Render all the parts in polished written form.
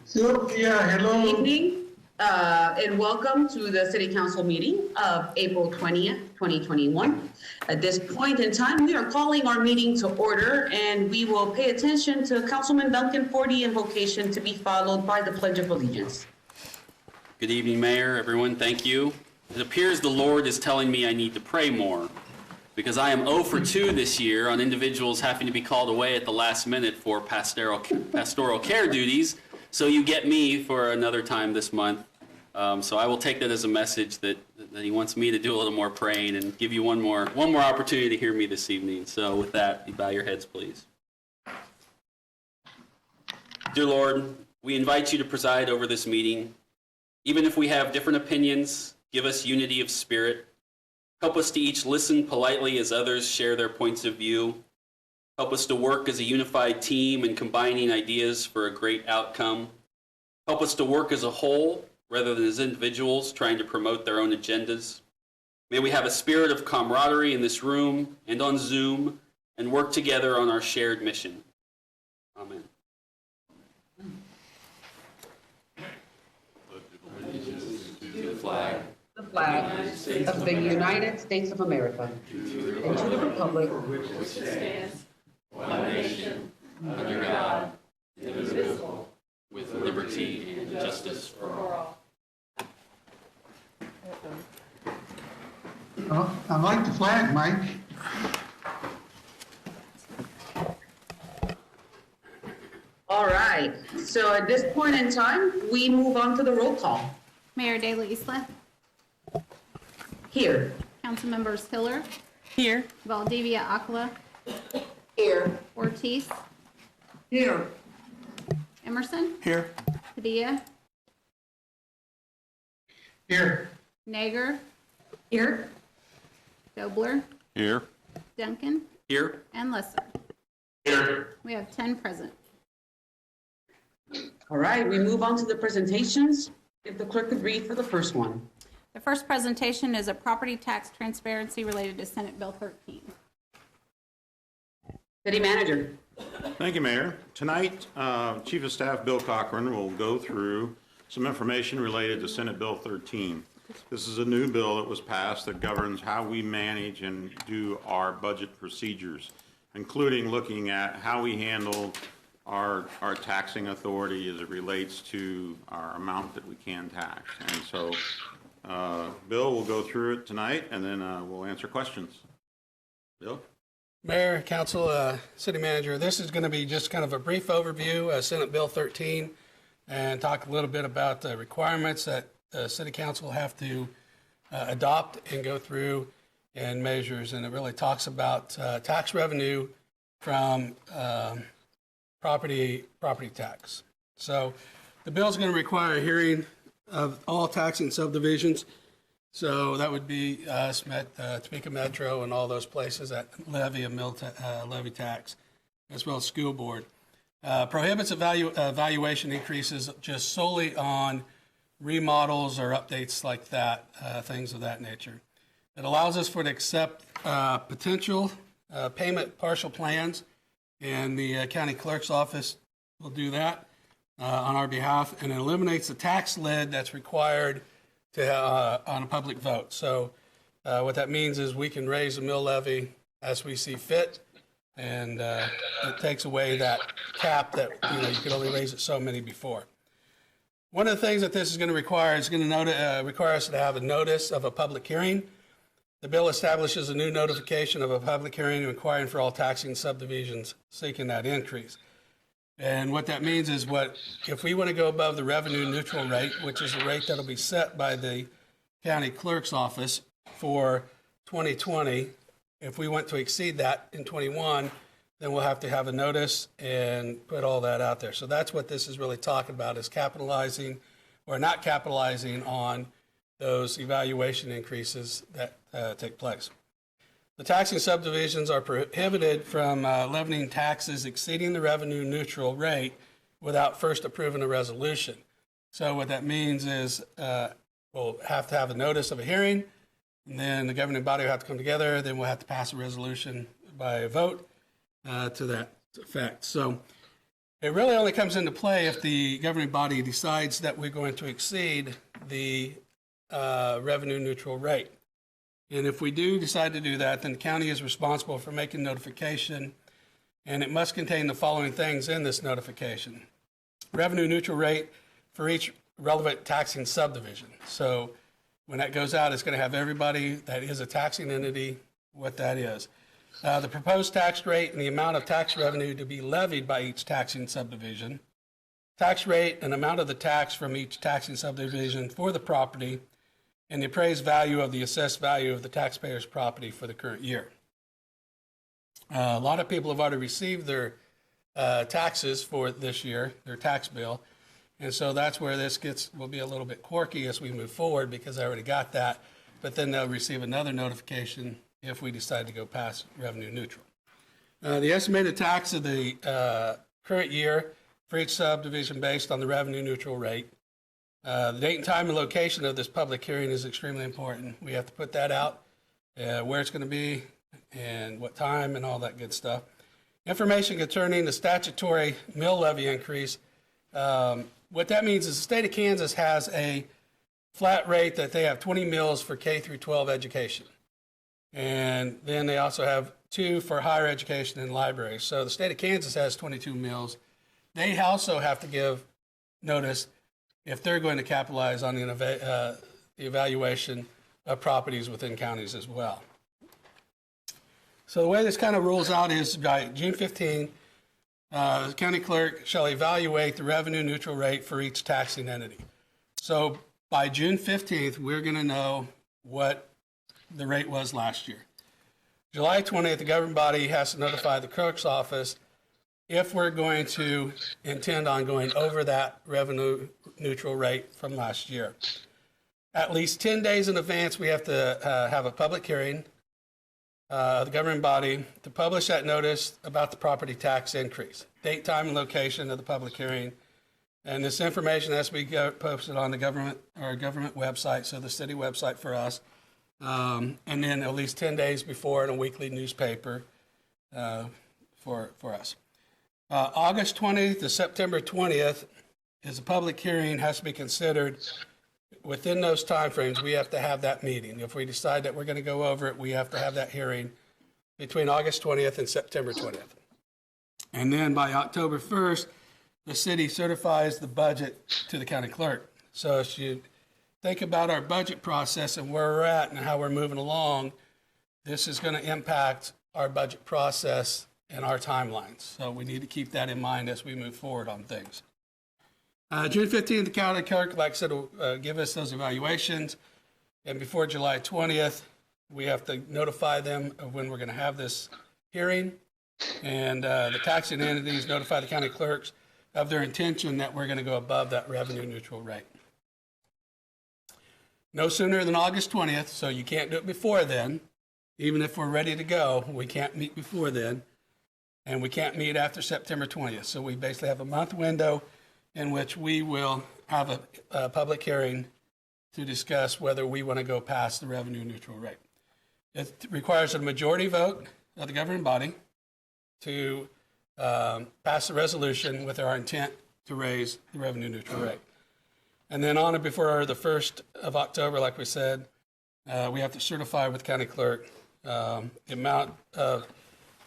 So, yeah, hello. Good evening, and welcome to the City Council meeting of April 20th, 2021. At this point in time, we are calling our meeting to order, and we will pay attention to Councilman Duncan for the invocation to be followed by the Pledge of Allegiance. Good evening, Mayor, everyone. Thank you. It appears the Lord is telling me I need to pray more because I am 0 for 2 this year on individuals having to be called away at the last minute for pastoral care duties. So you get me for another time this month. So I will take that as a message that he wants me to do a little more praying and give you one more opportunity to hear me this evening. So with that, you bow your heads, please. Dear Lord, we invite you to preside over this meeting. Even if we have different opinions, give us unity of spirit. Help us to each listen politely as others share their points of view. Help us to work as a unified team and combining ideas for a great outcome. Help us to work as a whole rather than as individuals trying to promote their own agendas. May we have a spirit of camaraderie in this room and on Zoom and work together on our shared mission. Amen. The flag of the United States of America, and to the republic which stands one nation, under God, indivisible, With liberty and justice for all. I like the flag, Mike. All right, so at this point in time, we move on to the roll call. Mayor De La Isla, Here. council members Hiller, Here. Valdivia Acala, Here. Ortiz, Here. Emerson, Here. Padilla, Here. Nager, Here. Dobler, Here. Duncan, Here? and Lesser. Here. We have 10 present. All right, we move on to the presentations. If the clerk could read for the first one. The first presentation is a property tax transparency related to Senate Bill 13. City Manager. Thank you, Mayor. Tonight, Chief of Staff Bill Cochran will go through some information related to Senate Bill 13. This is a new bill that was passed that governs how we manage and do our budget procedures, including looking at how we handle our taxing authority as it relates to our amount that we can tax. And so Bill will go through it tonight, and then we'll answer questions. Bill? Mayor, Council, City Manager, this is going to be just kind of a brief overview of Senate Bill 13 and talk a little bit about the requirements that the City Council have to adopt and go through and measures. And it really talks about tax revenue from property tax. So the bill is going to require a hearing of all taxing subdivisions. So that would be us, Topeka Metro, and all those places that levy a levy tax, as well as school board. Prohibits valuation increases just solely on remodels or updates like that, things of that nature. It allows us to accept potential payment partial plans, and the county clerk's office will do that on our behalf, and it eliminates the tax lid that's required on a public vote. So what that means is we can raise the mill levy as we see fit, and it takes away that cap that you could only raise it so many before. One of the things that this is going to require is going to require us to have a notice of a public hearing. The bill establishes a new notification of a public hearing requiring for all taxing subdivisions seeking that increase. And what that means is if we want to go above the revenue neutral rate, which is the rate that'll be set by the county clerk's office for 2020, if we want to exceed that in 21, then we'll have to have a notice and put all that out there. So that's what this is really talking about, is capitalizing or not capitalizing on those evaluation increases that take place. The taxing subdivisions are prohibited from levying taxes exceeding the revenue neutral rate without first approving a resolution. So what that means is we'll have to have a notice of a hearing, and then the governing body will have to come together, then we'll have to pass a resolution by a vote to that effect. So It really only comes into play if the governing body decides that we're going to exceed the revenue neutral rate. And if we do decide to do that, then the county is responsible for making notification, and it must contain the following things in this notification. Revenue neutral rate for each relevant taxing subdivision. So when that goes out, it's going to have everybody that is a taxing entity, what that is. The proposed tax rate and the amount of tax revenue to be levied by each taxing subdivision. Tax rate and amount of the tax from each taxing subdivision for the property, and the appraised value of the assessed value of the taxpayer's property for the current year. A lot of people have already received their taxes for this year, their tax bill, and so that's where this will be a little bit quirky as we move forward, because I already got that, but then they'll receive another notification if we decide to go past revenue neutral. The estimated tax of the current year for each subdivision based on the revenue neutral rate. The date and time and location of this public hearing is extremely important. We have to put that out, where it's going to be and what time and all that good stuff. Information concerning the statutory mill levy increase. What that means is the state of Kansas has a flat rate that they have 20 mills for K through 12 education. And then they also have 2 for higher education and libraries. So the state of Kansas has 22 mills. They also have to give notice if they're going to capitalize on the evaluation of properties within counties as well. So the way this kind of rolls out is by June 15, the county clerk shall evaluate the revenue neutral rate for each taxing entity. So by June 15th, we're going to know what the rate was last year. July 20th, the governing body has to notify the clerk's office if we're going to intend on going over that revenue neutral rate from last year. At least 10 days in advance, we have to have a public hearing, the governing body, to publish that notice about the property tax increase, date, time, and location of the public hearing. And this information has to be posted on the government website, so the city website for us, and then at least 10 days before in a weekly newspaper for us. August 20th to September 20th is a public hearing, has to be considered. Within those timeframes, we have to have that meeting. If we decide that we're going to go over it, we have to have that hearing between August 20th and September 20th. And then by October 1st, the city certifies the budget to the county clerk. So as you think about our budget process and where we're at and how we're moving along, this is going to impact our budget process and our timelines. So we need to keep that in mind as we move forward on things. June 15th, the county clerk, like I said, will give us those evaluations. And before July 20th, we have to notify them of when we're going to have this hearing. And the taxing entities notify the county clerks of their intention that we're going to go above that revenue neutral rate. No sooner than August 20th, so you can't do it before then. Even if we're ready to go, we can't meet before then. And we can't meet after September 20th. So we basically have a month window in which we will have a public hearing to discuss whether we want to go past the revenue neutral rate. It requires a majority vote of the governing body to pass the resolution with our intent to raise the revenue neutral rate. And then on or before the 1st of October, like we said, we have to certify with county clerk the amount of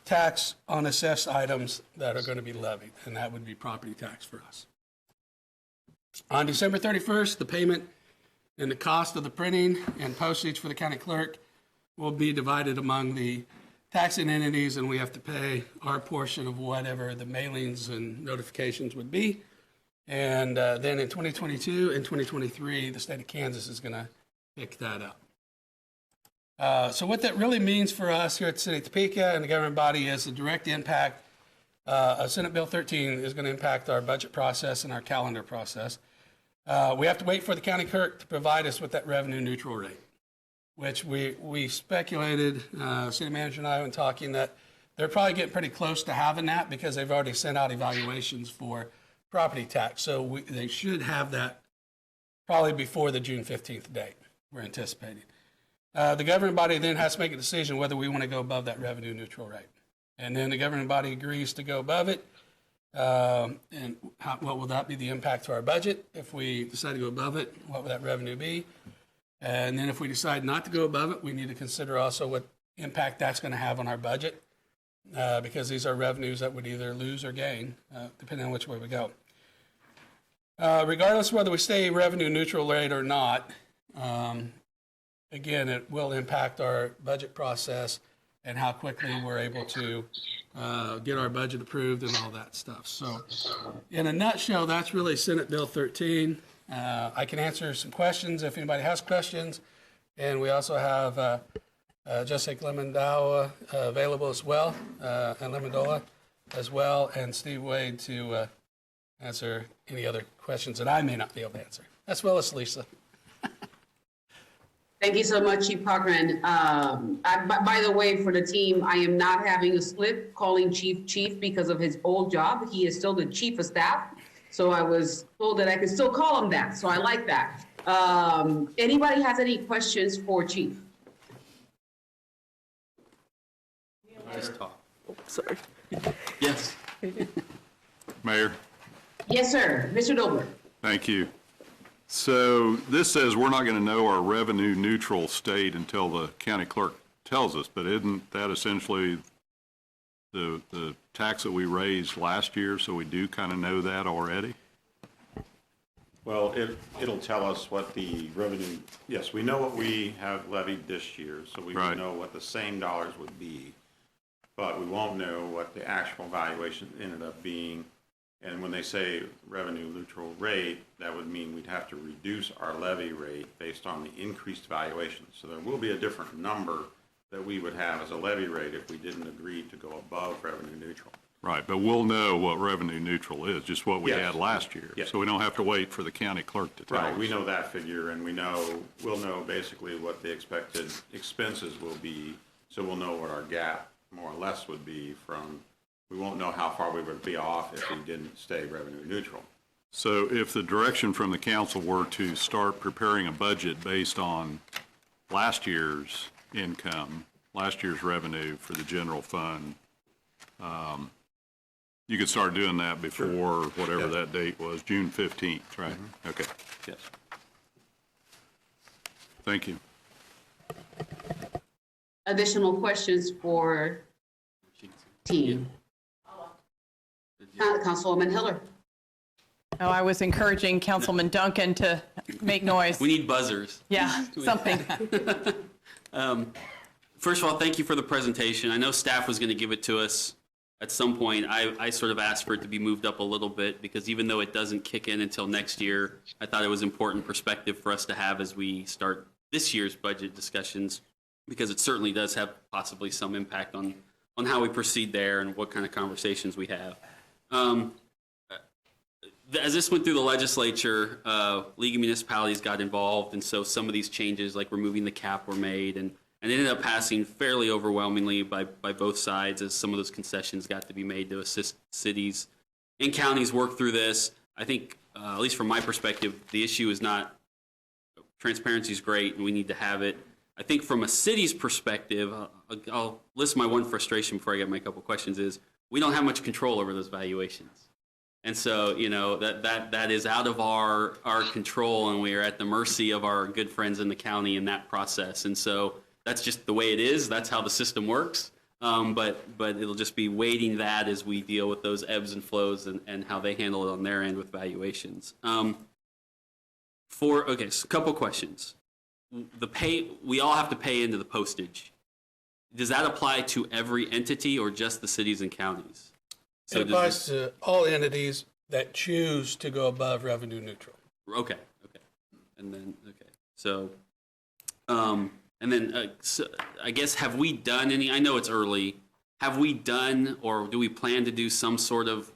tax on assessed items that are going to be levied, and that would be property tax for us. On December 31st, the payment and the cost of the printing and postage for the county clerk will be divided among the taxing entities, and we have to pay our portion of whatever the mailings and notifications would be. And then in 2022 and 2023, the state of Kansas is going to pick that up. So what that really means for us here at the City of Topeka and the governing body is the direct impact of Senate Bill 13 is going to impact our budget process and our calendar process. We have to wait for the county clerk to provide us with that revenue neutral rate, which we speculated, city manager and I, when talking, that they're probably getting pretty close to having that because they've already sent out evaluations for property tax. So they should have that probably before the June 15th date, we're anticipating. The governing body then has to make a decision whether we want to go above that revenue neutral rate. And then the governing body agrees to go above it. And what will that be the impact to our budget? If we decide to go above it, what would that revenue be? And then if we decide not to go above it, we need to consider also what impact that's going to have on our budget, because these are revenues that would either lose or gain, depending on which way we go. Regardless of whether we stay revenue neutral rate or not, again, it will impact our budget process and how quickly we're able to get our budget approved and all that stuff. So in a nutshell, that's really Senate Bill 13. I can answer some questions if anybody has questions. And we also have Jessica Lemondola available as well, and Lemondola as well, and Steve Wade to answer any other questions that I may not be able to answer, as well as Lisa. Thank you so much, Chief Cochran. By the way, for the team, I am not having a slip calling Chief because of his old job. He is still the Chief of Staff. So I was told that I could still call him that. So I like that. Anybody has any questions for Chief? Just talk. Sorry. Yes. Mayor, Yes, sir. Mr. Dobler. thank you. So this says we're not going to know our revenue neutral state until the county clerk tells us, but isn't that essentially the tax that we raised last year, so we do kind of know that already? Well, it'll tell us what the revenue, yes, we know what we have levied this year, so we Right. will know what the same dollars would be, but we won't know what the actual valuation ended up being. And when they say revenue neutral rate, that would mean we'd have to reduce our levy rate based on the increased valuation. So there will be a different number that we would have as a levy rate if we didn't agree to go above revenue neutral. Right, but we'll know what revenue neutral is, just what we Yes. had last year. Yes. So we don't have to wait for the county clerk to tell us. Right, we know that figure, and we'll know basically what the expected expenses will be, so we'll know what our gap more or less would be from, we won't know how far we would be off if we didn't stay revenue neutral. So if the direction from the council were to start preparing a budget based on last year's income, last year's revenue for the general fund, you could start doing that before whatever Yeah. that date was, June 15th, right? Okay, Yes. thank you. Additional questions for team? Councilwoman Hiller. Oh, I was encouraging Councilman Duncan to make noise. We need buzzers. Yeah, something. First of all, thank you for the presentation. I know staff was going to give it to us at some point. I sort of asked for it to be moved up a little bit because even though it doesn't kick in until next year, I thought it was important perspective for us to have as we start this year's budget discussions, because it certainly does have possibly some impact on how we proceed there and what kind of conversations we have. As this went through the legislature, League of Municipalities got involved, and so some of these changes, like removing the cap, were made, and it ended up passing fairly overwhelmingly by both sides as some of those concessions got to be made to assist cities and counties work through this. I think, at least from my perspective, the issue is not transparency is great, and we need to have it. I think from a city's perspective, I'll list my one frustration before I get my couple questions, is we don't have much control over those valuations. And so, that is out of our control, and we are at the mercy of our good friends in the county in that process. And so that's just the way it is. That's how the system works. But it'll just be weighting that as we deal with those ebbs and flows and how they handle it on their end with valuations. So a couple questions. We all have to pay into the postage. Does that apply to every entity or just the cities and counties? It applies to all entities that choose to go above revenue neutral. Okay. And then, so, and then, so I guess, have we done any, I know it's early, have we done or do we plan to do some sort of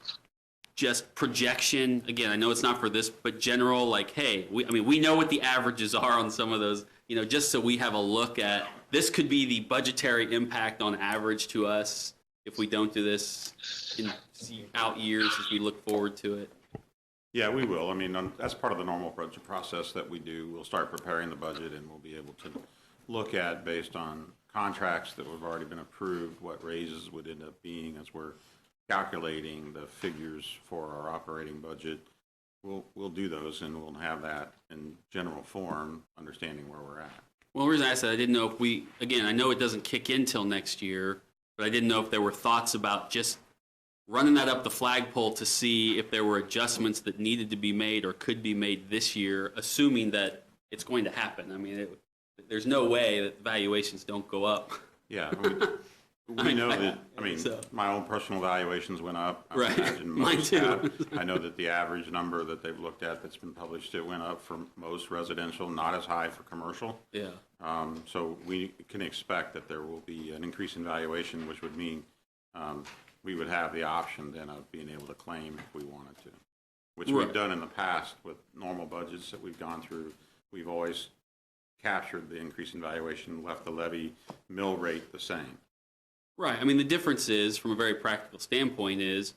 just projection? Again, I know it's not for this, but general, like, hey, we know what the averages are on some of those, just so we have a look at, this could be the budgetary impact on average to us if we don't do this in out years as we look forward to it. Yeah, we will. I mean, that's part of the normal budget process that we do. We'll start preparing the budget, and we'll be able to look at, based on contracts that have already been approved, what raises would end up being as we're calculating the figures for our operating budget, we'll do those, and we'll have that in general form, understanding where we're at. Well, the reason I said I didn't know if we, again, I know it doesn't kick in till next year, but I didn't know if there were thoughts about just running that up the flagpole to see if there were adjustments that needed to be made or could be made this year, assuming that it's going to happen. I mean, there's no way that valuations don't go up. Yeah, we know that, my own personal valuations went up. I would Right. imagine Mine most too. have. I know that the average number that they've looked at that's been published, it went up for most residential, not as high for commercial. Yeah. So we can expect that there will be an increase in valuation, which would mean we would have the option then of being able to claim if we wanted to, which Right. we've done in the past with normal budgets that we've gone through. We've always captured the increase in valuation, left the levy mill rate the same. Right. I mean, the difference is, from a very practical standpoint, is,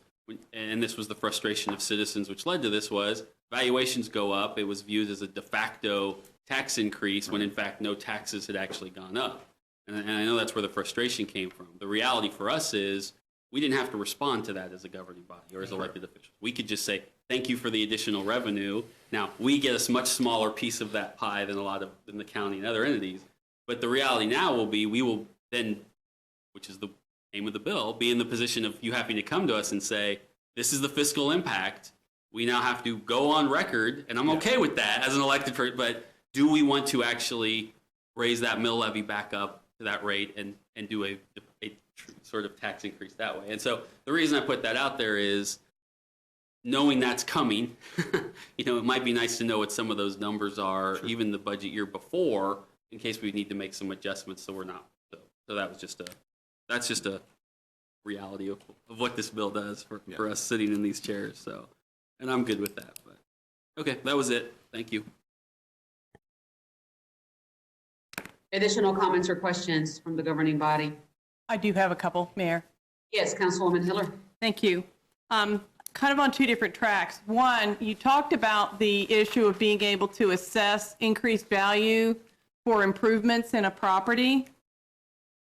and this was the frustration of citizens which led to this, was valuations go up. It was viewed as a de facto tax increase when, in fact, no taxes had actually gone up. And I know that's where the frustration came from. The reality for us is we didn't have to respond to that as a governing body or as elected officials. We could just say, thank you for the additional revenue. Now, we get a much smaller piece of that pie than than the county and other entities. But the reality now will be we will then, which is the aim of the bill, be in the position of you having to come to us and say, this is the fiscal impact. We now have to go on record, and I'm okay with that as an elected person, but do we want to actually raise that mill levy back up to that rate and do a sort of tax increase that way? And so the reason I put that out there is knowing that's coming, it might be nice to know what some of those numbers are, even the budget year before, in case we need to make some adjustments so we're not. So that's just a reality of what this bill does for us sitting in these chairs. So, and I'm good with that. But okay, that was it. Thank you. Additional comments or questions from the governing body? I do have a couple, Mayor. Yes, Councilwoman Hiller. Thank you. Kind of on two different tracks. One, you talked about the issue of being able to assess increased value for improvements in a property.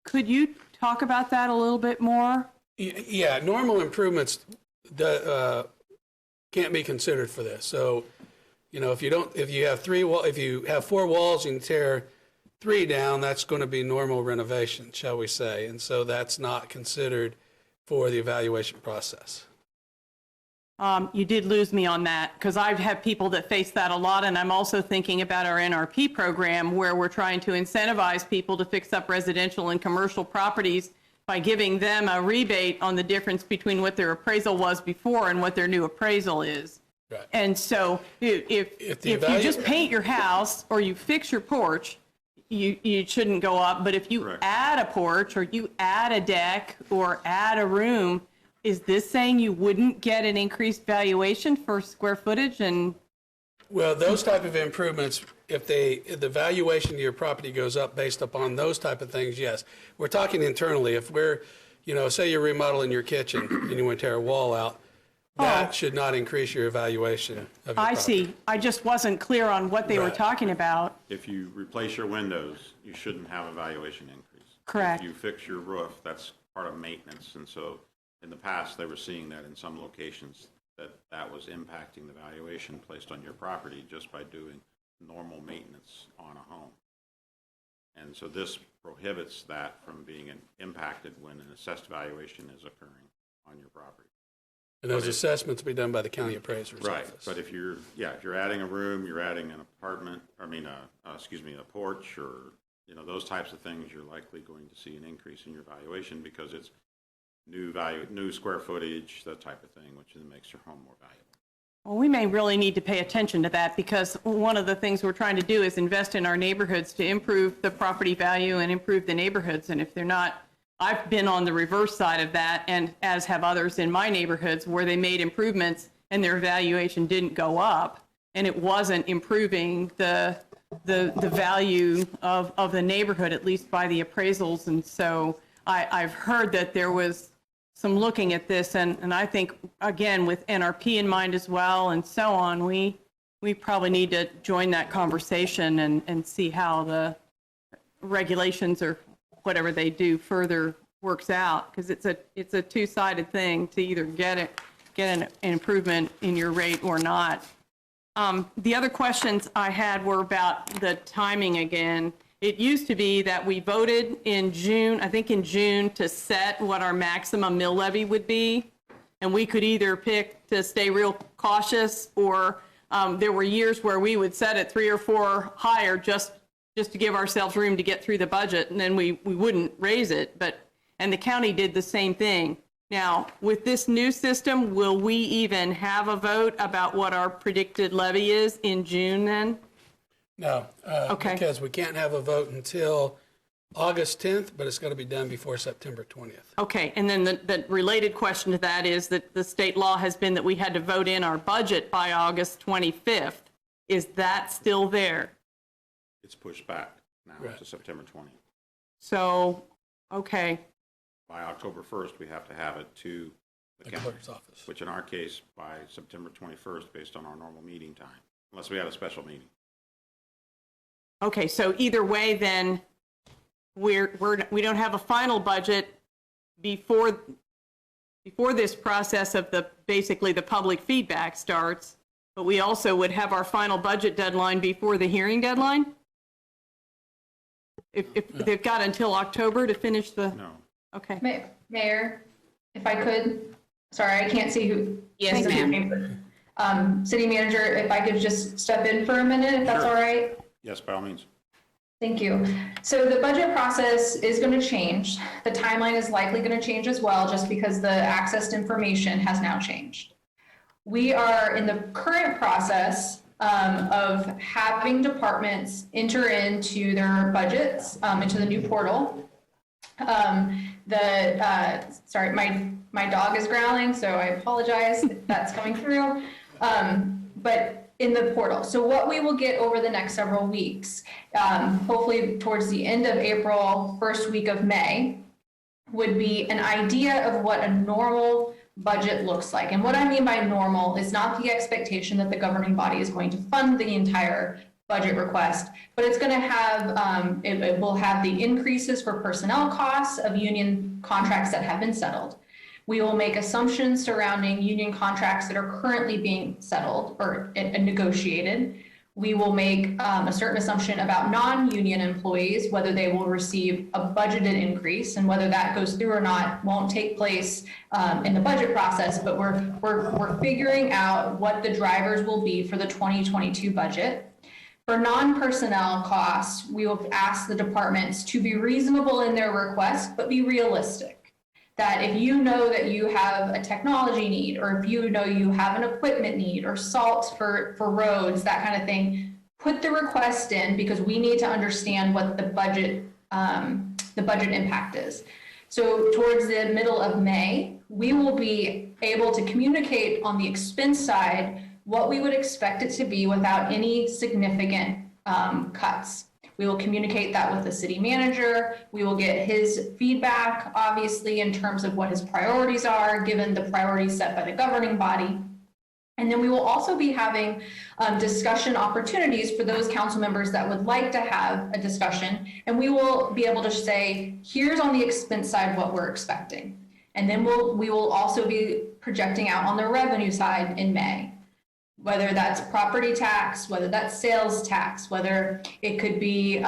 Could you talk about that a little bit more? Yeah, normal improvements can't be considered for this. So, if you have 4 walls and tear 3 down, that's going to be normal renovation, shall we say. And so that's not considered for the evaluation process. You did lose me on that because I've had people that face that a lot, and I'm also thinking about our NRP program where we're trying to incentivize people to fix up residential and commercial properties by giving them a rebate on the difference between what their appraisal was before and what their new appraisal is. Right. And so if you just paint your house or you fix your porch, you shouldn't go up. But if you Correct. add a porch or you add a deck or add a room, is this saying you wouldn't get an increased valuation for square footage? And Well, those type of improvements, if the valuation of your property goes up based upon those type of things, yes. We're talking internally. If we're, say you're remodeling your kitchen and you want to tear a wall out, that should not increase your evaluation of your property. I see. I just wasn't clear on what they were Right. talking about. If you replace your windows, you shouldn't have a valuation increase. Correct. If you fix your roof, that's part of maintenance. And so in the past, they were seeing that in some locations, that was impacting the valuation placed on your property just by doing normal maintenance on a home. And so this prohibits that from being impacted when an assessed valuation is occurring on your property. And those assessments will be done by the county appraiser's Right, office. but if you're adding a room, you're adding an apartment, a porch, or, those types of things, you're likely going to see an increase in your valuation because it's new square footage, that type of thing, which then makes your home more valuable. Well, we may really need to pay attention to that because one of the things we're trying to do is invest in our neighborhoods to improve the property value and improve the neighborhoods. And if they're not, I've been on the reverse side of that, and as have others in my neighborhoods where they made improvements and their valuation didn't go up, and it wasn't improving the value of the neighborhood, at least by the appraisals. And so I've heard that there was some looking at this, and I think, again, with NRP in mind as well and so on, we probably need to join that conversation and see how the regulations or whatever they do further works out, because it's a two-sided thing to either get an improvement in your rate or not. The other questions I had were about the timing again. It used to be that we voted in June, I think in June, to set what our maximum mill levy would be. And we could either pick to stay real cautious, or there were years where we would set it 3 or 4 higher just to give ourselves room to get through the budget, and then we wouldn't raise it. And the county did the same thing. Now, with this new system, will we even have a vote about what our predicted levy is in June then? No, Okay. because we can't have a vote until August 10th, but it's got to be done before September 20th. Okay, and then the related question to that is that the state law has been that we had to vote in our budget by August 25th. Is that still there? It's pushed back now Right. to September 20th. So, okay, By October 1st, we have to have it to the The county, clerk's office. which in our case, by September 21st, based on our normal meeting time, unless we had a special meeting. okay, so either way then, we don't have a final budget before this process of basically the public feedback starts, but we also would have our final budget deadline before the hearing deadline? If they've got until October to finish the, No. okay. Mayor, if I could, sorry, I can't see who. Yes, ma'am. City manager, if I could just step in for a minute, if that's Sure. all right? Yes, by all means. Thank you. So the budget process is going to change. The timeline is likely going to change as well, just because the access to information has now changed. We are in the current process of having departments enter into their budgets, into the new portal. Sorry, my dog is growling, so I apologize if that's coming through. But in the portal. So what we will get over the next several weeks, hopefully towards the end of April, first week of May, would be an idea of what a normal budget looks like. And what I mean by normal is not the expectation that the governing body is going to fund the entire budget request, but it's going to have, it will have the increases for personnel costs of union contracts that have been settled. We will make assumptions surrounding union contracts that are currently being settled or negotiated. We will make a certain assumption about non-union employees, whether they will receive a budgeted increase, and whether that goes through or not won't take place in the budget process, but we're figuring out what the drivers will be for the 2022 budget. For non-personnel costs, we will ask the departments to be reasonable in their request, but be realistic. That if you know that you have a technology need, or if you know you have an equipment need, or salt for roads, that kind of thing, put the request in, because we need to understand what the budget impact is. So towards the middle of May, we will be able to communicate on the expense side what we would expect it to be without any significant cuts. We will communicate that with the city manager. We will get his feedback, obviously, in terms of what his priorities are, given the priorities set by the governing body. And then we will also be having discussion opportunities for those council members that would like to have a discussion. And we will be able to say, here's on the expense side what we're expecting. And then we will also be projecting out on the revenue side in May, whether that's property tax, whether that's sales tax, whether it could be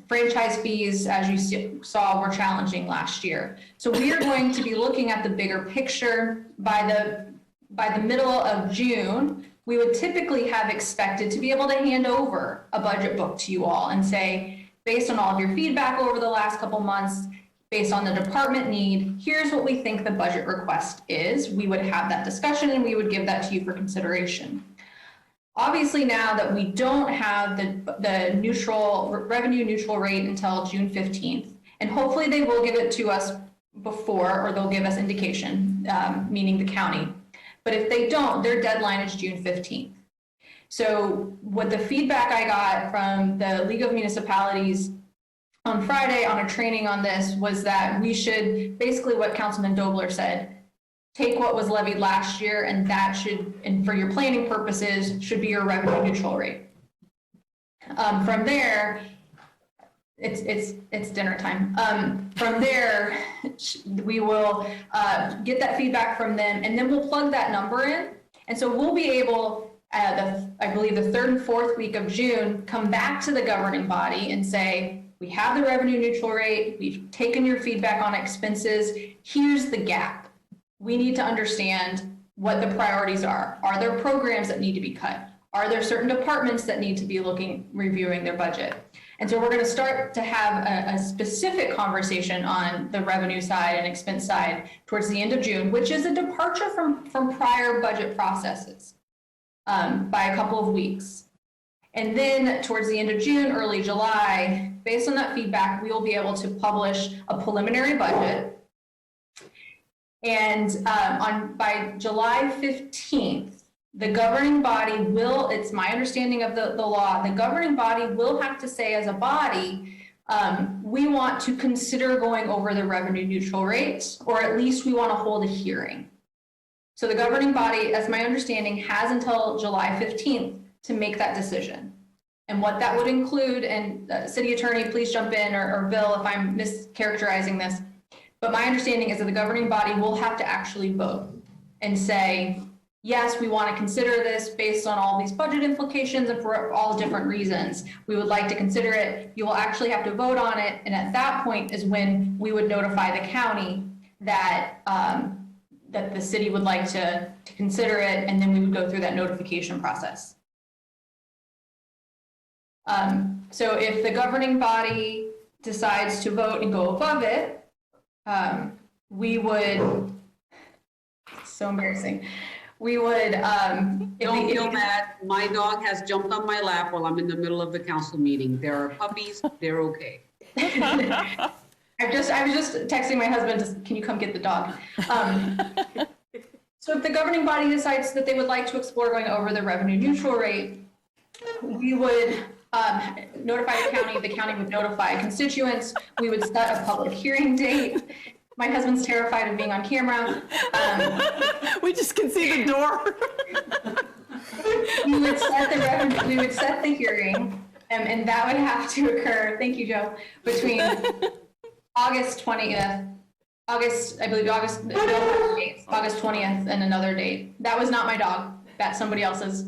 franchise fees, as you saw, were challenging last year. So we are going to be looking at the bigger picture. By the middle of June, we would typically have expected to be able to hand over a budget book to you all and say, based on all of your feedback over the last couple months, based on the department need, here's what we think the budget request is. We would have that discussion and we would give that to you for consideration. Obviously, now that we don't have the revenue neutral rate until June 15th, and hopefully they will give it to us before, or they'll give us indication, meaning the county. But if they don't, their deadline is June 15th. So what the feedback I got from the League of Municipalities on Friday on a training on this was that we should, basically what Councilman Dobler said, take what was levied last year, and that should, and for your planning purposes, should be your revenue neutral rate. From there, It's dinner time. From there, we will get that feedback from them, and then we'll plug that number in. And so we'll be able, I believe the 3rd and 4th week of June, come back to the governing body and say, we have the revenue neutral rate, we've taken your feedback on expenses, here's the gap. We need to understand what the priorities are. Are there programs that need to be cut? Are there certain departments that need to be reviewing their budget? And so we're going to start to have a specific conversation on the revenue side and expense side towards the end of June, which is a departure from prior budget processes by a couple of weeks. And then towards the end of June, early July, based on that feedback, we will be able to publish a preliminary budget. And by July 15th, the governing body will, it's my understanding of the law, the governing body will have to say as a body, we want to consider going over the revenue neutral rates, or at least we want to hold a hearing. So the governing body, as my understanding, has until July 15th to make that decision. And what that would include, and city attorney, please jump in, or Bill, if I'm mischaracterizing this, but my understanding is that the governing body will have to actually vote and say, yes, we want to consider this based on all these budget implications and for all different reasons. We would like to consider it. You will actually have to vote on it. And at that point is when we would notify the county that, that the city would like to consider it. And then we would go through that notification process. So if the governing body decides to vote and go above it, we would, it's so embarrassing. We would, Don't feel bad. My dog has jumped on my lap while I'm in the middle of the council meeting. There are puppies, they're okay. I was just texting my husband, can you come get the dog? So if the governing body decides that they would like to explore going over the revenue neutral rate, we would notify the county would notify constituents, we would set a public hearing date. My husband's terrified of being on camera. We just can see the door. We would set the hearing, and that would have to occur, thank you, Joe, between August 20th, August 20th and another date. That was not my dog, that's somebody else's.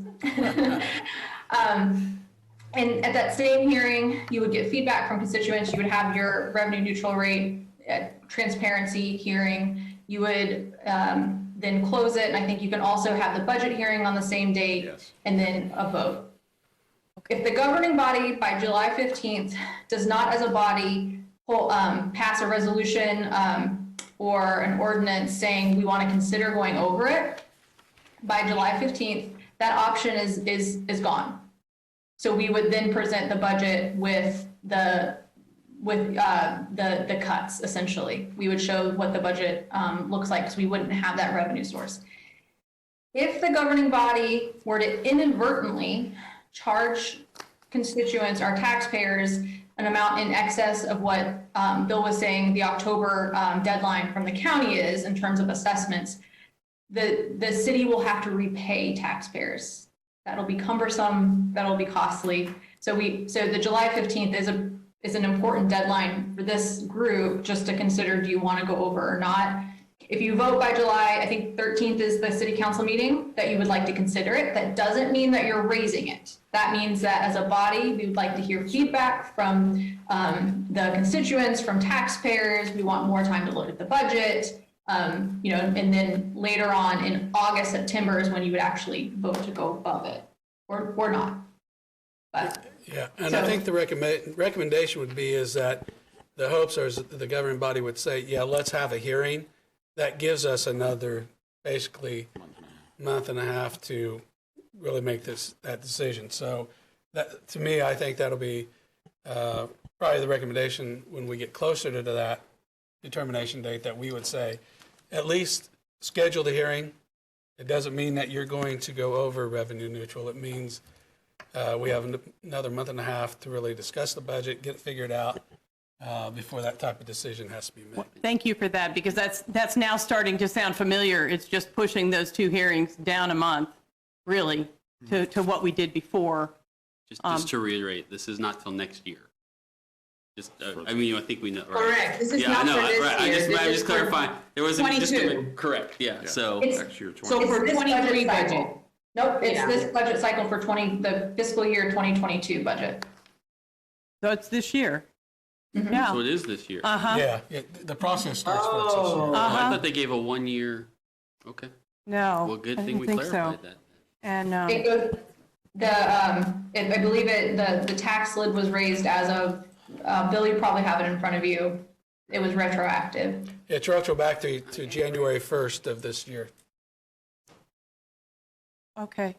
And at that same hearing, you would get feedback from constituents, you would have your revenue neutral rate transparency hearing, you would then close it, and I think you can also have the budget hearing on the same date, yes, and then a vote. If the governing body by July 15th does not as a body pass a resolution or an ordinance saying we want to consider going over it, by July 15th, that option is gone. So we would then present the budget with the cuts, essentially. We would show what the budget looks like because we wouldn't have that revenue source. If the governing body were to inadvertently charge constituents, our taxpayers, an amount in excess of what Bill was saying the October deadline from the county is in terms of assessments, the city will have to repay taxpayers. That'll be cumbersome, that'll be costly. So the July 15th is an important deadline for this group just to consider, do you want to go over or not? If you vote by July, I think 13th is the city council meeting, that you would like to consider it. That doesn't mean that you're raising it. That means that as a body, we would like to hear feedback from the constituents, from taxpayers. We want more time to look at the budget. And then later on in August, September is when you would actually vote to go above it or not. But yeah, and I think the recommendation would be is that the hopes are that the governing body would say, yeah, let's have a hearing. That gives us another basically month and a half to really make that decision. So that, to me, I think that'll be probably the recommendation when we get closer to that determination date, that we would say, at least schedule the hearing. It doesn't mean that you're going to go over revenue neutral. It means we have another month and a half to really discuss the budget, get it figured out before that type of decision has to be made. Well, thank you for that, because that's now starting to sound familiar. It's just pushing those two hearings down a month, really, to what we did before. Just to reiterate, this is not till next year. Just, I mean, I think we know. Right? Correct. This is Yeah, I not know. for this Right. year. I'm This just is for clarifying. There was just 22. correct. Yeah. So Next year, So 20. for It's this 23 budget. cycle. Nope, it's Yeah. this budget cycle for the fiscal year 2022 budget. So it's this year. Mm-hmm. Yeah. so it is this year. Yeah, the process starts for us this year. Oh, I thought they gave a 1 year. Okay. No. Well, good I thing didn't we think clarified so. that. And It goes, I believe the tax lid was raised as of, Bill, you probably have it in front of you. It was retroactive. It's retro back to January 1st of this year. okay.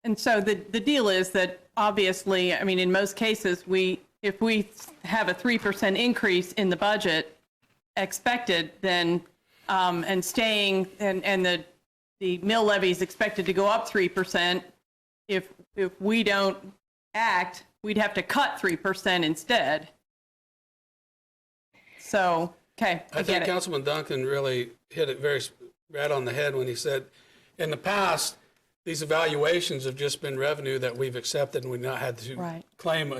And so the deal is that obviously, I mean, in most cases, if we have a 3% increase in the budget expected, then and staying and the mill levy is expected to go up 3%. If we don't act, we'd have to cut 3% instead. So, okay, I I get think it. Councilman Duncan really hit it right on the head when he said, in the past, these evaluations have just been revenue that we've accepted and we've not had to Right. claim,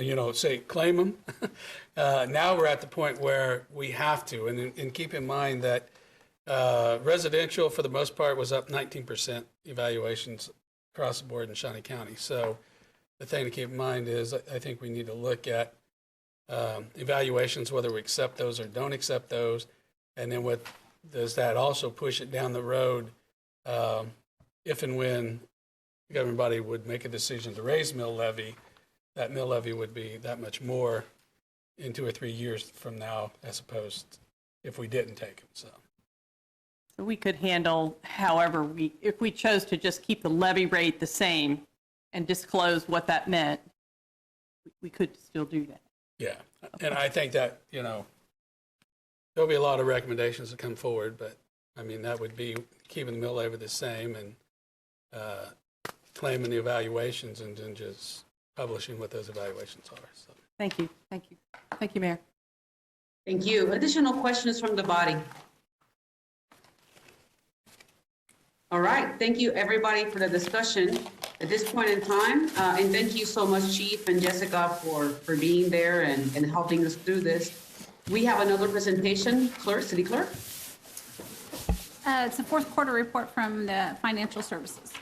claim them. Now we're at the point where we have to, and keep in mind that residential, for the most part, was up 19% evaluations across the board in Shawnee County. So the thing to keep in mind is I think we need to look at evaluations, whether we accept those or don't accept those, and then what does that also push it down the road if and when the governing body would make a decision to raise mill levy, that mill levy would be that much more in 2 or 3 years from now, as opposed if we didn't take them. So We could handle however if we chose to just keep the levy rate the same and disclose what that meant, we could still do that. yeah, and I think that there'll be a lot of recommendations that come forward, but I mean that would be keeping the mill levy the same and claiming the evaluations and then just publishing what those evaluations are. So. Thank you. Thank you. Thank you, Mayor. Thank you. Additional questions from the body? All right, thank you, everybody, for the discussion at this point in time. And thank you so much, Chief and Jessica, for being there and helping us through this. We have another presentation. City Clerk. It's a fourth quarter report from the financial services.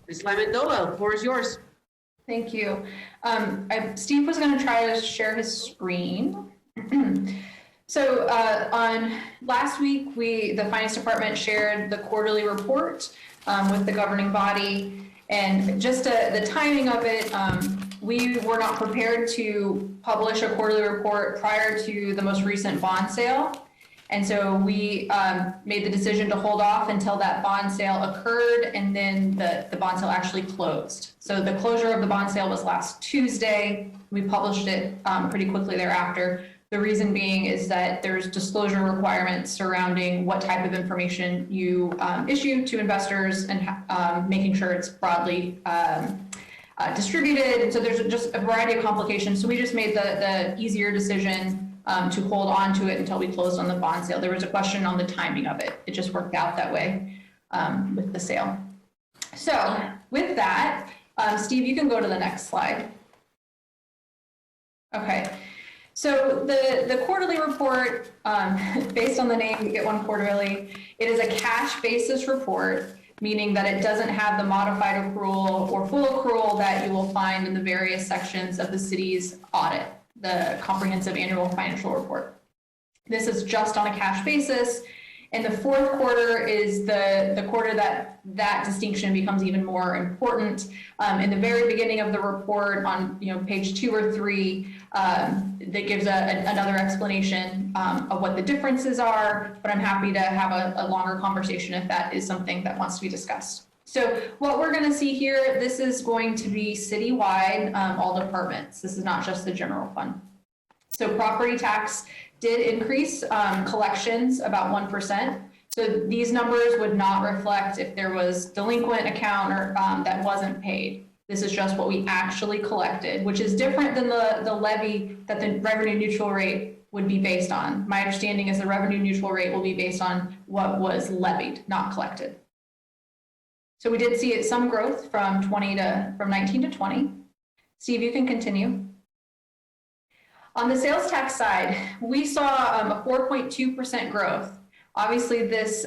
Ms. Lamendola, the floor is yours. Thank you. Steve was going to try to share his screen. So on last week, the Finance Department shared the quarterly report with the governing body. And just the timing of it, we were not prepared to publish a quarterly report prior to the most recent bond sale. And so we made the decision to hold off until that bond sale occurred and then the bond sale actually closed. So the closure of the bond sale was last Tuesday. We published it pretty quickly thereafter. The reason being is that there's disclosure requirements surrounding what type of information you issue to investors and making sure it's broadly distributed. And so there's just a variety of complications. So we just made the easier decision to hold on to it until we closed on the bond sale. There was a question on the timing of it. It just worked out that way with the sale. So with that, Steve, you can go to the next slide. Okay. So the quarterly report, based on the name, you get one quarterly. It is a cash basis report, meaning that it doesn't have the modified accrual or full accrual that you will find in the various sections of the city's audit, the comprehensive annual financial report. This is just on a cash basis. And the fourth quarter is the quarter that distinction becomes even more important. In the very beginning of the report on page 2 or 3, that gives another explanation of what the differences are, but I'm happy to have a longer conversation if that is something that wants to be discussed. So what we're going to see here, this is going to be citywide, all departments. This is not just the general fund. So property tax did increase collections about 1%. So these numbers would not reflect if there was delinquent account or that wasn't paid. This is just what we actually collected, which is different than the levy that the revenue neutral rate would be based on. My understanding is the revenue neutral rate will be based on what was levied, not collected. So we did see some growth from 19 to 20. Steve, you can continue. On the sales tax side, we saw a 4.2% growth. Obviously, this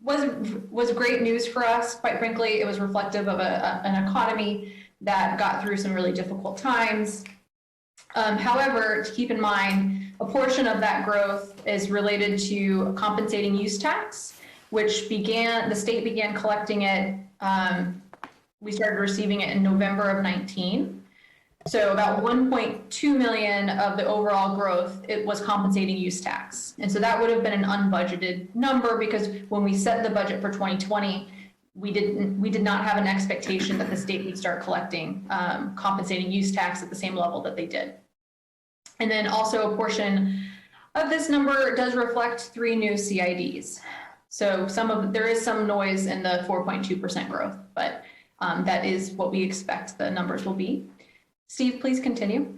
was great news for us. Quite frankly, it was reflective of an economy that got through some really difficult times. However, to keep in mind, a portion of that growth is related to compensating use tax, which the state began collecting it. We started receiving it in November of 19. So about 1.2 million of the overall growth, it was compensating use tax. And so that would have been an unbudgeted number because when we set the budget for 2020, we did not have an expectation that the state would start collecting compensating use tax at the same level that they did. And then also a portion of this number does reflect 3 new CIDs. So there is some noise in the 4.2% growth, but that is what we expect the numbers will be. Steve, please continue.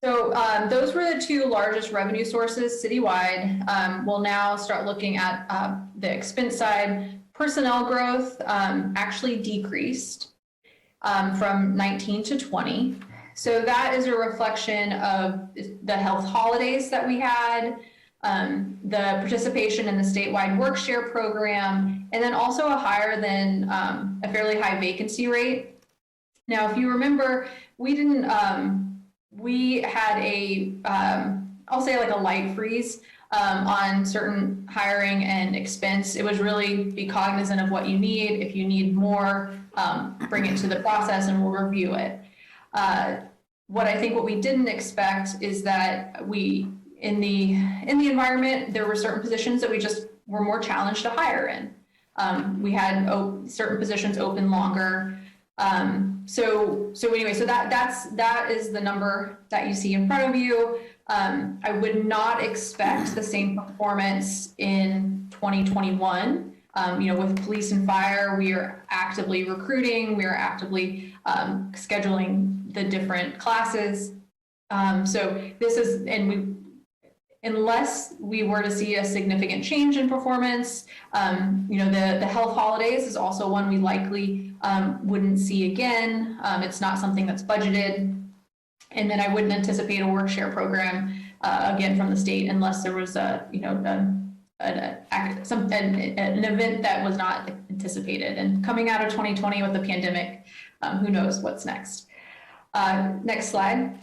So those were the 2 largest revenue sources citywide. We'll now start looking at the expense side. Personnel growth actually decreased from 19 to 20. So that is a reflection of the health holidays that we had, the participation in the statewide work share program, and then also a higher than a fairly high vacancy rate. Now, if you remember, we had I'll say like a light freeze on certain hiring and expense. It was really be cognizant of what you need. If you need more, bring it to the process and we'll review it. What we didn't expect is that in the environment, there were certain positions that we just were more challenged to hire in. We had certain positions open longer. So that is the number that you see in front of you. I would not expect the same performance in 2021. With police and fire, we are actively recruiting, we are actively scheduling the different classes. So this is, unless we were to see a significant change in performance, the health holidays is also one we likely wouldn't see again. It's not something that's budgeted. And then I wouldn't anticipate a work share program again from the state unless there was an event that was not anticipated. And coming out of 2020 with the pandemic, who knows what's next. Next slide.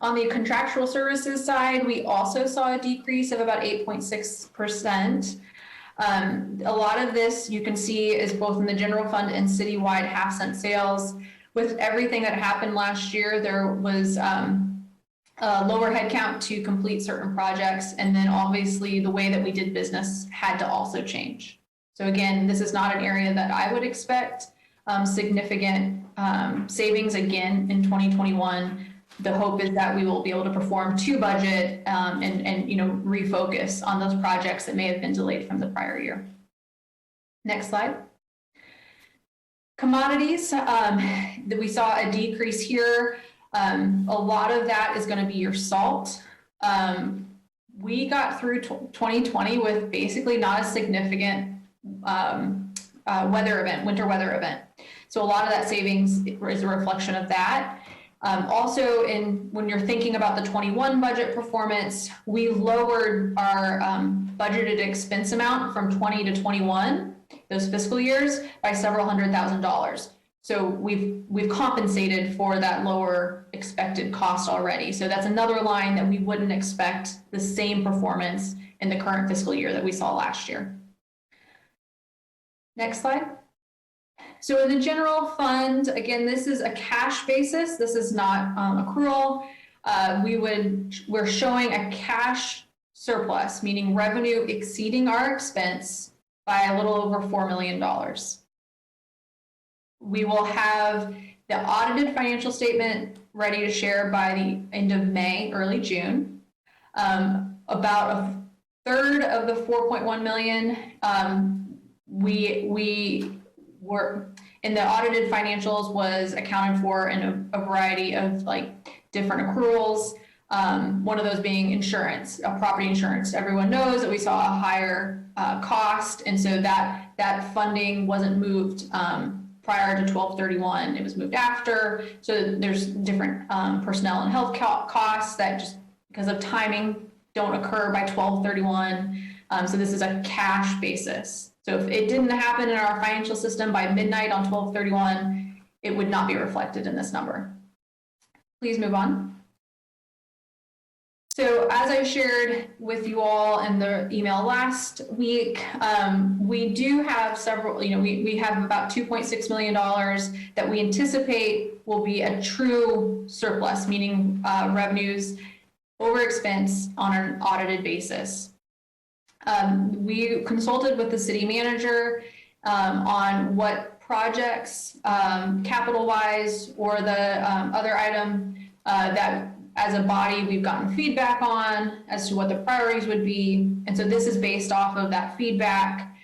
On the contractual services side, we also saw a decrease of about 8.6%. A lot of this you can see is both in the general fund and citywide half-cent sales. With everything that happened last year, there was a lower headcount to complete certain projects, and then obviously the way that we did business had to also change. So again, this is not an area that I would expect significant savings again in 2021. The hope is that we will be able to perform to budget and refocus on those projects that may have been delayed from the prior year. Next slide. Commodities, we saw a decrease here. A lot of that is going to be your salt. We got through 2020 with basically not a significant winter weather event. So a lot of that savings is a reflection of that. Also, when you're thinking about the 21 budget performance, we lowered our budgeted expense amount from 20 to 21, those fiscal years, by several $100,000. So we've compensated for that lower expected cost already. So that's another line that we wouldn't expect the same performance in the current fiscal year that we saw last year. Next slide. So in the general fund, again, this is a cash basis. This is not accrual. We're showing a cash surplus, meaning revenue exceeding our expense by a little over $4 million. We will have the audited financial statement ready to share by the end of May, early June. About a third of the 4.1 million we were in the audited financials was accounted for in a variety of different accruals. One of those being insurance, property insurance. Everyone knows that we saw a higher cost, and so that funding wasn't moved prior to 12/31. It was moved after. So there's different personnel and health costs that just because of timing don't occur by 12/31. So this is a cash basis. So if it didn't happen in our financial system by midnight on 12/31, it would not be reflected in this number. Please move on. So as I shared with you all in the email last week, we do have several, we have about $2.6 million that we anticipate will be a true surplus, meaning revenues over expense on an audited basis. We consulted with the city manager on what projects, capital-wise, or the other item that as a body we've gotten feedback on as to what the priorities would be. And so this is based off of that feedback.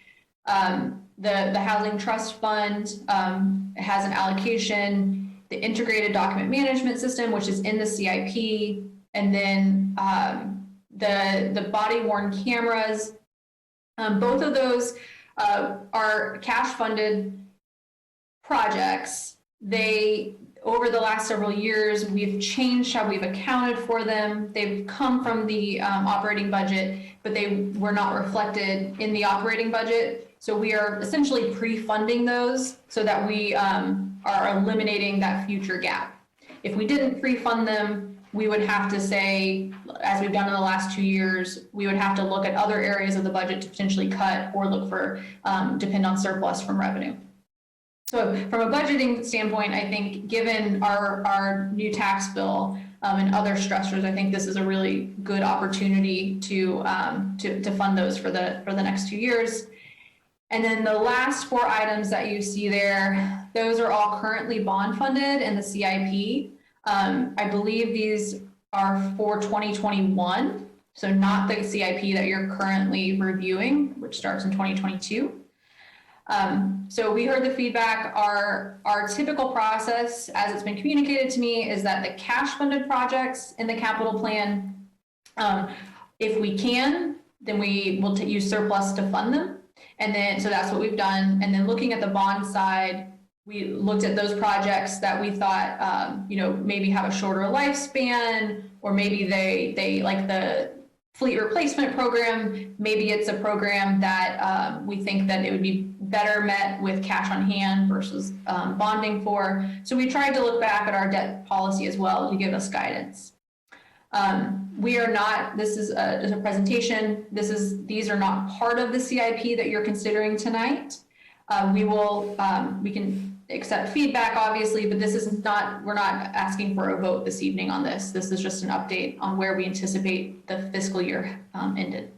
The Housing Trust Fund has an allocation, the Integrated Document Management System, which is in the CIP, and then the body-worn cameras. Both of those are cash-funded projects. Over the last several years, we've changed how we've accounted for them. They've come from the operating budget, but they were not reflected in the operating budget. So we are essentially pre-funding those so that we are eliminating that future gap. If we didn't pre-fund them, we would have to say, as we've done in the last 2 years, we would have to look at other areas of the budget to potentially cut or look for, depend on surplus from revenue. So from a budgeting standpoint, I think given our new tax bill and other stressors, I think this is a really good opportunity to fund those for the next 2 years. And then the last 4 items that you see there, those are all currently bond funded in the CIP. I believe these are for 2021, so not the CIP that you're currently reviewing, which starts in 2022. So we heard the feedback. Our typical process, as it's been communicated to me, is that the cash funded projects in the capital plan, if we can, then we will use surplus to fund them. And then, so that's what we've done. And then looking at the bond side, we looked at those projects that we thought, maybe have a shorter lifespan, or maybe they like the fleet replacement program. Maybe it's a program that we think that it would be better met with cash on hand versus bonding for. So we tried to look back at our debt policy as well to give us guidance. We are not, this is a presentation. These are not part of the CIP that you're considering tonight. We can accept feedback, obviously, but this is not, we're not asking for a vote this evening on this. This is just an update on where we anticipate the fiscal year ended.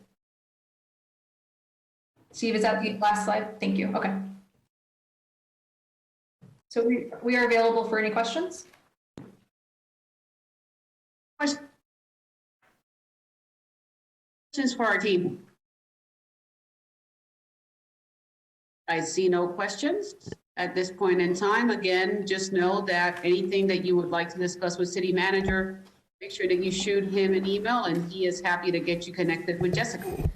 Steve, is that the last slide? Thank you. Okay. So we are available for any questions. Questions for our team? I see no questions at this point in time. Again, just know that anything that you would like to discuss with city manager, make sure that you shoot him an email, and he is happy to get you connected with Jessica.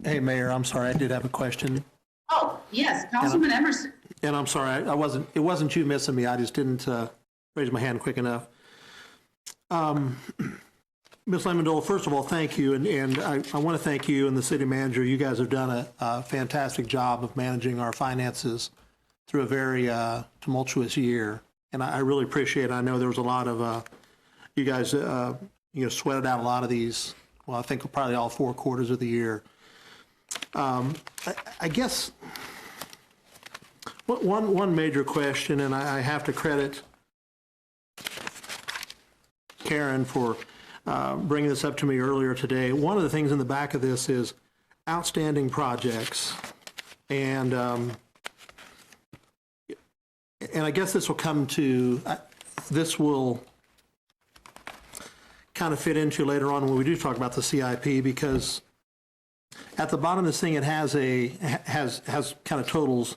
Hey, Mayor, I'm sorry, I did have a question. Oh, yes, Councilman Emerson. And I'm sorry, it wasn't you missing me, I just didn't raise my hand quick enough. Ms. Lemon-Dole, first of all, thank you, and I want to thank you and the city manager. You guys have done a fantastic job of managing our finances through a very tumultuous year, and I really appreciate it. I know there was a lot of, you guys sweated out a lot of these, well, I think probably all 4 quarters of the year. I guess one major question, and I have to credit Karen for bringing this up to me earlier today. One of the things in the back of this is outstanding projects, and I guess this will kind of fit into later on when we do talk about the CIP, because at the bottom of this thing it has kind of totals,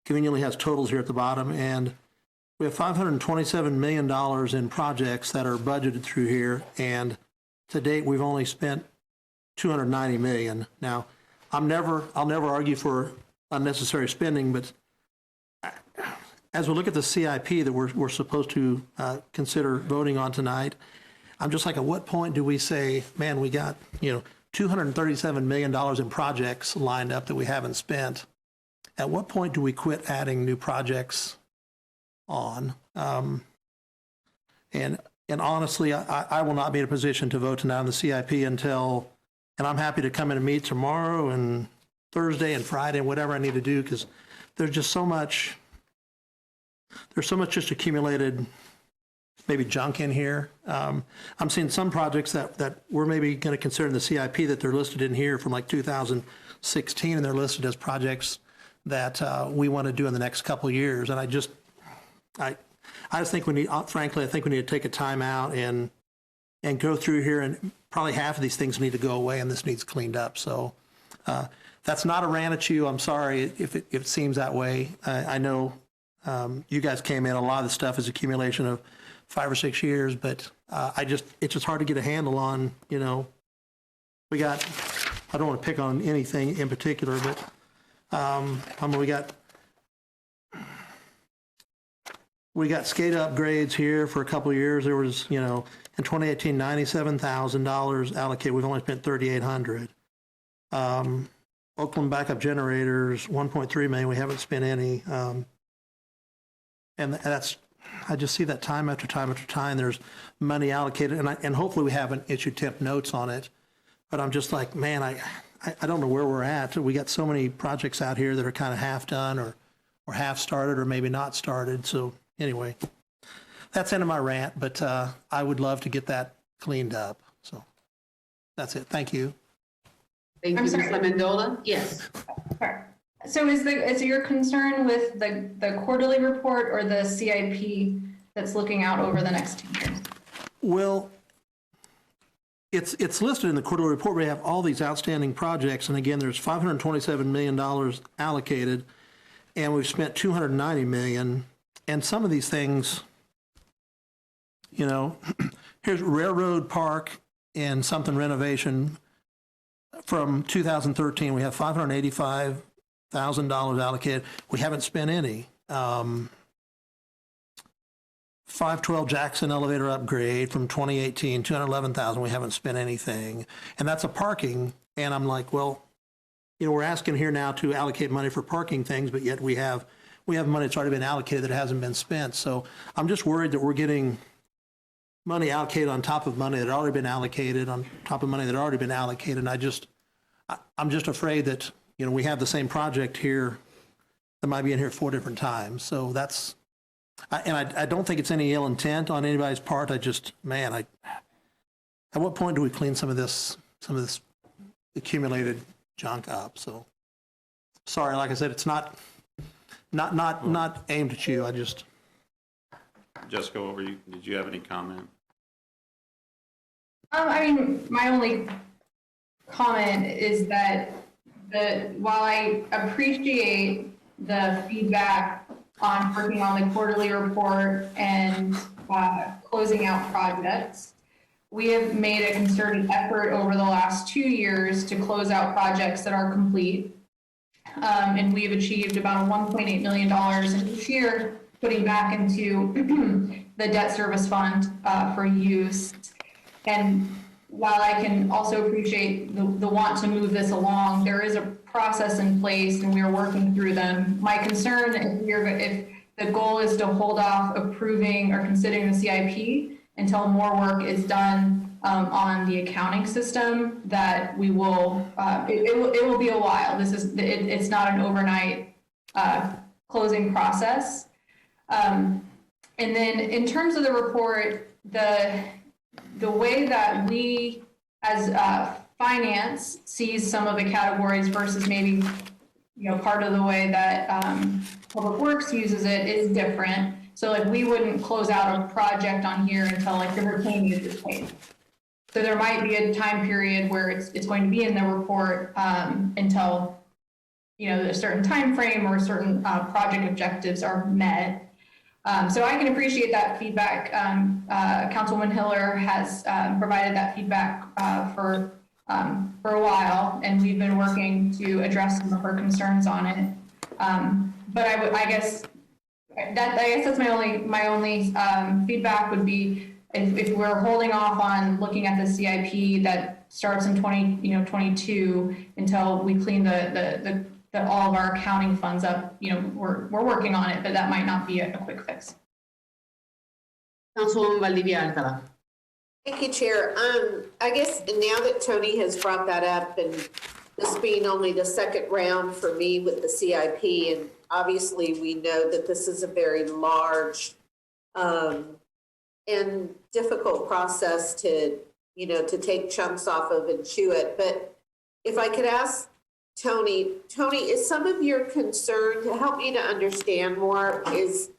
conveniently has totals here at the bottom, and we have $527 million in projects that are budgeted through here, and to date we've only spent $290 million. Now, I'll never argue for unnecessary spending, but as we look at the CIP that we're supposed to consider voting on tonight, I'm just like, at what point do we say, man, we got, $237 million in projects lined up that we haven't spent? At what point do we quit adding new projects on? And honestly, I will not be in a position to vote tonight on the CIP until, and I'm happy to come in and meet tomorrow and Thursday and Friday and whatever I need to do, because there's just so much, just accumulated maybe junk in here. I'm seeing some projects that we're maybe going to consider in the CIP that they're listed in here from like 2016, and they're listed as projects that we want to do in the next couple of years. And I just think we need, frankly, I think we need to take a time out and go through here, and probably half of these things need to go away and this needs cleaned up. So that's not a rant at you. I'm sorry if it seems that way. I know you guys came in, a lot of the stuff is accumulation of 5 or 6 years, but it's just hard to get a handle on, we got, I don't want to pick on anything in particular, but we got SCADA upgrades here for a couple of years. There was, in 2018, $97,000 allocated. We've only spent $3,800. Oakland backup generators, $1.3 million. We haven't spent any. And I just see that time after time after time. There's money allocated, and hopefully we haven't issued temp notes on it. But I'm just like, man, I don't know where we're at. We got so many projects out here that are kind of half done or half started or maybe not started. So anyway, that's the end of my rant, but I would love to get that cleaned up. So that's it. Thank you. Thank you, Ms. Amendola. Yes. Sure. So is your concern with the quarterly report or the CIP that's looking out over the next 2 years? Well, it's listed in the quarterly report. We have all these outstanding projects, and again, there's $527 million allocated, and we've spent $290 million. And some of these things, here's Railroad Park and something renovation from 2013. We have $585,000 allocated. We haven't spent any. 512 Jackson elevator upgrade from 2018, $211,000. We haven't spent anything. And that's a parking. And I'm like, well, we're asking here now to allocate money for parking things, but yet we have money that's already been allocated that hasn't been spent. So I'm just worried that we're getting money allocated on top of money that had already been allocated, on top of money that had already been allocated. And I'm just afraid that, we have the same project here that might be in here 4 different times. So I don't think it's any ill intent on anybody's part. At what point do we clean some of this accumulated junk up? So sorry, like I said, it's not aimed at you. Jessica, did you have any comment? My only comment is that while I appreciate the feedback on working on the quarterly report and closing out projects, we have made a concerted effort over the last 2 years to close out projects that are complete. And we have achieved about $1.8 million in each year, putting back into the debt service fund for use. And while I can also appreciate the want to move this along, there is a process in place and we are working through them. My concern, if the goal is to hold off approving or considering the CIP until more work is done on the accounting system, that we will, it will be a while. It's not an overnight closing process. And then in terms of the report, the way that we as finance sees some of the categories versus maybe part of the way that Public Works uses it is different. So we wouldn't close out a project on here until the retained use is paid. So there might be a time period where it's going to be in the report until a certain time frame or certain project objectives are met. So I can appreciate that feedback. Councilwoman Hiller has provided that feedback for a while, and we've been working to address some of her concerns on it. But I guess That, I guess that's my only feedback would be if we're holding off on looking at the CIP that starts in 22 until we clean the all of our accounting funds up, we're working on it, but that might not be a quick fix. Councilwoman Valdivia Alcala. Thank you, Chair. I guess now that Tony has brought that up, and this being only the second round for me with the CIP, and obviously we know that this is a very large and difficult process to take chunks off of and chew it. But if I could ask Tony, is some of your concern, to help me to understand more, is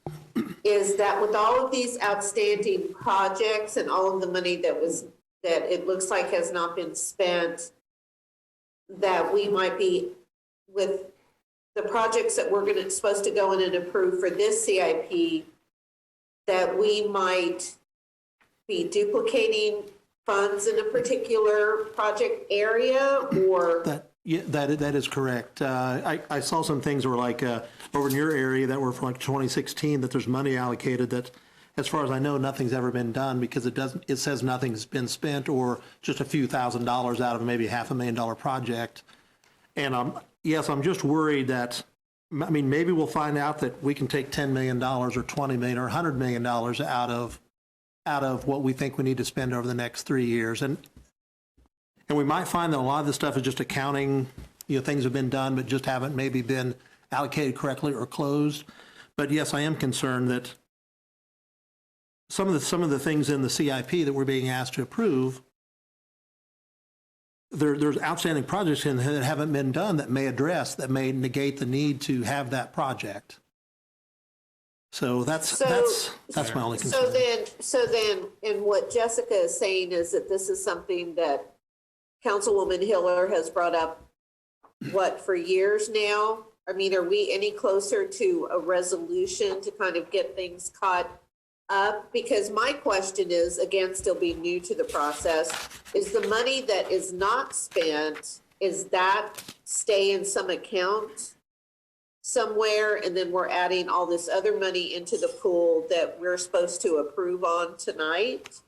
that with all of these outstanding projects and all of the money that it looks like has not been spent, that we might be, with the projects that we're supposed to go in and approve for this CIP, that we might be duplicating funds in a particular project area, or? Yeah, that is correct. I saw some things that were like over in your area that were from like 2016, that there's money allocated that, as far as I know, nothing's ever been done because it says nothing's been spent, or just a few $1,000s out of maybe $500,000 project. And yes, I'm just worried that, maybe we'll find out that we can take $10 million or $20 million or $100 million out of what we think we need to spend over the next 3 years. And we might find that a lot of this stuff is just accounting, things have been done, but just haven't maybe been allocated correctly or closed. But yes, I am concerned that some of the things in the CIP that we're being asked to approve, there's outstanding projects in there that haven't been done that may negate the need to have that project. So that's my only concern. So then, and what Jessica is saying is that this is something that Councilwoman Hiller has brought up, for years now? Are we any closer to a resolution to kind of get things caught up? Because my question is, again, still being new to the process, is the money that is not spent, is that stay in some account somewhere, and then we're adding all this other money into the pool that we're supposed to approve on tonight?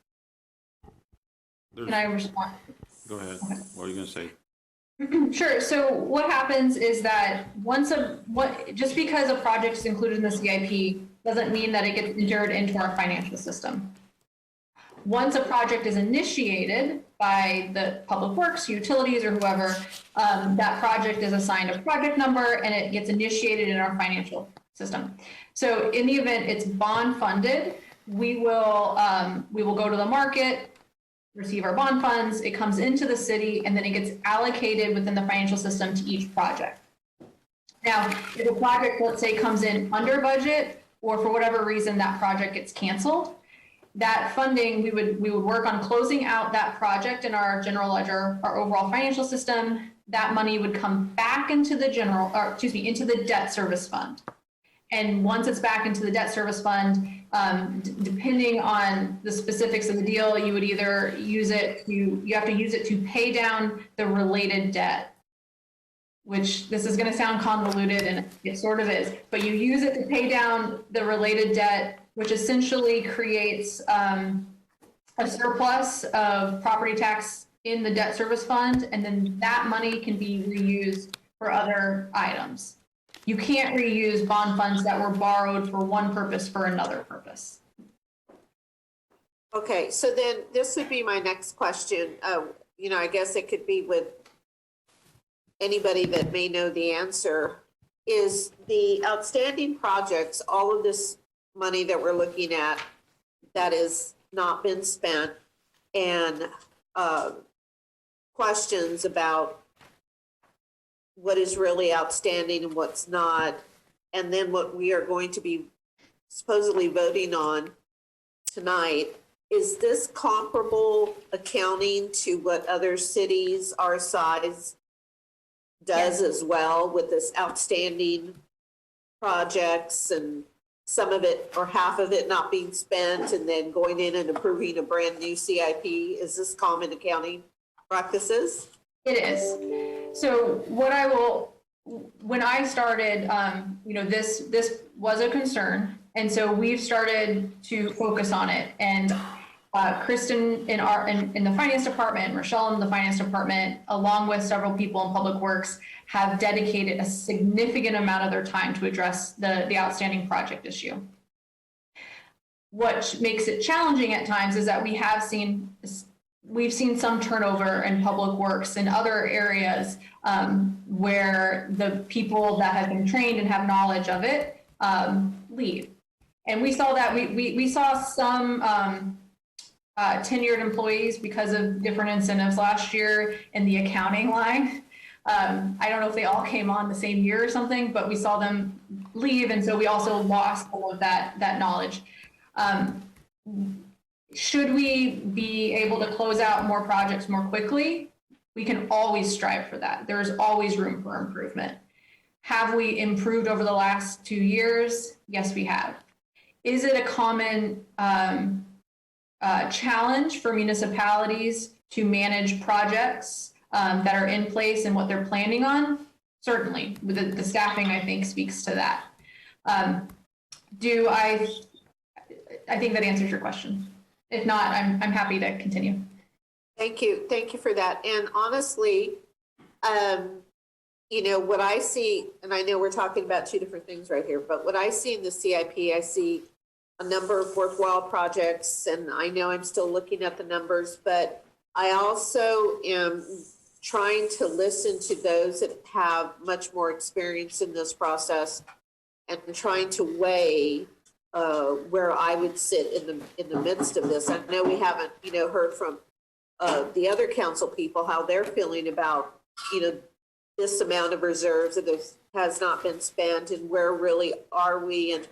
Can I respond? Go ahead. What are you going to say? Sure. So what happens is that just because a project is included in the CIP doesn't mean that it gets entered into our financial system. Once a project is initiated by the public works, utilities, or whoever, that project is assigned a project number and it gets initiated in our financial system. So in the event it's bond funded, we will go to the market, receive our bond funds, it comes into the city, and then it gets allocated within the financial system to each project. Now, if a project, let's say, comes in under budget, or for whatever reason that project gets canceled, that funding, we would work on closing out that project in our general ledger, our overall financial system. That money would come back into the into the debt service fund. And once it's back into the debt service fund, depending on the specifics of the deal, you would either you have to use it to pay down the related debt, which this is going to sound convoluted, and it sort of is, but you use it to pay down the related debt, which essentially creates a surplus of property tax in the debt service fund, and then that money can be reused for other items. You can't reuse bond funds that were borrowed for one purpose for another purpose. Okay, so then this would be my next question. I guess it could be with anybody that may know the answer. Is the outstanding projects, all of this money that we're looking at that has not been spent, and questions about what is really outstanding and what's not, and then what we are going to be supposedly voting on tonight, is this comparable accounting to what other cities our size does as well, with this outstanding projects and some of it or half of it not being spent and then going in and approving a brand new CIP? Is this common accounting practices? It is. So when I started, this was a concern. And so we've started to focus on it. And Kristen in the finance department, Rochelle in the finance department, along with several people in public works, have dedicated a significant amount of their time to address the outstanding project issue. What makes it challenging at times is that we've seen some turnover in public works in other areas where the people that have been trained and have knowledge of it leave. And we saw that we saw some tenured employees because of different incentives last year in the accounting line. I don't know if they all came on the same year or something, but we saw them leave, and so we also lost all of that knowledge. Should we be able to close out more projects more quickly? We can always strive for that. There is always room for improvement. Have we improved over the last 2 years? Yes, we have. Is it a common challenge for municipalities to manage projects that are in place and what they're planning on? Certainly. The staffing, I think, speaks to that. I think that answers your question. If not, I'm happy to continue. Thank you for that. And honestly, you know, what I see, and I know we're talking about two different things right here, but what I see in the CIP, I see a number of worthwhile projects, and I know I'm still looking at the numbers, but I also am trying to listen to those that have much more experience in this process and trying to weigh where I would sit in the midst of this. I know we haven't, you know, heard from the other council people how they're feeling about, you know, this amount of reserves that has not been spent, and where really are we, and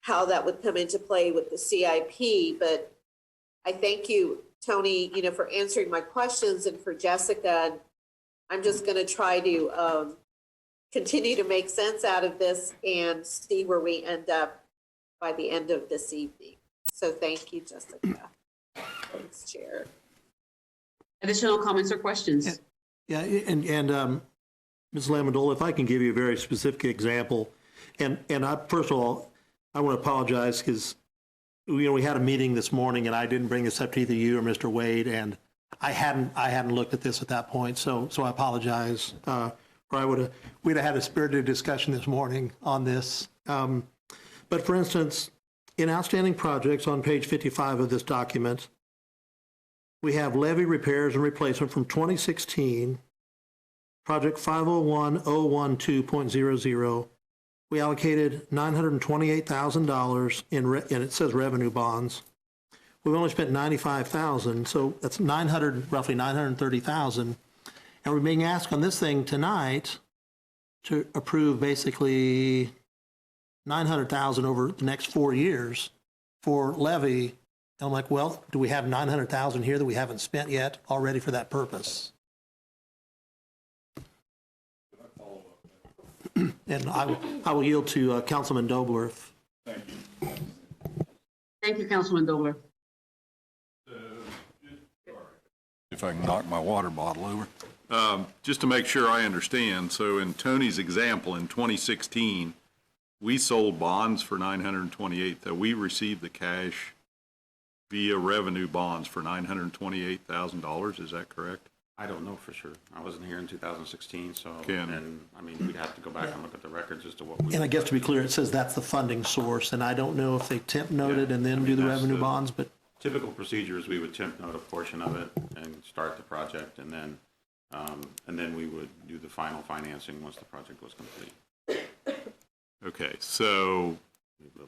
how that would come into play with the CIP. But I thank you, Tony, you know, for answering my questions, and for Jessica. I'm just going to try to continue to make sense out of this and see where we end up by the end of this evening. So thank you, Jessica. Thanks, Chair. Additional comments or questions? Yeah, and Ms. Lamondola, if I can give you a very specific example, and first of all, I want to apologize because, you know, we had a meeting this morning and I didn't bring this up to either you or Mr. Wade, and I hadn't looked at this at that point, so I apologize. Or we'd have had a spirited discussion this morning on this. But for instance, in outstanding projects on page 55 of this document, we have levee repairs and replacement from 2016, project 501-012.00. We allocated $928,000 and it says revenue bonds. We've only spent $95,000, so that's roughly $930,000. And we're being asked on this thing tonight to approve basically $900,000 over the next 4 years for levy. And I'm like, well, do we have $900,000 here that we haven't spent yet already for that purpose? And I will yield to Councilman Dobler. Thank you. Thank you, Councilman Dobler. If I can knock my water bottle over. Just to make sure I understand, so in Tony's example, in 2016, we sold bonds for $928,000, that we received the cash via revenue bonds for $928,000, is that correct? I don't know for sure. I wasn't here in 2016, so, Ken. and I mean, we'd have to go back and look at the records as to what we. And I guess to be clear, it says that's the funding source, and I don't know if they temp noted and then do the revenue bonds, but. Typical procedure is we would temp note a portion of it and start the project, and then we would do the final financing once the project was complete. Okay, so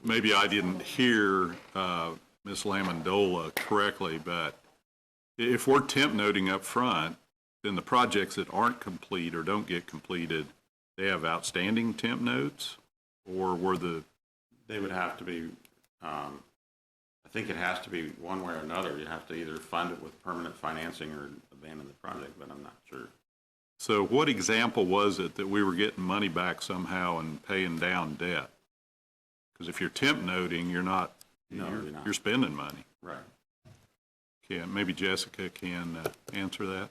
maybe I didn't hear Ms. Lamondola correctly, but if we're temp noting up front, then the projects that aren't complete or don't get completed, they have outstanding temp notes, or were They would have to be, I think it has to be one way or another. You have to either fund it with permanent financing or abandon the project, but I'm not sure. So what example was it that we were getting money back somehow and paying down debt? Because if you're temp noting, you're not. You're spending money. Right. Maybe Jessica can answer that.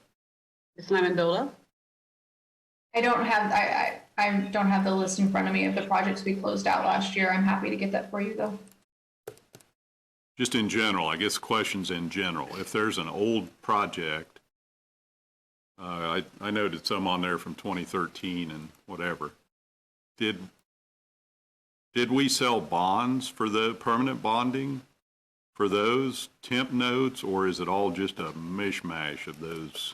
Ms. Lamondola? I don't have the list in front of me of the projects we closed out last year. I'm happy to get that for you, though. Just in general, I guess questions in general. If there's an old project, I noted some on there from 2013 and whatever. Did we sell bonds for the permanent bonding for those temp notes, or is it all just a mishmash of those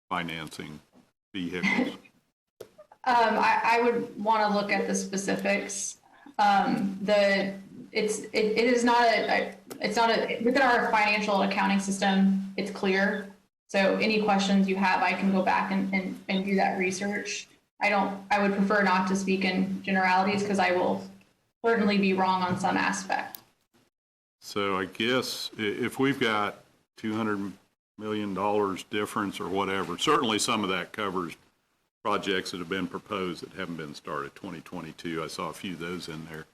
financing vehicles? I would want to look at the specifics. It is not within our financial accounting system, it's clear. So any questions you have, I can go back and do that research. I would prefer not to speak in generalities because I will certainly be wrong on some aspect. So I guess if we've got $200 million difference or whatever, certainly some of that covers projects that have been proposed that haven't been started. 2022, I saw a few of those in there.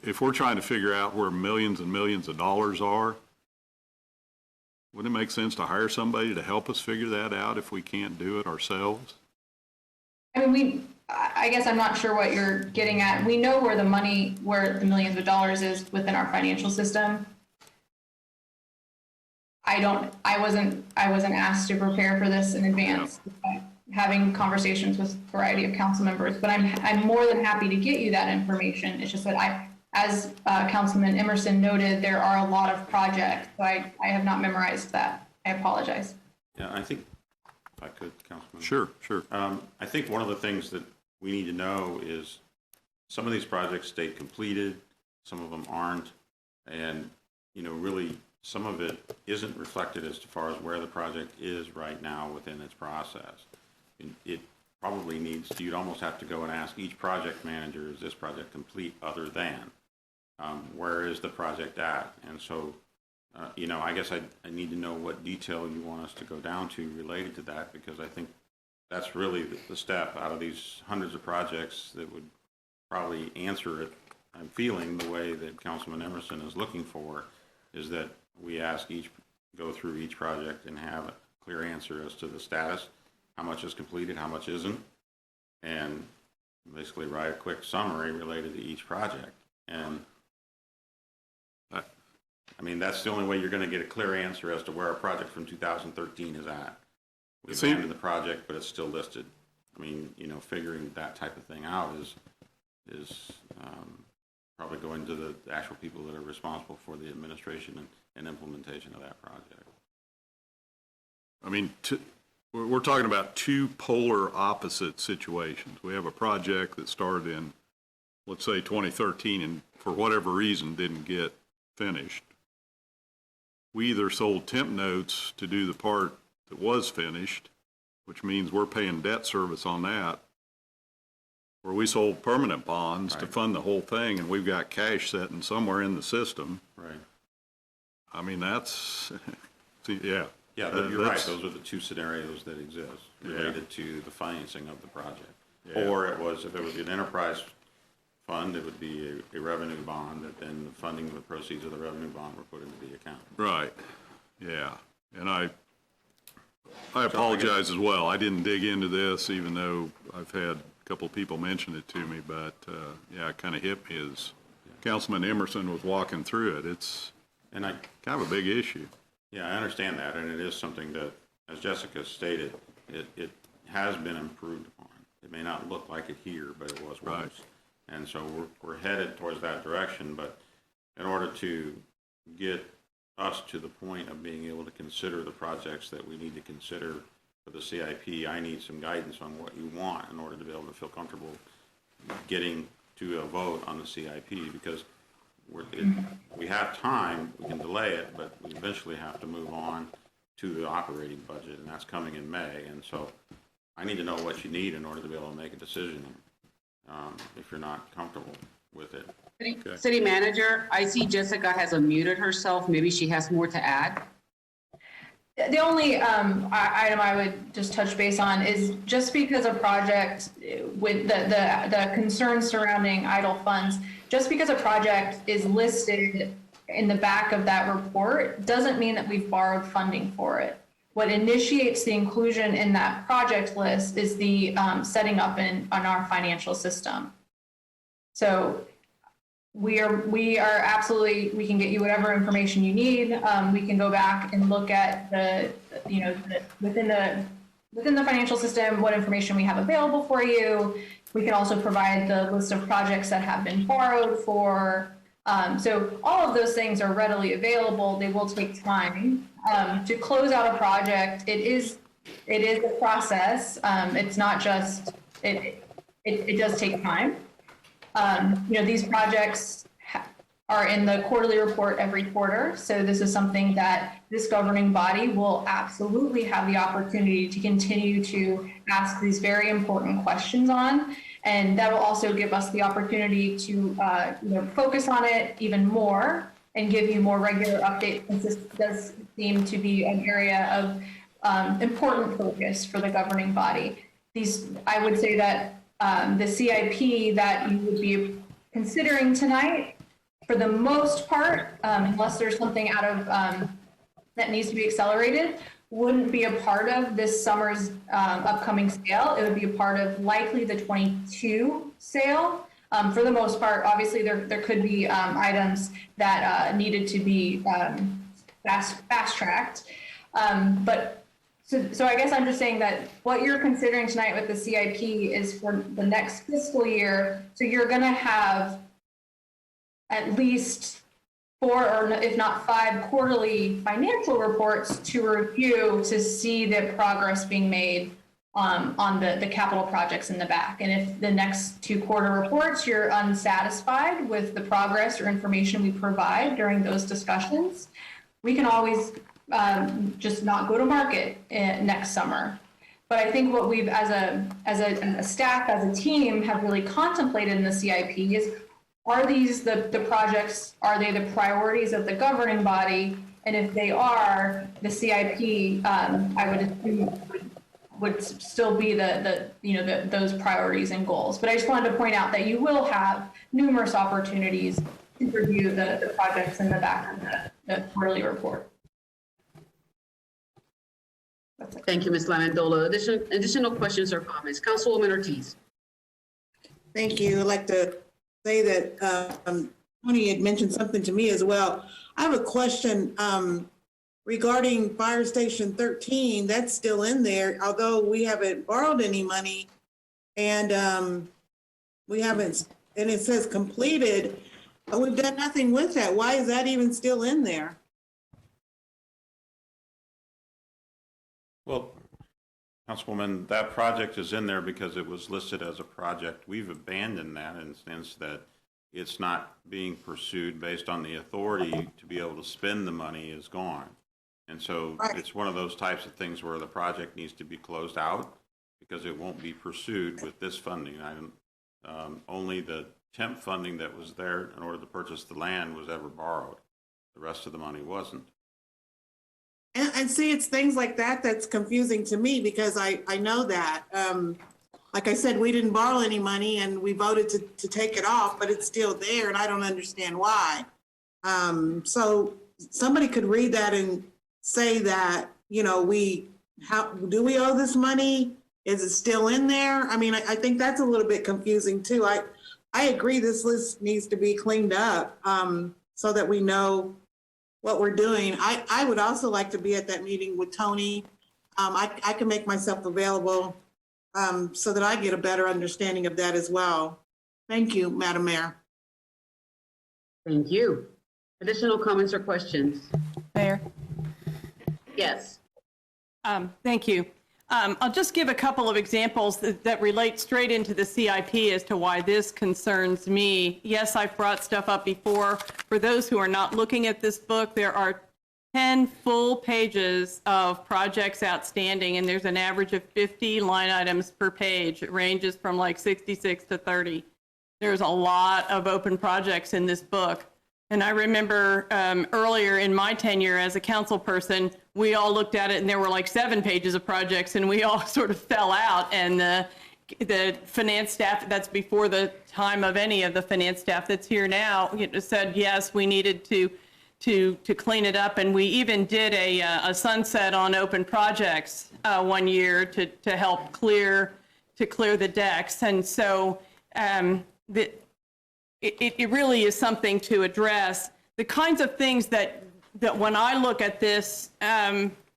If we're trying to figure out where millions and millions of dollars are, wouldn't it make sense to hire somebody to help us figure that out if we can't do it ourselves? I mean, I guess I'm not sure what you're getting at. We know where the millions of dollars is within our financial system. I wasn't asked to prepare for this in advance. Yeah. Having conversations with a variety of council members, but I'm more than happy to get you that information. It's just that as Councilman Emerson noted, there are a lot of projects, so I have not memorized that. I apologize. Yeah, I think, if I could, Councilman. Sure. I think one of the things that we need to know is some of these projects stay completed, some of them aren't, and, really some of it isn't reflected as far as where the project is right now within its process. It probably needs, you'd almost have to go and ask each project manager, is this project complete other than? Where is the project at? And so, I guess I need to know what detail you want us to go down to related to that, because I think that's really the step out of these hundreds of projects that would probably answer it. I'm feeling the way that Councilman Emerson is looking for is that we go through each project and have a clear answer as to the status, how much is completed, how much isn't, and basically write a quick summary related to each project. And I mean, that's the only way you're going to get a clear answer as to where a project from 2013 is at. We've abandoned the project, but it's still listed. I mean, figuring that type of thing out is probably going to the actual people that are responsible for the administration and implementation of that project. I mean, we're talking about two polar opposite situations. We have a project that started in, let's say, 2013 and for whatever reason didn't get finished. We either sold temp notes to do the part that was finished, which means we're paying debt service on that, or we sold permanent bonds to fund the whole thing and we've got cash sitting somewhere in the system. Right. I mean, that's, yeah. Yeah, you're right. Those are the two scenarios that exist related to the financing of the project. Yeah. Or if it was an enterprise fund, it would be a revenue bond that then the funding of the proceeds of the revenue bond were put into the account. Right. Yeah. And I apologize as well. I didn't dig into this, even though I've had a couple of people mention it to me, but yeah, it kind of hit me as Councilman Emerson was walking through it. It's kind of a big issue. Yeah, I understand that, and it is something that, as Jessica stated, it has been improved upon. It may not look like it here, but it was once. Right. And so we're headed towards that direction, but in order to get us to the point of being able to consider the projects that we need to consider for the CIP, I need some guidance on what you want in order to be able to feel comfortable getting to a vote on the CIP, because we have time, we can delay it, but we eventually have to move on to the operating budget, and that's coming in May. And so I need to know what you need in order to be able to make a decision if you're not comfortable with it. Okay. City Manager, I see Jessica has unmuted herself. Maybe she has more to add. The only item I would just touch base on is just because a project with the concerns surrounding idle funds, just because a project is listed in the back of that report doesn't mean that we've borrowed funding for it. what initiates the inclusion in that project list is the setting up on our financial system. So we are absolutely, we can get you whatever information you need. We can go back and look at within the financial system, what information we have available for you. We can also provide the list of projects that have been borrowed for. So all of those things are readily available. They will take time. To close out a project, it is a process. It's not just, it does take time. These projects are in the quarterly report every quarter. So this is something that this governing body will absolutely have the opportunity to continue to ask these very important questions on. And that will also give us the opportunity to focus on it even more and give you more regular updates. This does seem to be an area of important focus for the governing body. I would say that the CIP that you would be considering tonight, for the most part, unless there's something out of that needs to be accelerated, wouldn't be a part of this summer's upcoming sale. It would be a part of likely the 22 sale. For the most part, obviously there could be items that needed to be fast-tracked. So I guess I'm just saying that what you're considering tonight with the CIP is for the next fiscal year. So you're going to have at least 4 or if not 5 quarterly financial reports to review to see the progress being made on the capital projects in the back. And if the next 2 quarter reports you're unsatisfied with the progress or information we provide during those discussions, we can always just not go to market next summer. But I think what we've, as a staff, as a team, have really contemplated in the CIP is, are these the projects, are they the priorities of the governing body? And if they are, the CIP, I would assume would still be those priorities and goals. But I just wanted to point out that you will have numerous opportunities to review the projects in the back of the quarterly report. Thank you, Ms. Lamendola. Additional questions or comments? Councilwoman Ortiz. Thank you. I'd like to say that Tony had mentioned something to me as well. I have a question regarding Fire Station 13. That's still in there, although we haven't borrowed any money, and we haven't, and it says completed. We've done nothing with that. Why is that even still in there? Well, Councilwoman, that project is in there because it was listed as a project. We've abandoned that in the sense that it's not being pursued based on the authority to be able to spend the money is gone. And so it's one of those types of things where the project needs to be closed out because it won't be pursued with this funding. Only the temp funding that was there in order to purchase the land was ever borrowed. The rest of the money wasn't. And see, it's things like that that's confusing to me because I know that. Like I said, we didn't borrow any money and we voted to take it off, but it's still there and I don't understand why. So somebody could read that and say that, how do we owe this money? Is it still in there? I mean, I think that's a little bit confusing too. I agree this list needs to be cleaned up so that we know what we're doing. I would also like to be at that meeting with Tony. I can make myself available so that I get a better understanding of that as well. Thank you, Madam Mayor. Thank you. Additional comments or questions? Mayor? Yes. Thank you. I'll just give a couple of examples that relate straight into the CIP as to why this concerns me. Yes, I've brought stuff up before. For those who are not looking at this book, there are 10 full pages of projects outstanding, and there's an average of 50 line items per page. It ranges from like 66 to 30. There's a lot of open projects in this book. And I remember earlier in my tenure as a council person, we all looked at it and there were like 7 pages of projects and we all sort of fell out. And the finance staff, that's before the time of any of the finance staff that's here now, said, yes, we needed to to clean it up. And we even did a sunset on open projects one year to help clear the decks. And so it really is something to address. The kinds of things that when I look at this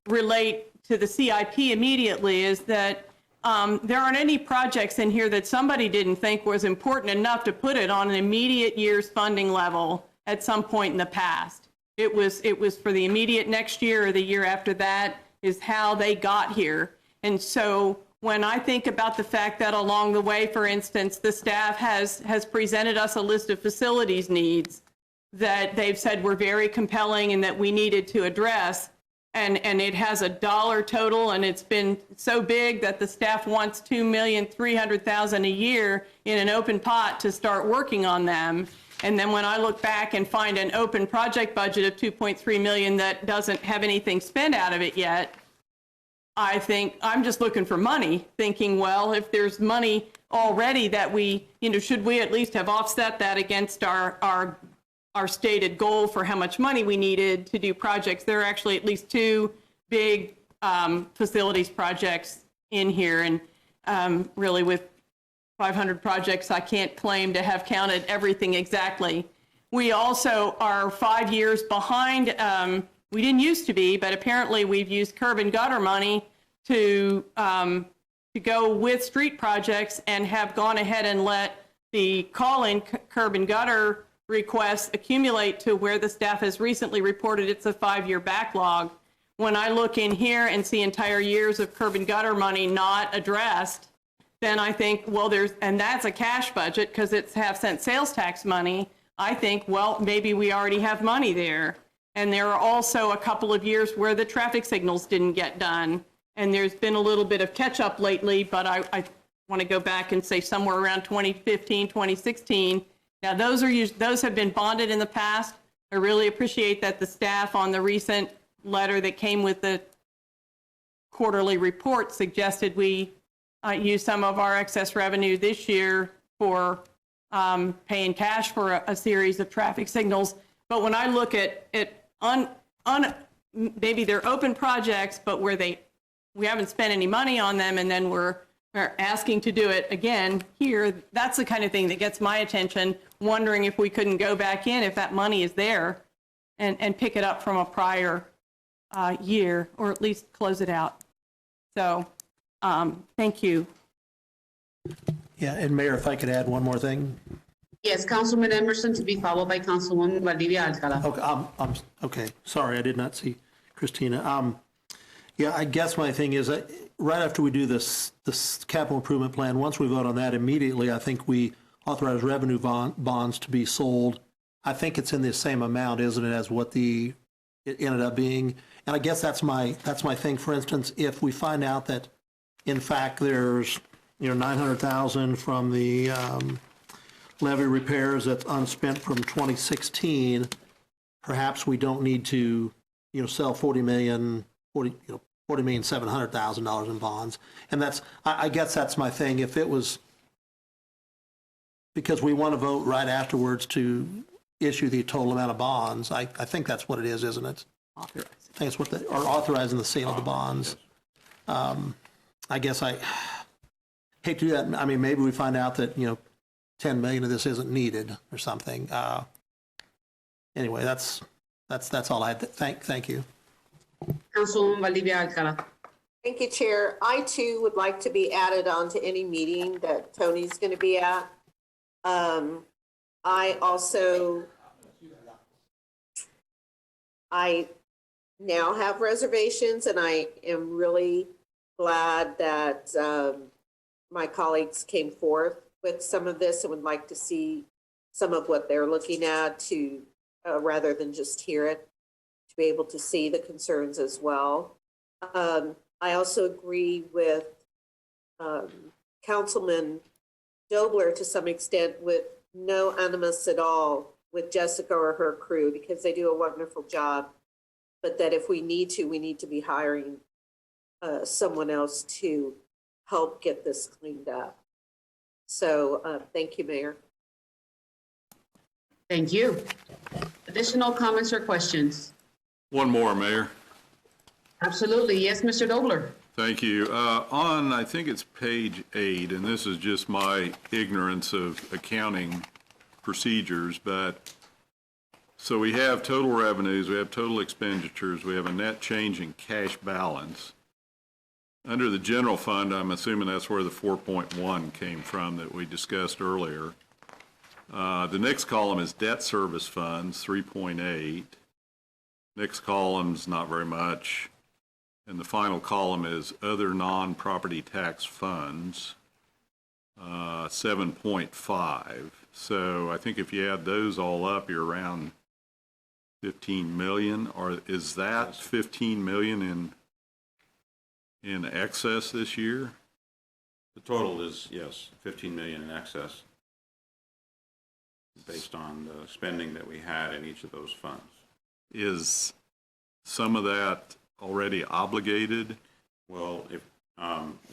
relate to the CIP immediately is that there aren't any projects in here that somebody didn't think was important enough to put it on an immediate year's funding level at some point in the past. It was for the immediate next year or the year after that is how they got here. And so when I think about the fact that along the way, for instance, the staff has presented us a list of facilities needs that they've said were very compelling and that we needed to address. And it has a dollar total, and it's been so big that the staff wants $2,300,000 a year in an open pot to start working on them. And then when I look back and find an open project budget of $2.3 million that doesn't have anything spent out of it yet, I think I'm just looking for money, thinking, well, if there's money already that we, should we at least have offset that against our stated goal for how much money we needed to do projects. There are actually at least two big facilities projects in here. And really with 500 projects, I can't claim to have counted everything exactly. We also are 5 years behind. We didn't used to be, but apparently we've used curb and gutter money to go with street projects and have gone ahead and let the call-in curb and gutter requests accumulate to where the staff has recently reported it's a 5-year backlog. When I look in here and see entire years of curb and gutter money not addressed, then I think, well, and that's a cash budget because it's half-cent sales tax money. I think, well, maybe we already have money there. And there are also a couple of years where the traffic signals didn't get done. And there's been a little bit of catch-up lately, but I want to go back and say somewhere around 2015, 2016. Now, those have been bonded in the past. I really appreciate that the staff on the recent letter that came with the quarterly report suggested we use some of our excess revenue this year for paying cash for a series of traffic signals. But when I look at maybe they're open projects, but where we haven't spent any money on them, and then we're asking to do it again here, that's the kind of thing that gets my attention, wondering if we couldn't go back in, if that money is there, and pick it up from a prior year, or at least close it out. So, thank you. Yeah, and Mayor, if I could add one more thing. Yes, Councilman Emerson to be followed by Councilwoman Valdivia Alcala. Okay, okay. Sorry, I did not see Christina. Yeah, I guess my thing is right after we do this capital improvement plan, once we vote on that immediately, I think we authorize revenue bonds to be sold. I think it's in the same amount, isn't it, as what it ended up being. And I guess that's my thing. For instance, if we find out that in fact there's $900,000 from the levee repairs that's unspent from 2016, perhaps we don't need to sell $40,700,000 in bonds. And I guess that's my thing. If it was because we want to vote right afterwards to issue the total amount of bonds, I think that's what it is, isn't it? I think it's what or authorizing the sale of the bonds. I guess I hate to do that. I mean, maybe we find out that 10 million of this isn't needed or something. Anyway, that's all I had. Thank you. Councilwoman Valdivia Alcala. Thank you, Chair. I too would like to be added on to any meeting that Tony's going to be at. I now have reservations, and I am really glad that my colleagues came forth with some of this and would like to see some of what they're looking at to rather than just hear it, to be able to see the concerns as well. I also agree with Councilman Dobler to some extent, with no animus at all with Jessica or her crew, because they do a wonderful job. But that if we need to be hiring someone else to help get this cleaned up. So thank you, Mayor. Thank you. Additional comments or questions? One more, Mayor. Absolutely. Yes, Mr. Dobler. Thank you. On, I think it's page 8, and this is just my ignorance of accounting procedures, but so we have total revenues, we have total expenditures, we have a net change in cash balance. Under the general fund, I'm assuming that's where the 4.1 came from that we discussed earlier. The next column is debt service funds, 3.8. Next column's not very much. And the final column is other non-property tax funds, 7.5. So I think if you add those all up, you're around 15 million. Or is that 15 million in excess this year? The total is, yes, 15 million in excess based on the spending that we had in each of those funds. Is some of that already obligated? Well, if,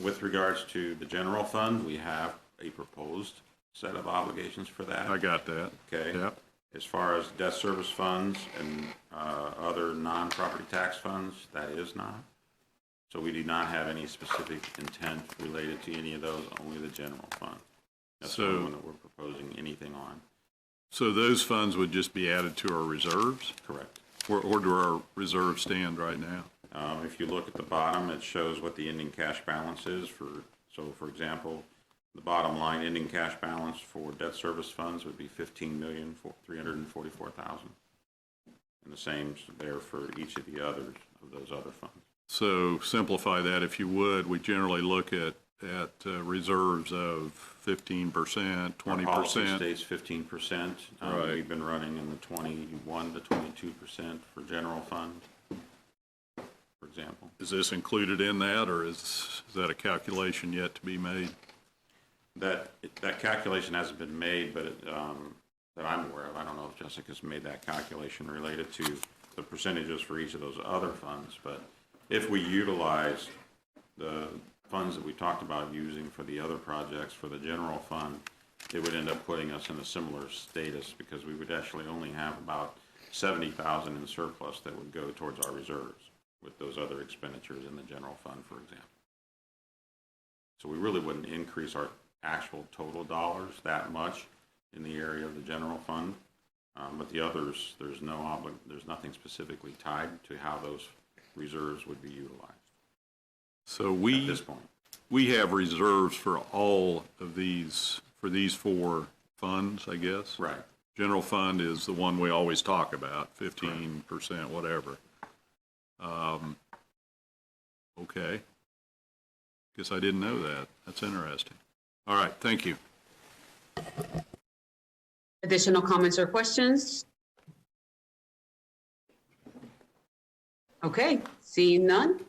with regards to the general fund, we have a proposed set of obligations for that. I got that. Okay. Yep. As far as debt service funds and other non-property tax funds, that is not. So we do not have any specific intent related to any of those, only the general fund. That's the only one that we're proposing anything on. So those funds would just be added to our reserves? Correct. Or do our reserves stand right now? If you look at the bottom, it shows what the ending cash balance is for, so for example, the bottom line ending cash balance for debt service funds would be $15,344,000. And the same there for each of the others of those other funds. So simplify that if you would. We generally look at reserves of 15%, 20%. Our policy states 15%. Right. We've been running in the 21 to 22% for general fund, for example. Is this included in that, or is that a calculation yet to be made? That calculation hasn't been made, but that I'm aware of. I don't know if Jessica's made that calculation related to the percentages for each of those other funds, but if we utilize the funds that we talked about using for the other projects for the general fund, it would end up putting us in a similar status because we would actually only have about 70,000 in surplus that would go towards our reserves with those other expenditures in the general fund, for example. So we really wouldn't increase our actual total dollars that much in the area of the general fund, but the others, there's nothing specifically tied to how those reserves would be utilized. So at this point, we have reserves for all of these, for these 4 funds, I guess? Right. General fund is the one we always talk about, 15%, whatever. Okay. Guess I didn't know that. That's interesting. All right, thank you. Additional comments or questions? Okay, seeing none,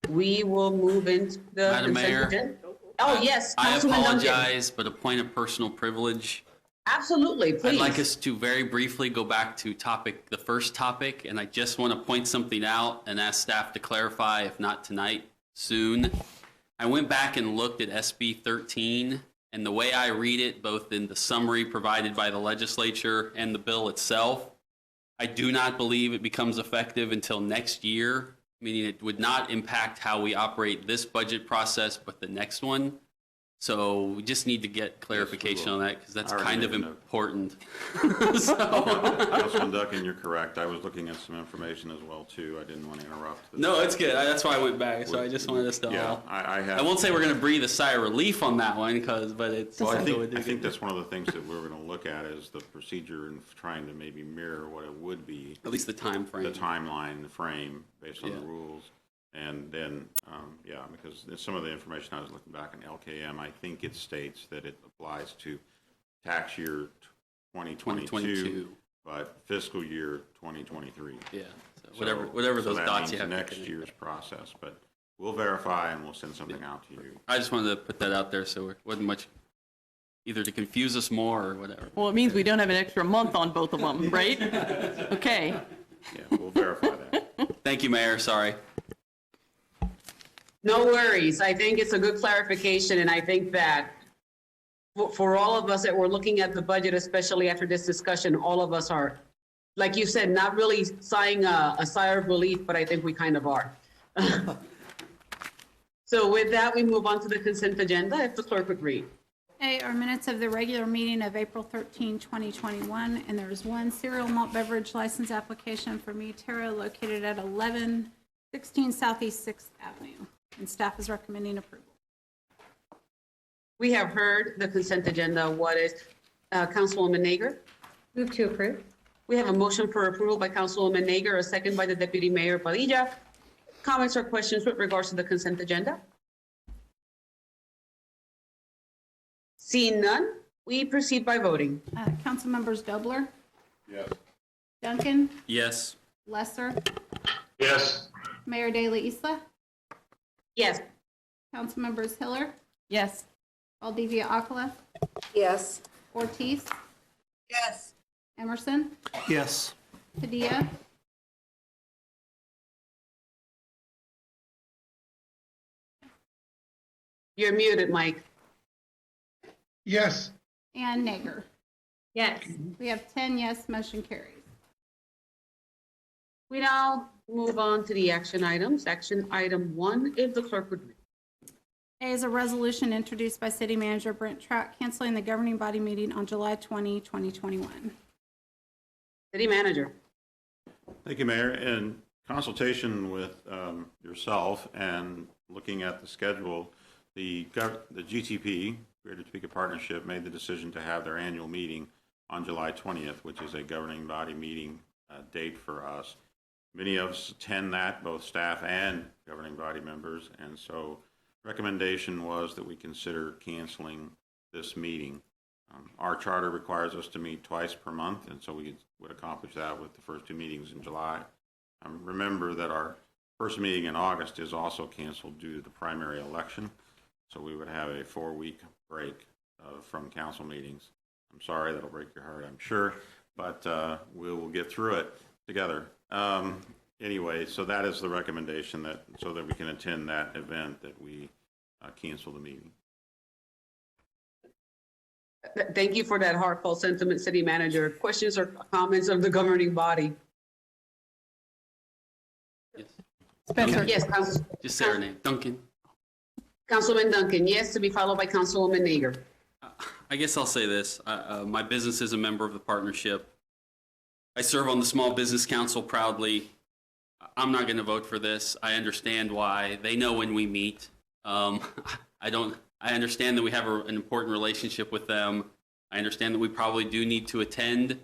we will move into the Madam consent Mayor? agenda. Oh, yes, I Councilman Duncan. apologize, but a point of personal privilege. Absolutely, I'd please. like us to very briefly go back to the first topic, and I just want to point something out and ask staff to clarify, if not tonight, soon. I went back and looked at SB 13, and the way I read it, both in the summary provided by the legislature and the bill itself, I do not believe it becomes effective until next year, meaning it would not impact how we operate this budget process, but the next one. So we just need to get clarification on that because that's kind of important. Councilman Duncan, you're correct. I was looking at some information as well too. I didn't want to interrupt. No, it's good. That's why I went back. So I just wanted us to all. I won't say we're going to breathe a sigh of relief on that one, but it's. Well, I think that's one of the things that we're going to look at is the procedure and trying to maybe mirror what it would be. At least the time frame. The timeline, the frame, based on the rules. And then, because some of the information I was looking back in LKM, I think it states that it applies to tax year 2022, but fiscal year 2023. Yeah, so whatever those dots you have. Next year's process, but we'll verify and we'll send something out to you. I just wanted to put that out there so it wasn't much either to confuse us more or whatever. Well, it means we don't have an extra month on both of them, right? Okay. Yeah, we'll verify that. Thank you, Mayor. Sorry. No worries. I think it's a good clarification, and I think that for all of us that were looking at the budget, especially after this discussion, all of us are like you said, not really sighing a sigh of relief, but I think we kind of are. So with that, we move on to the consent agenda, if the clerk would read. A, are minutes of the regular meeting of April 13, 2021, and there is one cereal malt beverage license application for Me Terra located at 1116 Southeast 6th Avenue, and staff is recommending approval. We have heard the consent agenda. What is, Councilwoman Nager? Move to approve. We have a motion for approval by Councilwoman Nager, a second by the Deputy Mayor Padilla. Comments or questions with regards to the consent agenda? Seeing none, we proceed by voting. Council members Dobler, Yes. Duncan, Yes. Lesser, Yes. Mayor De La Isla, Yes. Council members Hiller, Yes. Valdivia Akala, Yes. Ortiz, Yes. Emerson, Yes. Padilla, You're muted, Mike. Yes. and Nager. Yes. We have 10 yes, motion carries. We now move on to the action items. Action item 1, if the clerk would read. A is a resolution introduced by City Manager Brent Track canceling the governing body meeting on July 20, 2021. City Manager. Thank you, Mayor. In consultation with yourself and looking at the schedule, the GTP, Greater Topeka Partnership, made the decision to have their annual meeting on July 20th, which is a governing body meeting date for us. Many of us attend that, both staff and governing body members, and so recommendation was that we consider canceling this meeting. Our charter requires us to meet twice per month, and so we would accomplish that with the first 2 meetings in July. Remember that our first meeting in August is also canceled due to the primary election, so we would have a 4-week break from council meetings. I'm sorry, that'll break your heart, I'm sure, but we will get through it together. Anyway, so that is the recommendation, that so that we can attend that event, that we cancel the meeting. Thank you for that heartfelt sentiment, City Manager. Questions or comments of the governing body? Yes. Spencer? Yes, Just say her name. Duncan. Councilman Duncan, yes, to be followed by Councilwoman Nager. I guess I'll say this. My business is a member of the partnership. I serve on the Small Business Council proudly. I'm not going to vote for this. I understand why. They know when we meet. I understand that we have an important relationship with them. I understand that we probably do need to attend,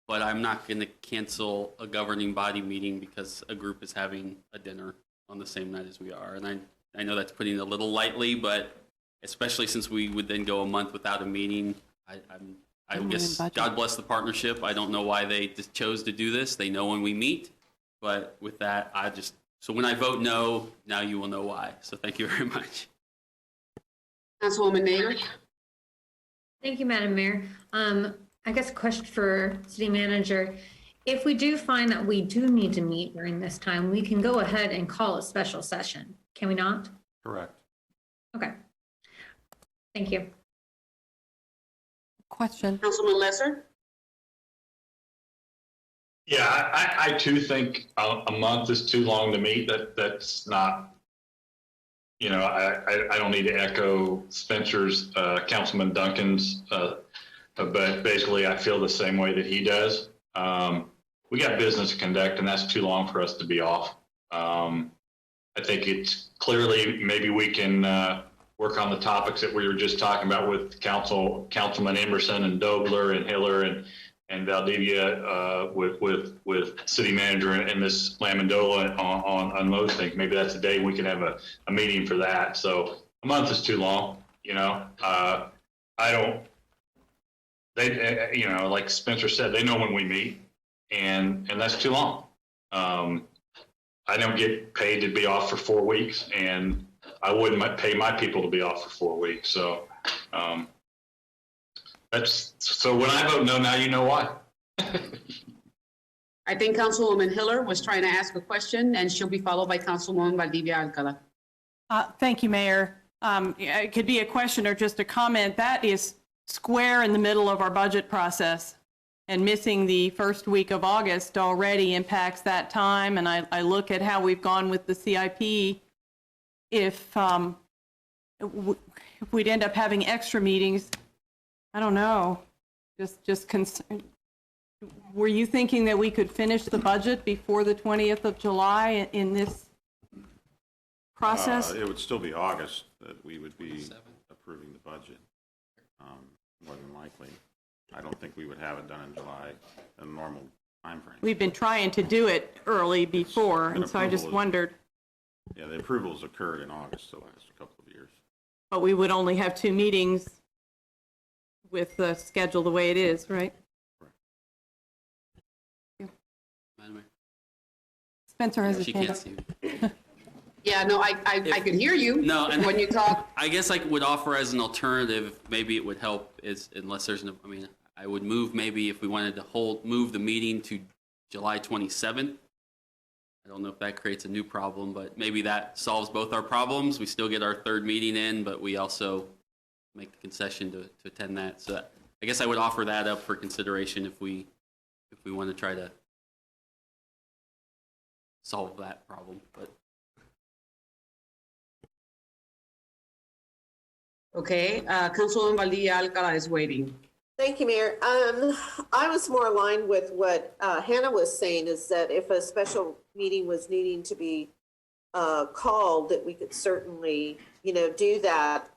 but I'm not going to cancel a governing body meeting because a group is having a dinner on the same night as we are. And I know that's putting it a little lightly, but especially since we would then go a month without a meeting, I guess God bless the partnership. I don't know why they just chose to do this. They know when we meet, but with that, so when I vote no, now you will know why. So thank you very much. Councilwoman Nager. Thank you, Madam Mayor. I guess a question for City Manager. If we do find that we do need to meet during this time, we can go ahead and call a special session. Can we not? Correct. Okay. Thank you. Question. Councilman Lesser. Yeah, I too think a month is too long to meet. That's not, I don't need to echo Spencer's, Councilman Duncan's, but basically I feel the same way that he does. We got business to conduct, and that's too long for us to be off. I think it's clearly, maybe we can work on the topics that we were just talking about with Councilman Emerson and Dobler and Hiller and Valdivia with City Manager and Ms. Lamondola on those things. Maybe that's a day we can have a meeting for that. So a month is too long, like Spencer said, they know when we meet, and that's too long. I don't get paid to be off for 4 weeks, and I wouldn't pay my people to be off for 4 weeks. So so when I vote no, now you know why. I think Councilwoman Hiller was trying to ask a question, and she'll be followed by Councilwoman Valdivia Alcala. Thank you, Mayor. It could be a question or just a comment. That is square in the middle of our budget process. And missing the first week of August already impacts that time. And I look at how we've gone with the CIP. If we'd end up having extra meetings, I don't know, were you thinking that we could finish the budget before the 20th of July in this process? It would still be August that we would be approving the budget, more than likely. I don't think we would have it done in July, a normal timeframe. We've been trying to do it early before, and so I just wondered. Yeah, the approvals occurred in August the last couple of years. But we would only have 2 meetings with the schedule the way it is, right? Madam Mayor. Spencer has his She hand can't up. see you. Yeah, no, I could hear you. No, and when you talk. I guess I would offer as an alternative, maybe it would help is unless there's no, I mean, I would move maybe if we wanted to move the meeting to July 27th. I don't know if that creates a new problem, but maybe that solves both our problems. We still get our 3rd meeting in, but we also make the concession to attend that. So I guess I would offer that up for consideration if we want to try to solve that problem, but. Okay, Councilwoman Valdivia Alcala is waiting. Thank you, Mayor. I was more aligned with what Hannah was saying, is that if a special meeting was needing to be called, that we could certainly, do that.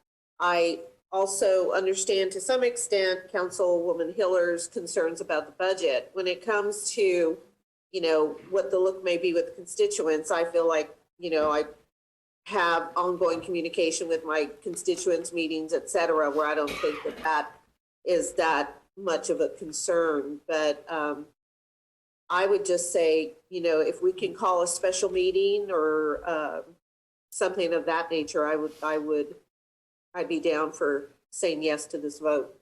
I also understand to some extent Councilwoman Hiller's concerns about the budget. When it comes to, what the look may be with constituents, I feel like, I have ongoing communication with my constituents, meetings, et cetera, where I don't think that is that much of a concern. But I would just say, if we can call a special meeting or something of that nature, I'd be down for saying yes to this vote.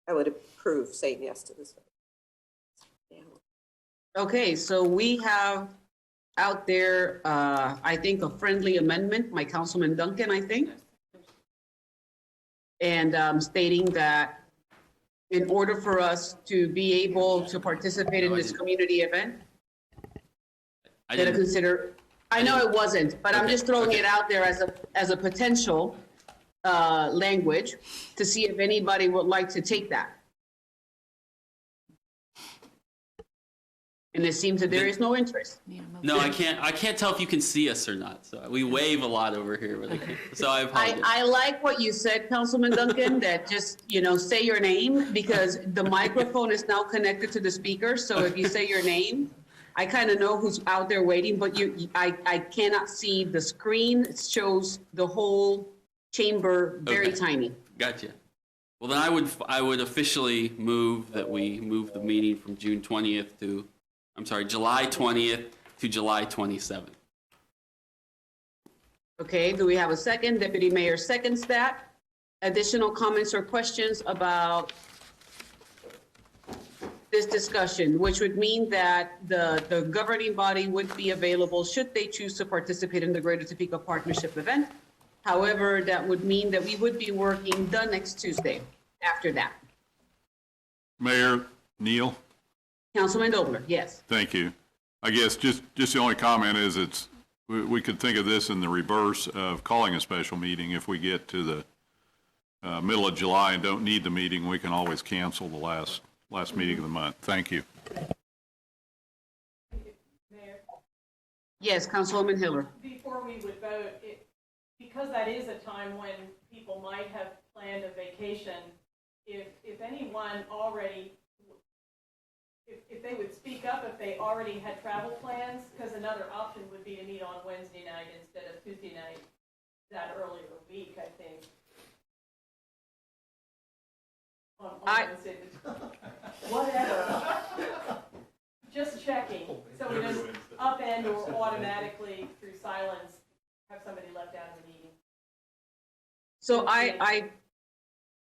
I would approve saying yes to this vote. Yeah. Okay, so we have out there, I think, a friendly amendment by Councilman Duncan, I think. And stating that in order for us to be able to participate in this community event, I know it wasn't, but I'm just throwing it out there as a potential language to see if anybody would like to take that. And it seems that there is no interest. No, I can't tell if you can see us or not. So we wave a lot over here, but I can't. So I apologize. I like what you said, Councilman Duncan, that just, say your name, because the microphone is now connected to the speaker. So if you say your name, I kind of know who's out there waiting, but I cannot see the screen. It shows the whole chamber very tiny. Gotcha. Well, then I would officially move that we move the meeting from July 20th to July 27th. Okay, do we have a second? Deputy Mayor seconds that. Additional comments or questions about this discussion, which would mean that the governing body would be available should they choose to participate in the Greater Topeka Partnership event. However, that would mean that we would be working the next Tuesday after that. Mayor Neal? Councilman Dobler, yes. Thank you. I guess just the only comment is we could think of this in the reverse of calling a special meeting. If we get to the middle of July and don't need the meeting, we can always cancel the last meeting of the month. Thank you. Mayor, Yes, Councilwoman Hiller. before we would vote, because that is a time when people might have planned a vacation, if anyone already, if they would speak up if they already had travel plans, because another option would be to meet on Wednesday night instead of Tuesday night that earlier week, I think. On Wednesday. Whatever. Just checking, so we just upend or automatically through silence have somebody left out of the meeting. So I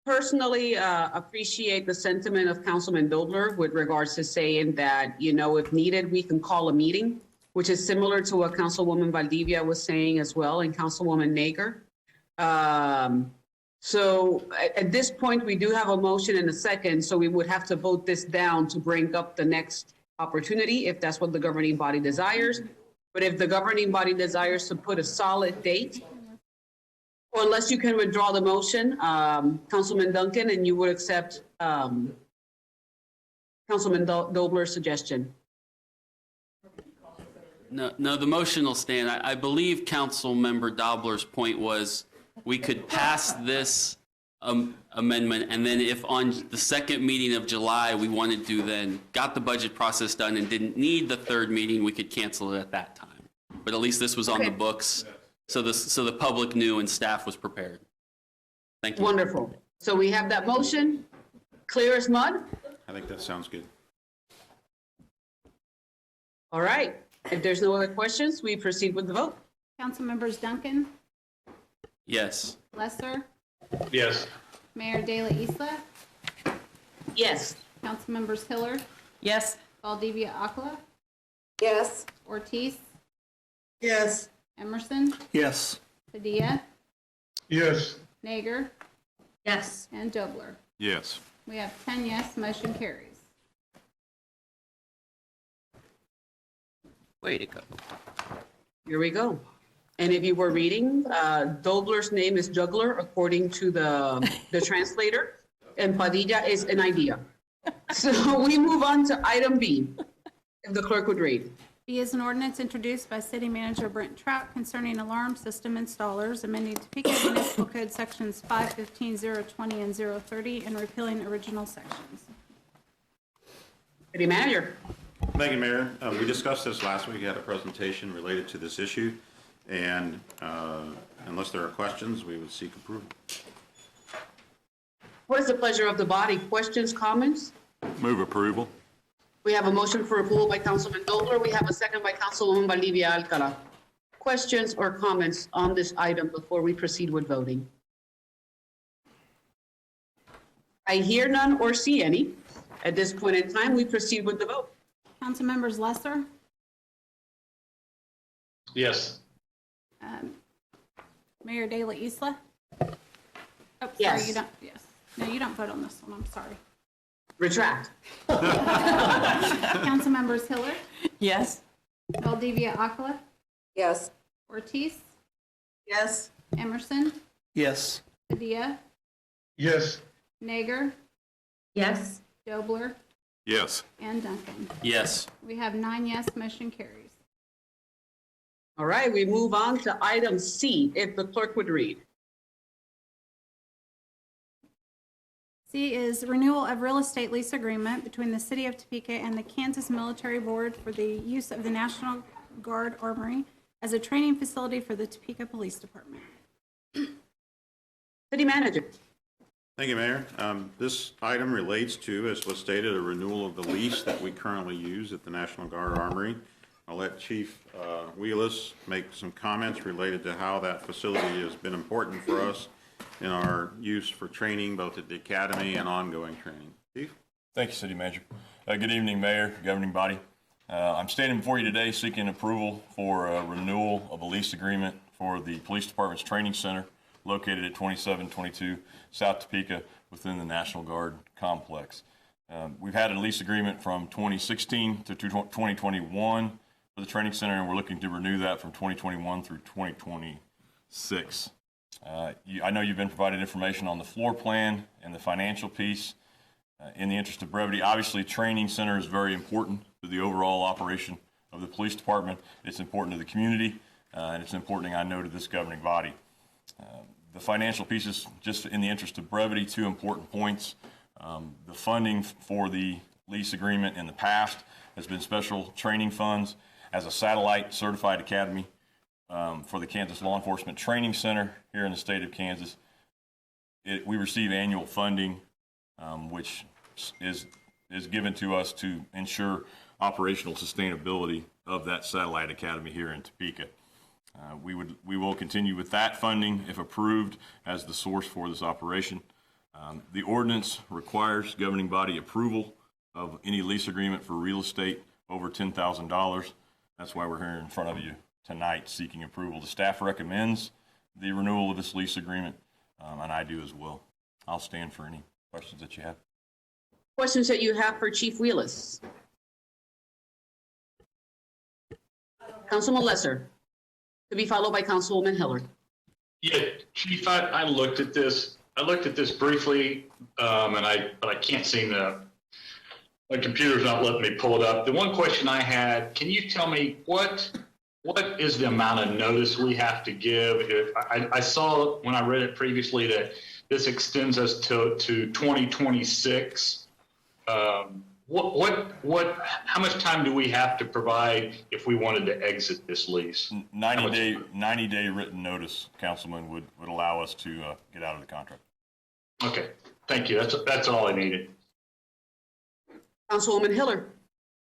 personally appreciate the sentiment of Councilman Dobler with regards to saying that, if needed, we can call a meeting, which is similar to what Councilwoman Valdivia was saying as well, and Councilwoman Nager. So at this point, we do have a motion and a second, so we would have to vote this down to bring up the next opportunity, if that's what the governing body desires. But if the governing body desires to put a solid date, or unless you can withdraw the motion, Councilman Duncan, and you would accept Councilman Dobler's suggestion. No, the motion will stand. I believe Council Member Dobler's point was we could pass this amendment, and then if on the second meeting of July, we wanted to then got the budget process done and didn't need the third meeting, we could cancel it at that time. But at least this was on the books, so the public knew and staff was prepared. Thank you. Wonderful. So we have that motion, clear as mud? I think that sounds good. All right. If there's no other questions, we proceed with the vote. Council members Duncan, Yes. Lesser, Yes. Mayor De La Isla, Yes. Council members Hiller, Yes. Valdivia Aquila, Yes. Ortiz, Yes. Emerson, Yes. Padilla, Yes. Nager, Yes. and Dobler. Yes. We have 10 yes, motion carries. Way to go. Here we go. And if you were reading, Dobler's name is Juggler, according to the translator, and Padilla is an idea. So we move on to item B, if the clerk would read. B is an ordinance introduced by City Manager Brent Trout concerning alarm system installers, amending Topeka Municipal Code Sections 515, 020, and 030, and repealing original sections. City Manager. Thank you, Mayor. We discussed this last week. We had a presentation related to this issue, and unless there are questions, we would seek approval. What is the pleasure of the body? Questions, comments? Move approval. We have a motion for approval by Councilman Dobler. We have a second by Councilwoman Valdivia Alcala. Questions or comments on this item before we proceed with voting? I hear none or see any. At this point in time, we proceed with the vote. Council members Lesser, Yes. Mayor De La Isla. Oh, sorry, Yes. you don't, yes. No, you don't vote on this one, I'm sorry. Retract. Council members Hiller, Yes. Valdivia Aquila, Yes. Ortiz, Yes. Emerson, Yes. Padilla, Yes. Nager, Yes. Dobler, Yes. and Duncan. Yes. We have 9 yes, motion carries. All right, we move on to item C, if the clerk would read. C is renewal of real estate lease agreement between the City of Topeka and the Kansas Military Board for the use of the National Guard Armory as a training facility for the Topeka Police Department. City Manager. Thank you, Mayor. This item relates to, as was stated, a renewal of the lease that we currently use at the National Guard Armory. I'll let Chief Wheelis make some comments related to how that facility has been important for us in our use for training, both at the academy and ongoing training. Chief? Thank you, City Manager. Good evening, Mayor, governing body. I'm standing before you today seeking approval for a renewal of a lease agreement for the Police Department's Training Center located at 2722 South Topeka within the National Guard complex. We've had a lease agreement from 2016 to 2021 for the training center, and we're looking to renew that from 2021 through 2026. I know you've been provided information on the floor plan and the financial piece. In the interest of brevity, obviously, training center is very important to the overall operation of the police department. It's important to the community, and it's important, I know, to this governing body. The financial pieces, just in the interest of brevity, 2 important points. The funding for the lease agreement in the past has been special training funds as a satellite certified academy for the Kansas Law Enforcement Training Center here in the state of Kansas. We receive annual funding, which is given to us to ensure operational sustainability of that satellite academy here in Topeka. We will continue with that funding, if approved, as the source for this operation. The ordinance requires governing body approval of any lease agreement for real estate over $10,000. That's why we're here in front of you tonight seeking approval. The staff recommends the renewal of this lease agreement. and I do as well. I'll stand for any questions that you have. Questions that you have for Chief Wheelis? Councilman Lesser, to be followed by Councilwoman Hiller. Yeah, Chief, I looked at this. I looked at this briefly, but I can't seem to. My computer's not letting me pull it up. The one question I had: can you tell me what is the amount of notice we have to give? If I saw when I read it previously that this extends us to 2026. How much time do we have to provide if we wanted to exit this lease? 90-day written notice, Councilman, would allow us to get out of the contract. Okay, thank you. That's all I needed. Councilwoman Hiller.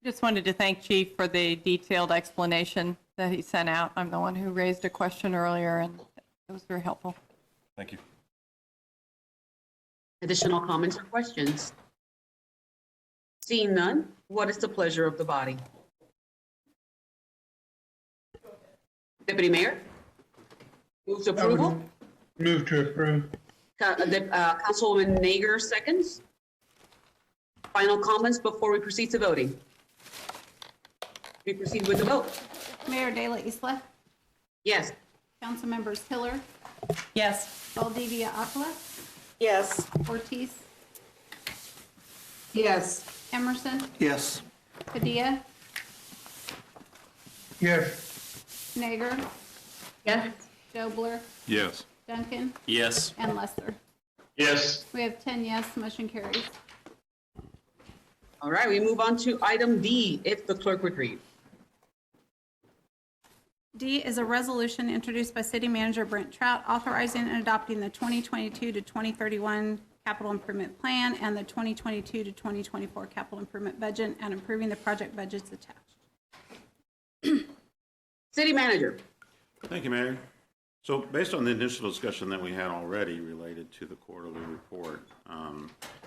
Just wanted to thank Chief for the detailed explanation that he sent out. I'm the one who raised a question earlier, and it was very helpful. Thank you. Additional comments or questions? Seeing none, what is the pleasure of the body? Deputy Mayor? Move to approval? Move to approve. Councilwoman Nager seconds. Final comments before we proceed to voting. We proceed with the vote. Mayor De La Isla, Yes. council members Hiller, Yes. Valdivia Aquila, Yes. Ortiz, Yes. Emerson, Yes. Padilla, Yes. Nager, Yes. Dobler, Yes. Duncan, Yes. and Lesser. Yes. We have 10 yes, motion carries. All right, we move on to item D, if the clerk would read. D is a resolution introduced by City Manager Brent Trout authorizing and adopting the 2022 to 2031 capital improvement plan and the 2022 to 2024 capital improvement budget and approving the project budgets attached. City Manager. Thank you, Mayor. So based on the initial discussion that we had already related to the quarterly report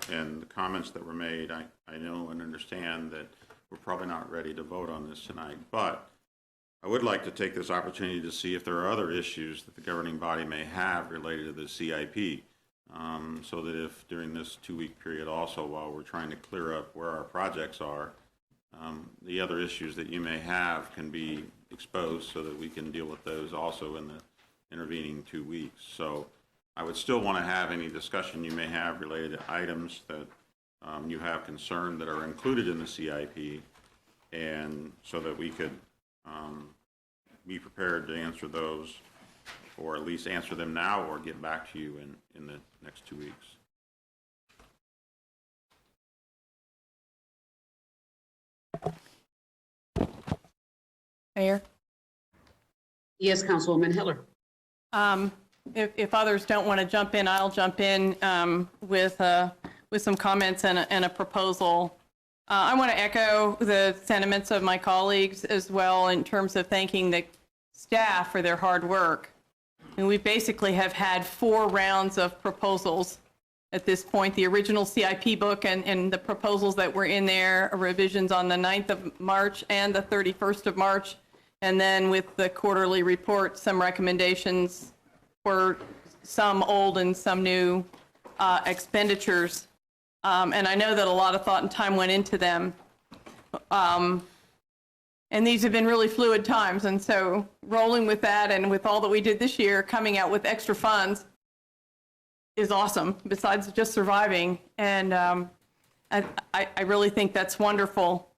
and the comments that were made, I know and understand that we're probably not ready to vote on this tonight, but I would like to take this opportunity to see if there are other issues that the governing body may have related to the CIP, so that if during this 2-week period also, while we're trying to clear up where our projects are, the other issues that you may have can be exposed so that we can deal with those also in the intervening 2 weeks. So I would still want to have any discussion you may have related to items that you have concern that are included in the CIP, and so that we could be prepared to answer those, or at least answer them now or get back to you in the next 2 weeks. Mayor? Yes, Councilwoman Hiller. If others don't want to jump in, I'll jump in with some comments and a proposal. I want to echo the sentiments of my colleagues as well in terms of thanking the staff for their hard work. And we basically have had 4 rounds of proposals at this point. The original CIP book and the proposals that were in there, revisions on the 9th of March and the 31st of March. And then with the quarterly report, some recommendations for some old and some new expenditures. And I know that a lot of thought and time went into them. And these have been really fluid times. And so rolling with that and with all that we did this year, coming out with extra funds is awesome, besides just surviving. And I really think that's wonderful.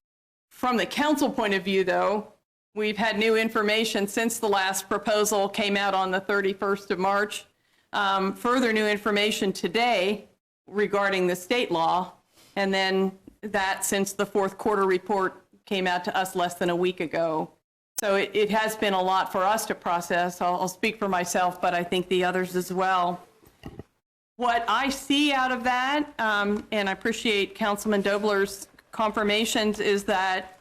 From the council point of view, though, we've had new information since the last proposal came out on the 31st of March. Further new information today regarding the state law, and then that since the 4th quarter report came out to us less than a week ago. So it has been a lot for us to process. I'll speak for myself, but I think the others as well. What I see out of that, and I appreciate Councilman Dobler's confirmations, is that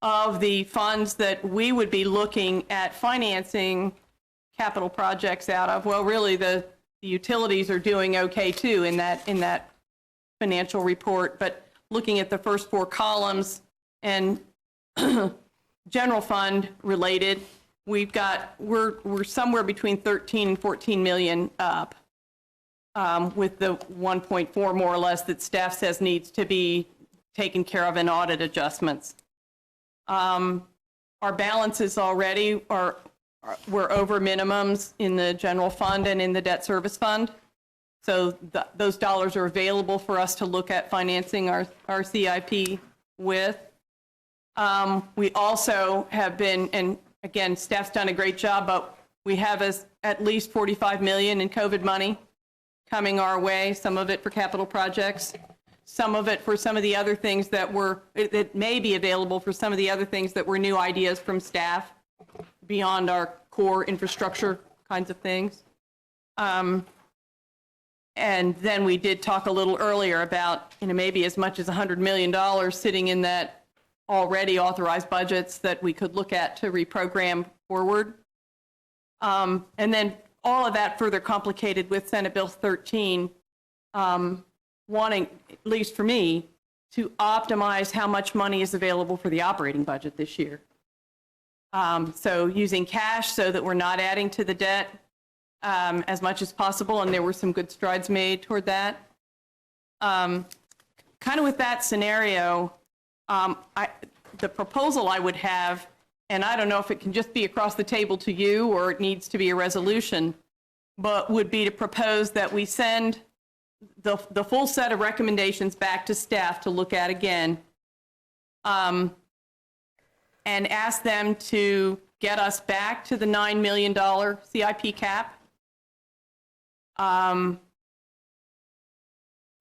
of the funds that we would be looking at financing capital projects out of, well, really the utilities are doing okay too in that financial report. But looking at the first 4 columns and general fund related, we're somewhere between 13 and 14 million up. with the 1.4 more or less that staff says needs to be taken care of in audit adjustments. Our balances already we're over minimums in the general fund and in the debt service fund. So those dollars are available for us to look at financing our CIP with. We also have been, and again, staff's done a great job, but we have at least 45 million in COVID money coming our way, some of it for capital projects, some of it for some of the other things that may be available for some of the other things that were new ideas from staff beyond our core infrastructure kinds of things. And then we did talk a little earlier about, maybe as much as $100 million sitting in that already authorized budgets that we could look at to reprogram forward. And then all of that further complicated with Senate Bill 13, wanting, at least for me, to optimize how much money is available for the operating budget this year. So using cash so that we're not adding to the debt as much as possible, and there were some good strides made toward that. Kind of with that scenario, the proposal I would have, and I don't know if it can just be across the table to you or it needs to be a resolution, but would be to propose that we send the full set of recommendations back to staff to look at again, and ask them to get us back to the $9 million CIP cap,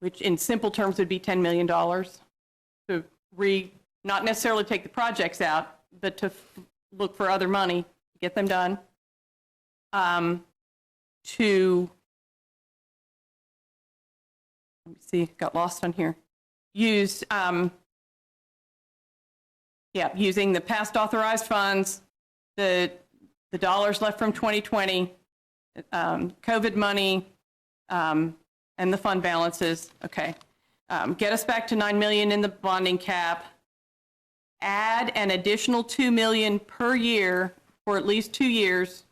which in simple terms would be $10 million, to not necessarily take the projects out, but to look for other money, get them done, to, let me see, got lost on here, using the past authorized funds, the dollars left from 2020, COVID money, and the fund balances. Okay. Get us back to $9 million in the bonding cap. Add an additional $2 million per year for at least 2 years,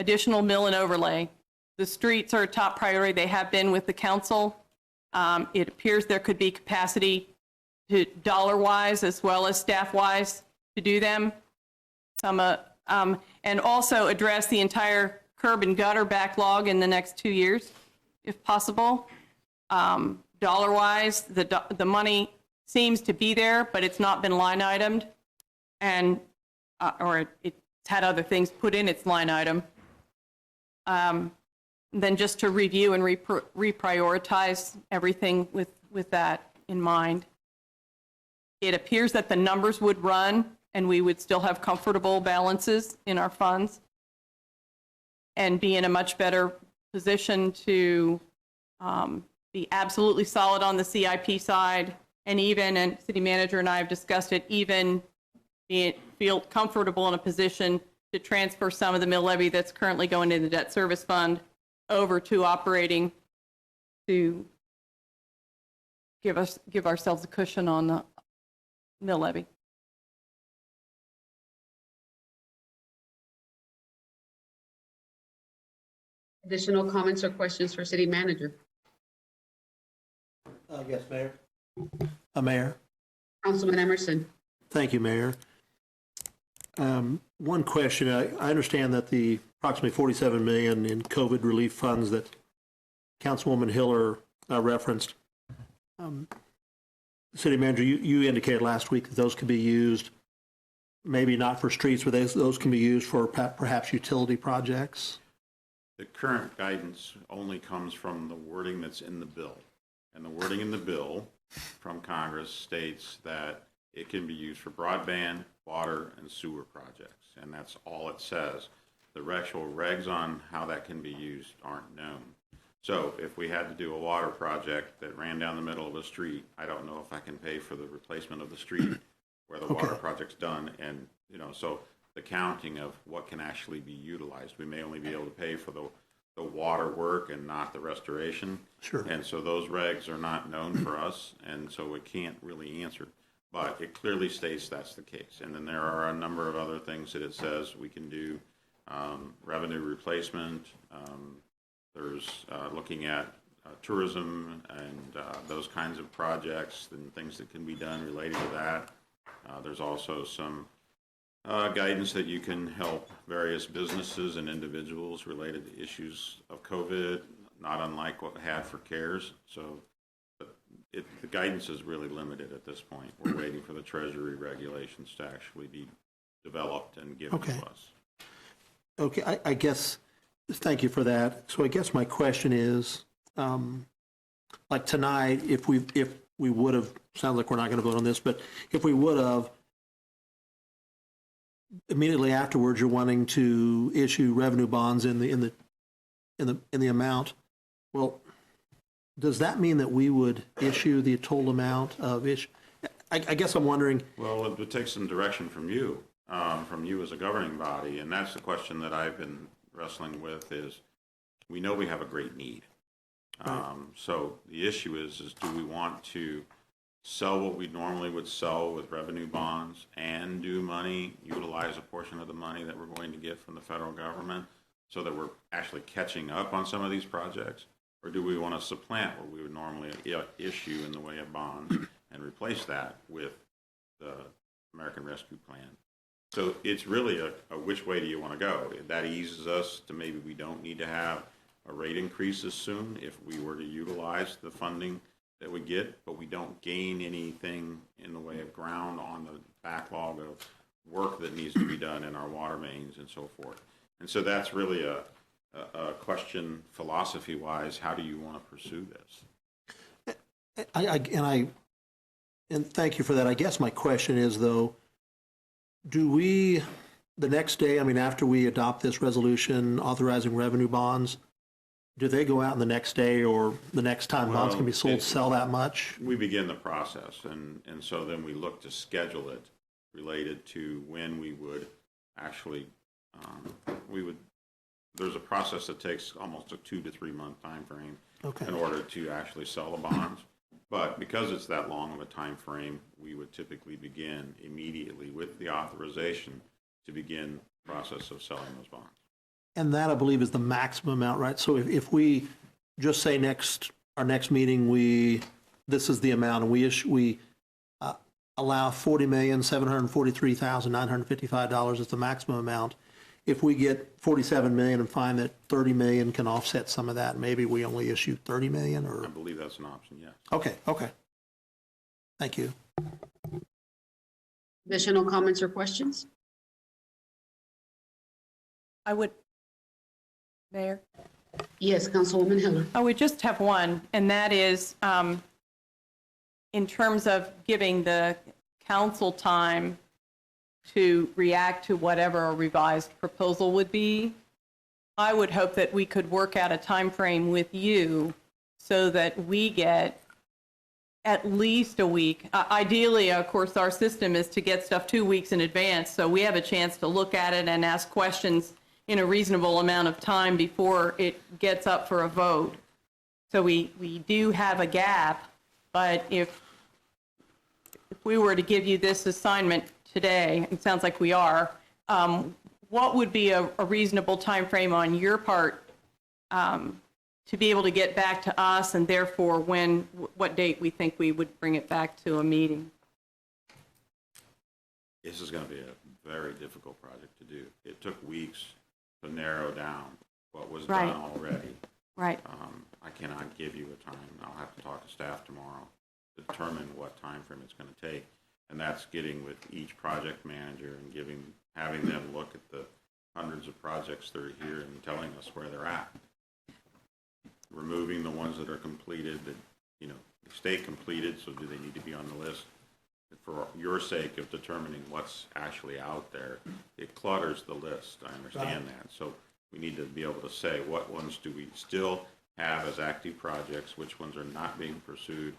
additional mill and overlay. The streets are a top priority. They have been with the council. It appears there could be capacity to dollar-wise as well as staff-wise to do them. And also address the entire curb and gutter backlog in the next 2 years, if possible. Dollar-wise, the money seems to be there, but it's not been line itemed, and or it's had other things put in its line item. Then just to review and reprioritize everything with that in mind. It appears that the numbers would run and we would still have comfortable balances in our funds and be in a much better position to be absolutely solid on the CIP side, and city manager and I have discussed it, even feel comfortable in a position to transfer some of the mill levy that's currently going into the debt service fund over to operating to give ourselves a cushion on the mill levy. Additional comments or questions for city manager? Yes, Mayor. Mayor. Councilman Emerson. Thank you, Mayor. One question. I understand that the approximately $47 million in COVID relief funds that Councilwoman Hiller referenced, City Manager, you indicated last week that those could be used, maybe not for streets, but those can be used for perhaps utility projects. The current guidance only comes from the wording that's in the bill. And the wording in the bill from Congress states that it can be used for broadband, water, and sewer projects. And that's all it says. The actual regs on how that can be used aren't known. So if we had to do a water project that ran down the middle of a street, I don't know if I can pay for the replacement of the street where the water project's done. And, so the counting of what can actually be utilized, we may only be able to pay for the water work and not the restoration. Sure. And so those regs are not known for us, and so we can't really answer. But it clearly states that's the case. And then there are a number of other things that it says we can do, revenue replacement, There's looking at tourism and those kinds of projects and things that can be done related to that. There's also some guidance that you can help various businesses and individuals related to issues of COVID, not unlike what we had for CARES. So the guidance is really limited at this point. We're waiting for the Treasury regulations to actually be developed and given to us. Okay, I guess, thank you for that. So I guess my question is, like tonight, if we would have, sounds like we're not going to vote on this, but if we would have, immediately afterwards, you're wanting to issue revenue bonds in the amount. Well, does that mean that we would issue the total amount of issue? I guess I'm wondering. Well, it would take some direction from you as a governing body, and that's the question that I've been wrestling with. Is we know we have a great need. So the issue is do we want to sell what we normally would sell with revenue bonds and utilize a portion of the money that we're going to get from the federal government so that we're actually catching up on some of these projects? Or do we want to supplant what we would normally issue in the way of bonds and replace that with the American Rescue Plan? So it's really a which way do you want to go? That eases us to maybe we don't need to have a rate increase as soon if we were to utilize the funding that we get, but we don't gain anything in the way of ground on the backlog of work that needs to be done in our water mains and so forth. And so that's really a question philosophy-wise, how do you want to pursue this? And thank you for that. I guess my question is, though, do we, the next day, I mean, after we adopt this resolution authorizing revenue bonds, do they go out in the next day or the next time bonds can be sold, sell that much? We begin the process, and so then we look to schedule it related to when we would actually, there's a process that takes almost a 2 to 3 month time frame in order to actually sell the bonds. But because it's that long of a time frame, we would typically begin immediately with the authorization to begin the process of selling those bonds. And that, I believe, is the maximum amount, right? So if we just say our next meeting, this is the amount, and we allow $40,743,955 as the maximum amount. If we get $47 million and find that $30 million can offset some of that, maybe we only issue $30 million, or? I believe that's an option, yes. Okay. Thank you. Additional comments or questions? Mayor? Yes, Councilwoman Hiller. I would just have one, and that is in terms of giving the council time to react to whatever a revised proposal would be. I would hope that we could work out a time frame with you so that we get at least a week. Ideally, of course, our system is to get stuff 2 weeks in advance, so we have a chance to look at it and ask questions in a reasonable amount of time before it gets up for a vote. So we do have a gap, but if we were to give you this assignment today, it sounds like we are, what would be a reasonable time frame on your part to be able to get back to us, and therefore what date we think we would bring it back to a meeting? This is going to be a very difficult project to do. It took weeks to narrow down what was done already. Right. I cannot give you a time. I'll have to talk to staff tomorrow to determine what time frame it's going to take. And that's getting with each project manager and having them look at the hundreds of projects that are here and telling us where they're at. Removing the ones that are completed that, stay completed, so do they need to be on the list? For your sake of determining what's actually out there, it clutters the list. I understand that. So we need to be able to say what ones do we still have as active projects, which ones are not being pursued,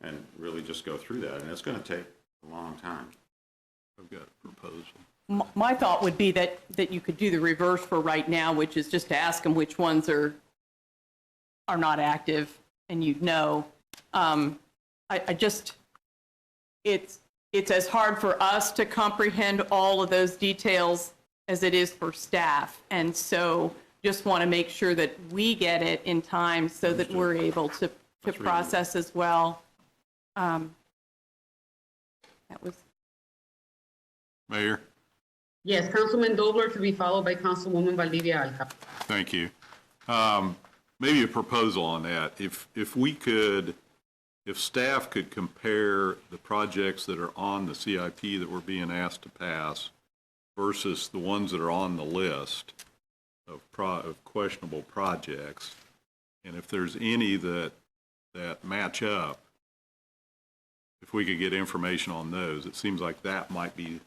and really just go through that. And it's going to take a long time. I've got a proposal. My thought would be that you could do the reverse for right now, which is just to ask them which ones are not active, and you'd know. It's as hard for us to comprehend all of those details as it is for staff. And so just want to make sure that we get it in time so that we're able to process as well. That was. Mayor? Yes, Councilman Dobler to be followed by Councilwoman Valdivia Alca. Thank you. Maybe a proposal on that. If staff could compare the projects that are on the CIP that we're being asked to pass versus the ones that are on the list of questionable projects, and if there's any that match up, if we could get information on those, it seems like that might be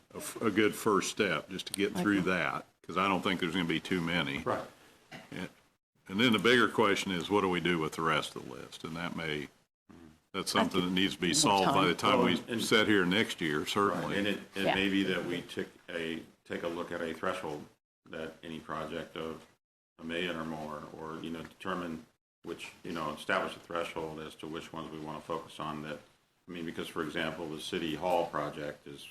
a good first step, just to get through that, because I don't think there's going to be too many. Right. And then the bigger question is, what do we do with the rest of the list? And that's something that needs to be solved by the time we sit here next year, certainly. And it may be that we take a look at a threshold that any project of $1 million or more, or, determine which, establish a threshold as to which ones we want to focus on that. I mean, because, for example, the City Hall project is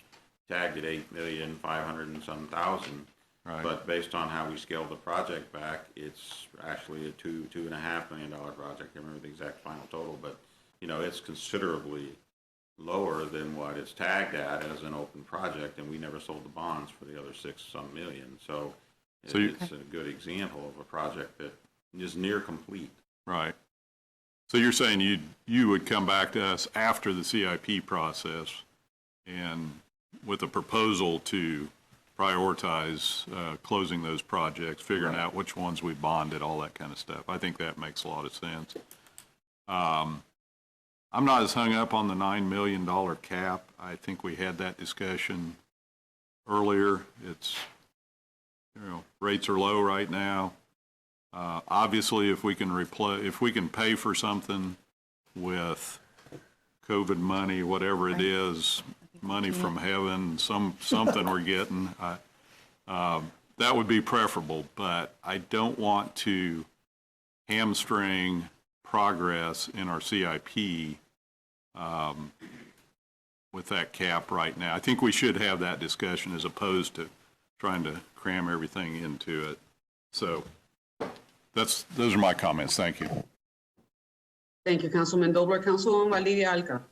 tagged at $8,500,000 and some thousand. Right. But based on how we scaled the project back, it's actually a $2.5 million project. I remember the exact final total, but, it's considerably lower than what it's tagged at as an open project, and we never sold the bonds for the other $6-some million. So it's a good example of a project that is near complete. Right. So you're saying you would come back to us after the CIP process and with a proposal to prioritize closing those projects, figuring out which ones we bonded, all that kind of stuff. I think that makes a lot of sense. I'm not as hung up on the $9 million cap. I think we had that discussion earlier. It's, rates are low right now. Obviously, if we can pay for something with COVID money, whatever it is, money from heaven, something we're getting, that would be preferable. But I don't want to hamstring progress in our CIP with that cap right now. I think we should have that discussion as opposed to trying to cram everything into it. So those are my comments. Thank you. Thank you, Councilman Dobler. Councilwoman Valdivia Alca.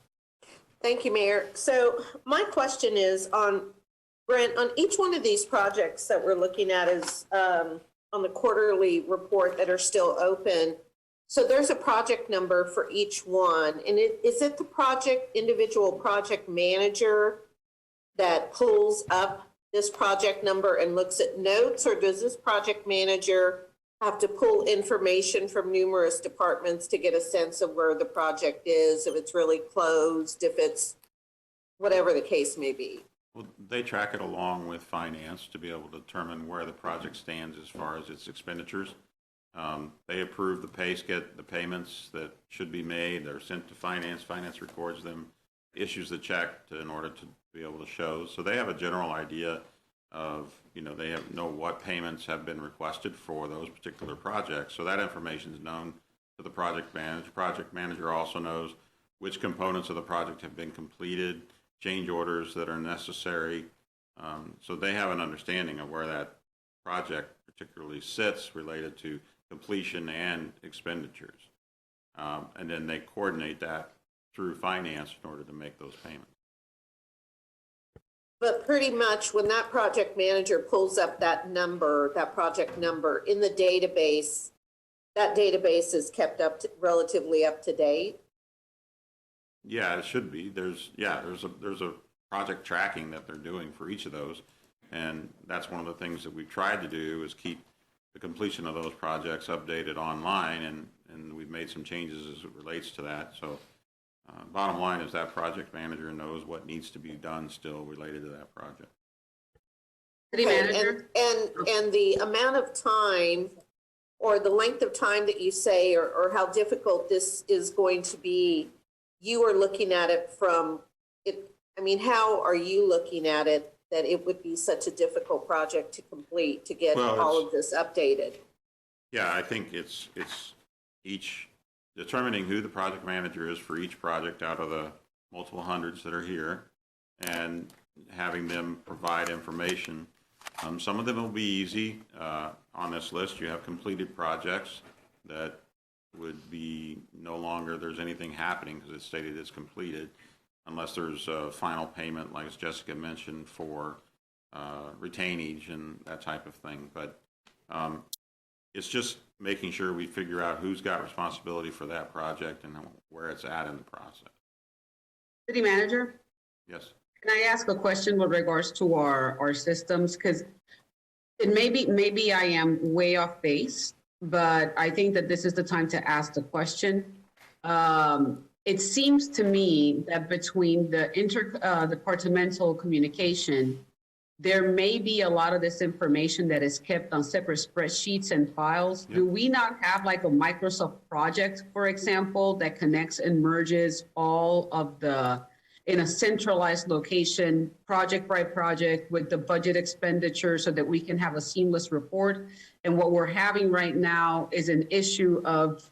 Thank you, Mayor. So my question is Brent, on each one of these projects that we're looking at is on the quarterly report that are still open. So there's a project number for each one. And is it the individual project manager that pulls up this project number and looks at notes, or does this project manager have to pull information from numerous departments to get a sense of where the project is, if it's really closed, if it's whatever the case may be? Well, they track it along with finance to be able to determine where the project stands as far as its expenditures. They approve the payments that should be made. They're sent to finance. Finance records them, issues the check in order to be able to show. So they have a general idea of, they know what payments have been requested for those particular projects. So that information is known to the project manager. Project manager also knows which components of the project have been completed, change orders that are necessary. So they have an understanding of where that project particularly sits related to completion and expenditures. And then they coordinate that through finance in order to make those payments. But pretty much when that project manager pulls up that project number in the database, that database is kept relatively up to date. Yeah, it should be. There's a project tracking that they're doing for each of those. And that's one of the things that we've tried to do is keep the completion of those projects updated online, and we've made some changes as it relates to that. So bottom line is that project manager knows what needs to be done still related to that project. City manager. And the amount of time or the length of time that you say or how difficult this is going to be, you are looking at it from it. I mean, how are you looking at it that it would be such a difficult project to complete, to get all of this updated? Yeah, I think it's each determining who the project manager is for each project out of the multiple hundreds that are here, and having them provide information Some of them will be easy. On this list, you have completed projects that would be no longer there's anything happening because it's stated it's completed, unless there's a final payment, like as Jessica mentioned, for retainage and that type of thing. But it's just making sure we figure out who's got responsibility for that project and where it's at in the process. City Manager, Yes. can I ask a question with regards to our systems? Because maybe I am way off base, but I think that this is the time to ask the question. It seems to me that between the interdepartmental communication, there may be a lot of this information that is kept on separate spreadsheets and files. Yep. Do we not have like a Microsoft project, for example, that connects and merges all of in a centralized location, project by project, with the budget expenditure so that we can have a seamless report? And what we're having right now is an issue of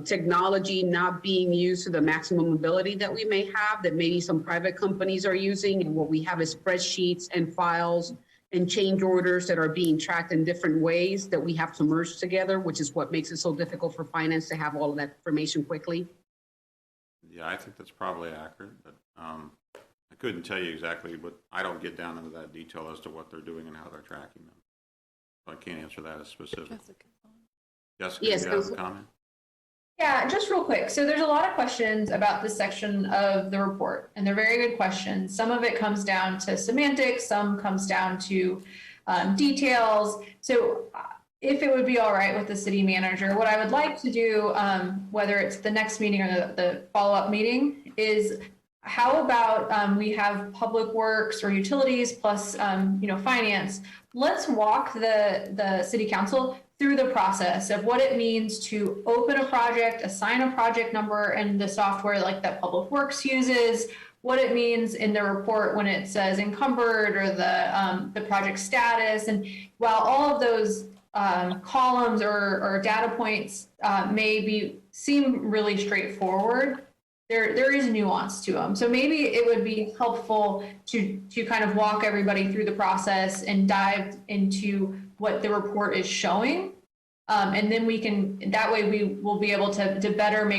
technology not being used to the maximum ability that we may have, that maybe some private companies are using. And what we have is spreadsheets and files and change orders that are being tracked in different ways that we have to merge together, which is what makes it so difficult for finance to have all of that information quickly. Yeah, I think that's probably accurate, but I couldn't tell you exactly, but I don't get down into that detail as to what they're doing and how they're tracking them. So I can't answer that as specific. Jessica, yes, do you have a comment? Yeah, just real quick. So there's a lot of questions about this section of the report, and they're very good questions. Some of it comes down to semantics, some comes down to details. So if it would be all right with the city manager, what I would like to do, whether it's the next meeting or the follow-up meeting, is how about we have public works or utilities plus finance. Let's walk the city council through the process of what it means to open a project, assign a project number and the software like that Public Works uses, what it means in the report when it says encumbered or the project status. And while all of those columns or data points seem really straightforward, there is nuance to them. So maybe it would be helpful to kind of walk everybody through the process and dive into what the report is showing. And then that way we will be able to better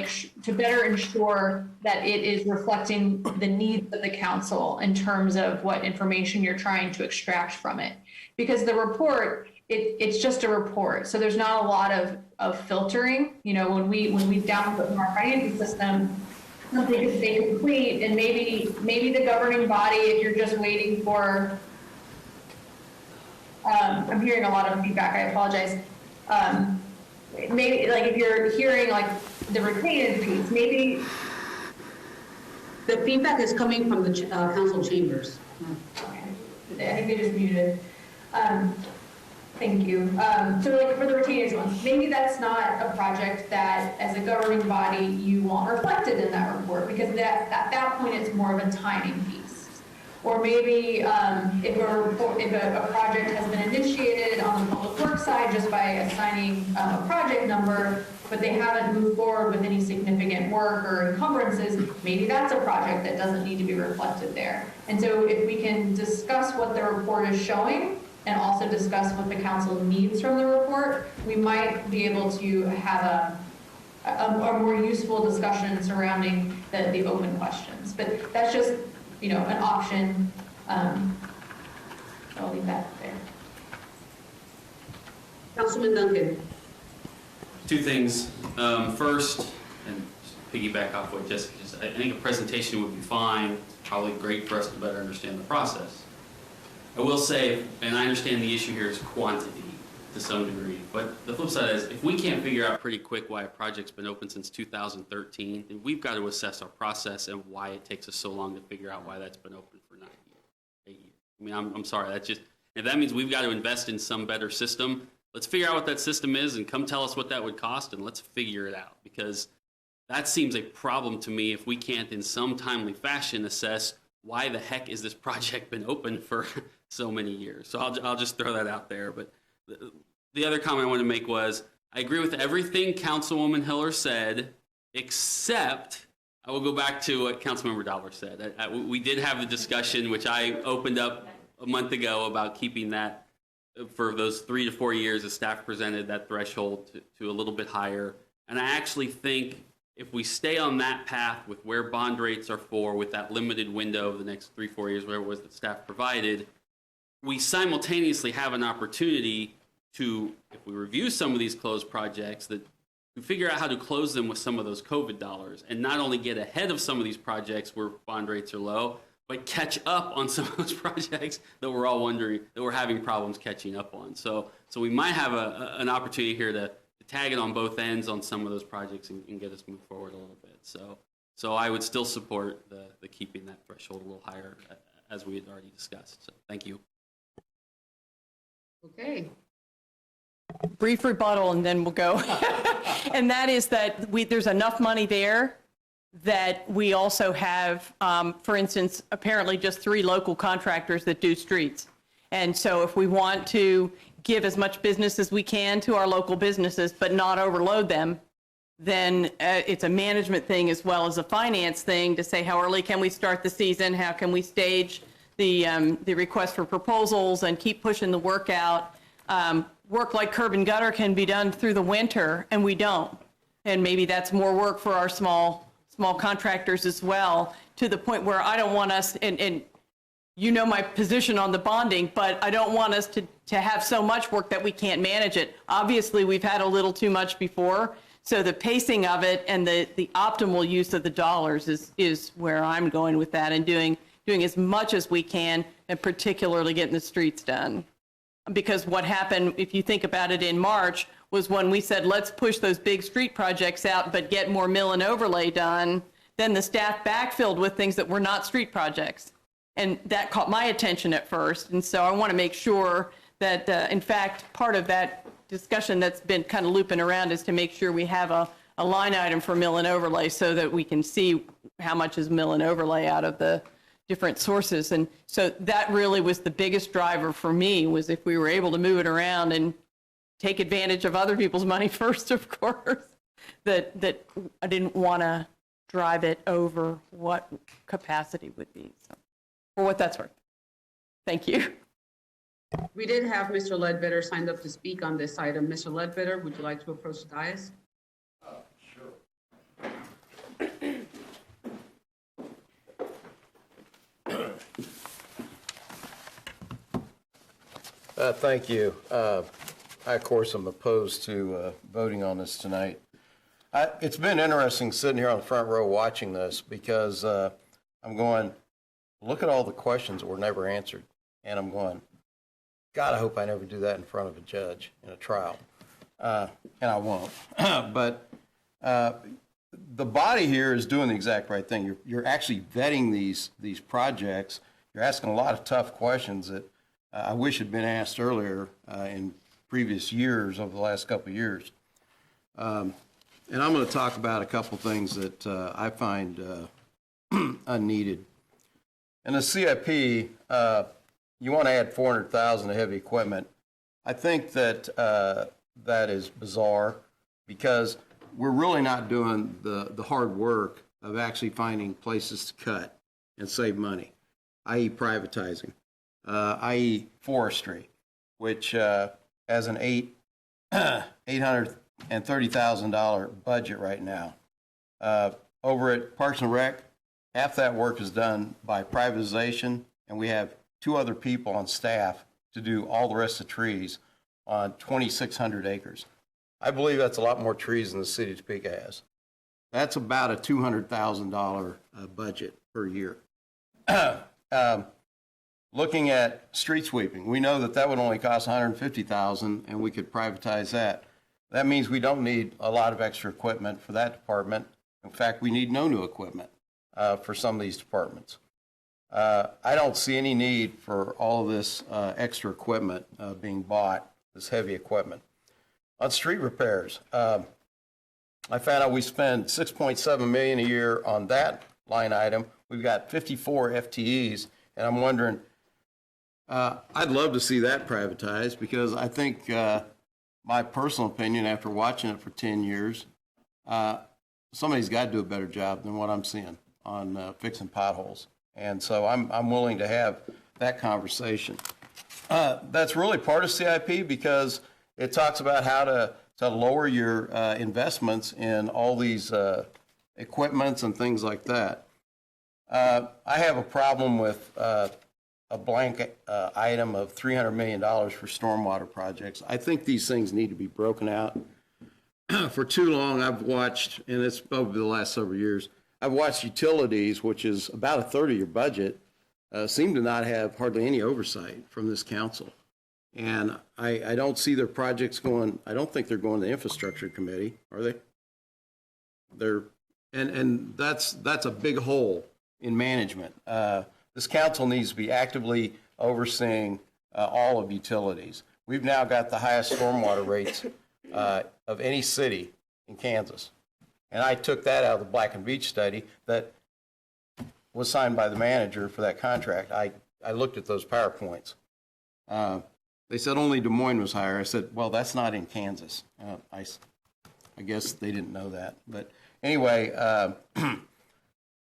ensure that it is reflecting the needs of the council in terms of what information you're trying to extract from it. Because the report, it's just a report. So there's not a lot of filtering. When we download from our financial system, something is stay complete, and maybe the governing body, if you're just waiting for, I'm hearing a lot of feedback, I apologize. Maybe like if you're hearing like the retained piece, maybe. The feedback is coming from the council chambers. Okay, I think they just muted. Thank you. So like for the retained ones, maybe that's not a project that as a governing body you want reflected in that report, because at that point it's more of a timing piece. Or maybe if a project has been initiated on the public works side just by assigning a project number, but they haven't moved forward with any significant work or encumbrances, maybe that's a project that doesn't need to be reflected there. And so if we can discuss what the report is showing and also discuss what the council needs from the report, we might be able to have a more useful discussion surrounding the open questions. But that's just an option. I'll leave that there. Councilman Duncan. Two things. First, and piggyback off what Jessica just said, I think a presentation would be fine. It's probably great for us to better understand the process. I will say, and I understand the issue here is quantity to some degree, but the flip side is if we can't figure out pretty quick why a project's been open since 2013, then we've got to assess our process and why it takes us so long to figure out why that's been open for 9 years, 8 years. I mean, I'm sorry, if that means we've got to invest in some better system, let's figure out what that system is and come tell us what that would cost and let's figure it out, because that seems a problem to me if we can't in some timely fashion assess why the heck is this project been open for so many years. So I'll just throw that out there. But the other comment I wanted to make was I agree with everything Councilwoman Hiller said, except I will go back to what Councilmember Dollar said. We did have the discussion, which I opened up a month ago about keeping that for those 3 to 4 years. The staff presented that threshold to a little bit higher. And I actually think if we stay on that path with where bond rates are for, with that limited window of the next 3-4 years, whatever it was that staff provided, we simultaneously have an opportunity to, if we review some of these closed projects, to figure out how to close them with some of those COVID dollars and not only get ahead of some of these projects where bond rates are low, but catch up on some of those projects that we're all wondering, that we're having problems catching up on. So we might have an opportunity here to tag it on both ends on some of those projects and get us moved forward a little bit. So I would still support the keeping that threshold a little higher, as we had already discussed. So thank you. Okay. Brief rebuttal and then we'll go. And that is that there's enough money there that we also have, for instance, apparently just 3 local contractors that do streets. And so if we want to give as much business as we can to our local businesses, but not overload them, then it's a management thing as well as a finance thing to say how early can we start the season, how can we stage the request for proposals and keep pushing the work out. Work like curb and gutter can be done through the winter, and we don't. And maybe that's more work for our small contractors as well, to the point where I don't want us, and you know my position on the bonding, but I don't want us to have so much work that we can't manage it. Obviously, we've had a little too much before, so the pacing of it and the optimal use of the dollars is where I'm going with that, and doing as much as we can, and particularly getting the streets done. Because what happened, if you think about it, in March, was when we said, let's push those big street projects out, but get more mill and overlay done, then the staff backfilled with things that were not street projects. And that caught my attention at first. And so I want to make sure that, in fact, part of that discussion that's been kind of looping around is to make sure we have a line item for mill and overlay so that we can see how much is mill and overlay out of the different sources. And so that really was the biggest driver for me, was if we were able to move it around and take advantage of other people's money first, of course, that I didn't want to drive it over what capacity would be. So, for what that's worth. Thank you. We did have Mr. Ledbetter signed up to speak on this item. Mr. Ledbetter, would you like to approach the dais? Thank you. I, of course, am opposed to voting on this tonight. It's been interesting sitting here on the front row watching this, because I'm going, look at all the questions that were never answered. And I'm going, God, I hope I never do that in front of a judge in a trial. And I won't. But the body here is doing the exact right thing. You're actually vetting these projects. You're asking a lot of tough questions that I wish had been asked earlier in previous years, over the last couple of years. And I'm going to talk about a couple things that I find unneeded. In the CIP, you want to add $400,000 to heavy equipment. I think that that is bizarre, because we're really not doing the hard work of actually finding places to cut and save money, i.e. privatizing, i.e. forestry, which has an $830,000 budget right now. Over at Parks and Rec, half that work is done by privatization, and we have 2 other people on staff to do all the rest of the trees on 2,600 acres. I believe that's a lot more trees than the city of Topeka has. That's about a $200,000 budget per year. Looking at street sweeping, we know that would only cost $150,000, and we could privatize that. That means we don't need a lot of extra equipment for that department. In fact, we need no new equipment for some of these departments. I don't see any need for all of this extra equipment being bought, this heavy equipment. On street repairs, I found out we spend $6.7 million a year on that line item. We've got 54 FTEs, and I'm wondering, I'd love to see that privatized, because I think, my personal opinion after watching it for 10 years, somebody's got to do a better job than what I'm seeing on fixing potholes. And so I'm willing to have that conversation. That's really part of CIP because it talks about how to lower your investments in all these equipments and things like that. I have a problem with a blank item of $300 million for stormwater projects. I think these things need to be broken out. For too long, I've watched, and it's probably the last several years, I've watched utilities, which is about a third of your budget, seem to not have hardly any oversight from this council. And I don't see their projects going, I don't think they're going to the infrastructure committee, are they? And that's a big hole in management. This council needs to be actively overseeing all of utilities. We've now got the highest stormwater rates of any city in Kansas. And I took that out of the Black and Beach study that was signed by the manager for that contract. I looked at those PowerPoints. They said only Des Moines was higher. I said, well, that's not in Kansas. I guess they didn't know that. But anyway,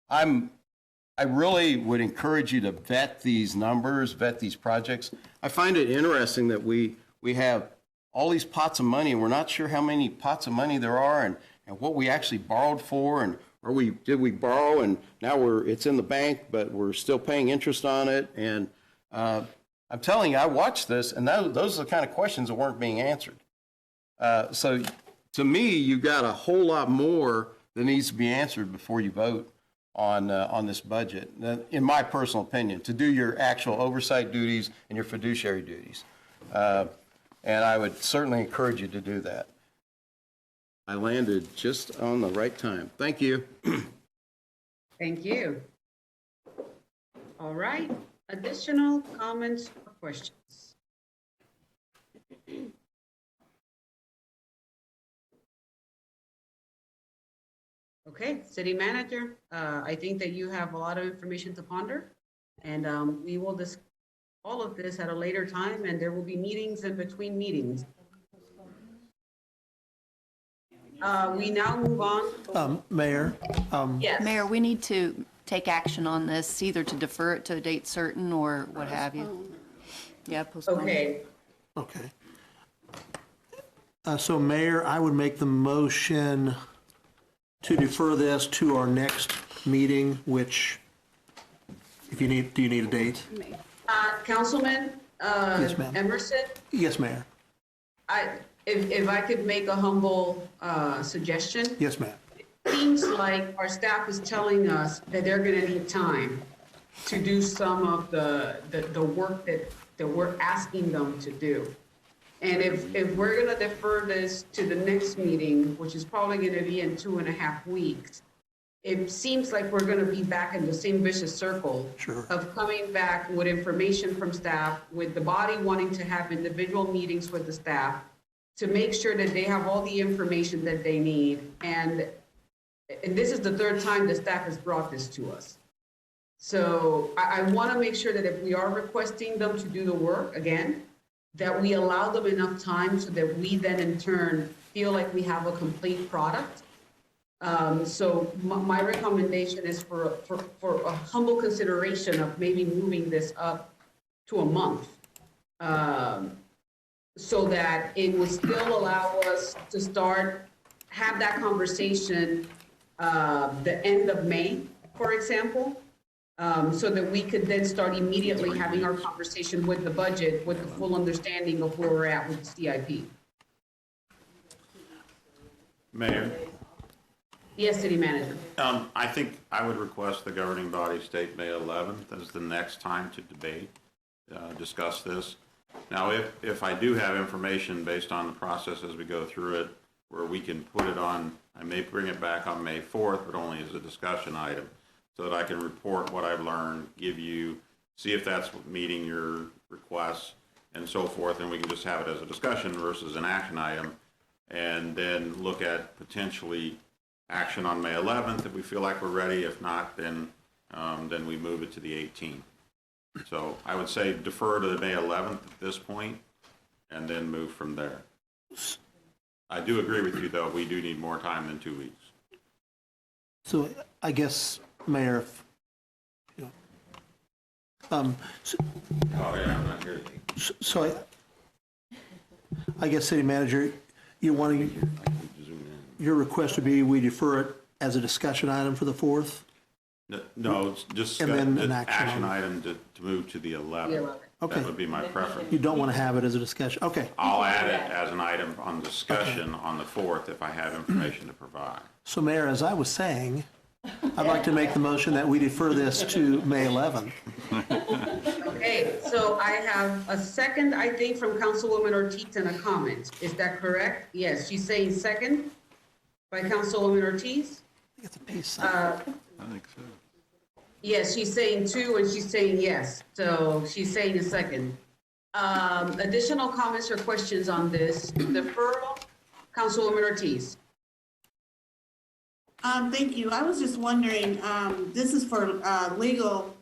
I really would encourage you to vet these numbers, vet these projects. I find it interesting that we have all these pots of money, and we're not sure how many pots of money there are and what we actually borrowed for, and did we borrow and now it's in the bank, but we're still paying interest on it. And I'm telling you, I watched this, and those are the kind of questions that weren't being answered. So to me, you've got a whole lot more that needs to be answered before you vote on this budget, in my personal opinion, to do your actual oversight duties and your fiduciary duties. And I would certainly encourage you to do that. I landed just on the right time. Thank you. Thank you. All right, additional comments or questions? Okay, city manager, I think that you have a lot of information to ponder, and we will discuss all of this at a later time, and there will be meetings in between meetings. We now move on. Mayor? Yes. Mayor, we need to take action on this, either to defer it to a date certain or what have you. Yeah, postpone. Okay. Okay. So Mayor, I would make the motion to defer this to our next meeting, which, if you need, do you need a date? Councilman Yes, ma'am. Emerson, Yes, Mayor. if I could make a humble suggestion. Yes, ma'am. It seems like our staff is telling us that they're gonna need time to do some of the work that we're asking them to do. And if we're gonna defer this to the next meeting, which is probably gonna be in 2.5 weeks, it seems like we're gonna be back in the same vicious circle of coming back with information from staff, with the body wanting to have individual meetings with the staff to make sure that they have all the information that they need. And this is the third time the staff has brought this to us. So I wanna make sure that if we are requesting them to do the work again, that we allow them enough time so that we then in turn feel like we have a complete product. So my recommendation is for a humble consideration of maybe moving this up to a month, so that it would still allow us to have that conversation the end of May, for example, so that we could then start immediately having our conversation with the budget with the full understanding of where we're at with the CIP. Mayor? Yes, city manager. I think I would request the governing body state May 11th as the next time to debate, discuss this. Now, if I do have information based on the process as we go through it, where we can put it on, I may bring it back on May 4th, but only as a discussion item, so that I can report what I've learned, give you, see if that's meeting your requests and so forth, and we can just have it as a discussion versus an action item, and then look at potentially action on May 11th if we feel like we're ready. If not, then we move it to the 18th. So I would say defer to the May 11th at this point, and then move from there. I do agree with you, though. We do need more time than 2 weeks. So I guess, Mayor, Oh, yeah, I'm not here. So I guess, City Manager, you want to, your request would be we defer it as a discussion item for the 4th? No, it's just And then an action action item to move to the 11th. Okay. That would be my preference. You don't want to have it as a discussion? Okay. I'll add it as an item on discussion on the 4th if I have information to provide. So Mayor, as I was saying, I'd like to make the motion that we defer this to May 11th. Okay, so I have a second, I think, from Councilwoman Ortiz and a comment. Is that correct? Yes, she's saying second by Councilwoman Ortiz? It's a peace I think so. Yes, she's saying 2 and she's saying yes. So she's saying a second. Additional comments or questions on this deferral? Councilwoman Ortiz. Thank you. I was just wondering, this is for legal.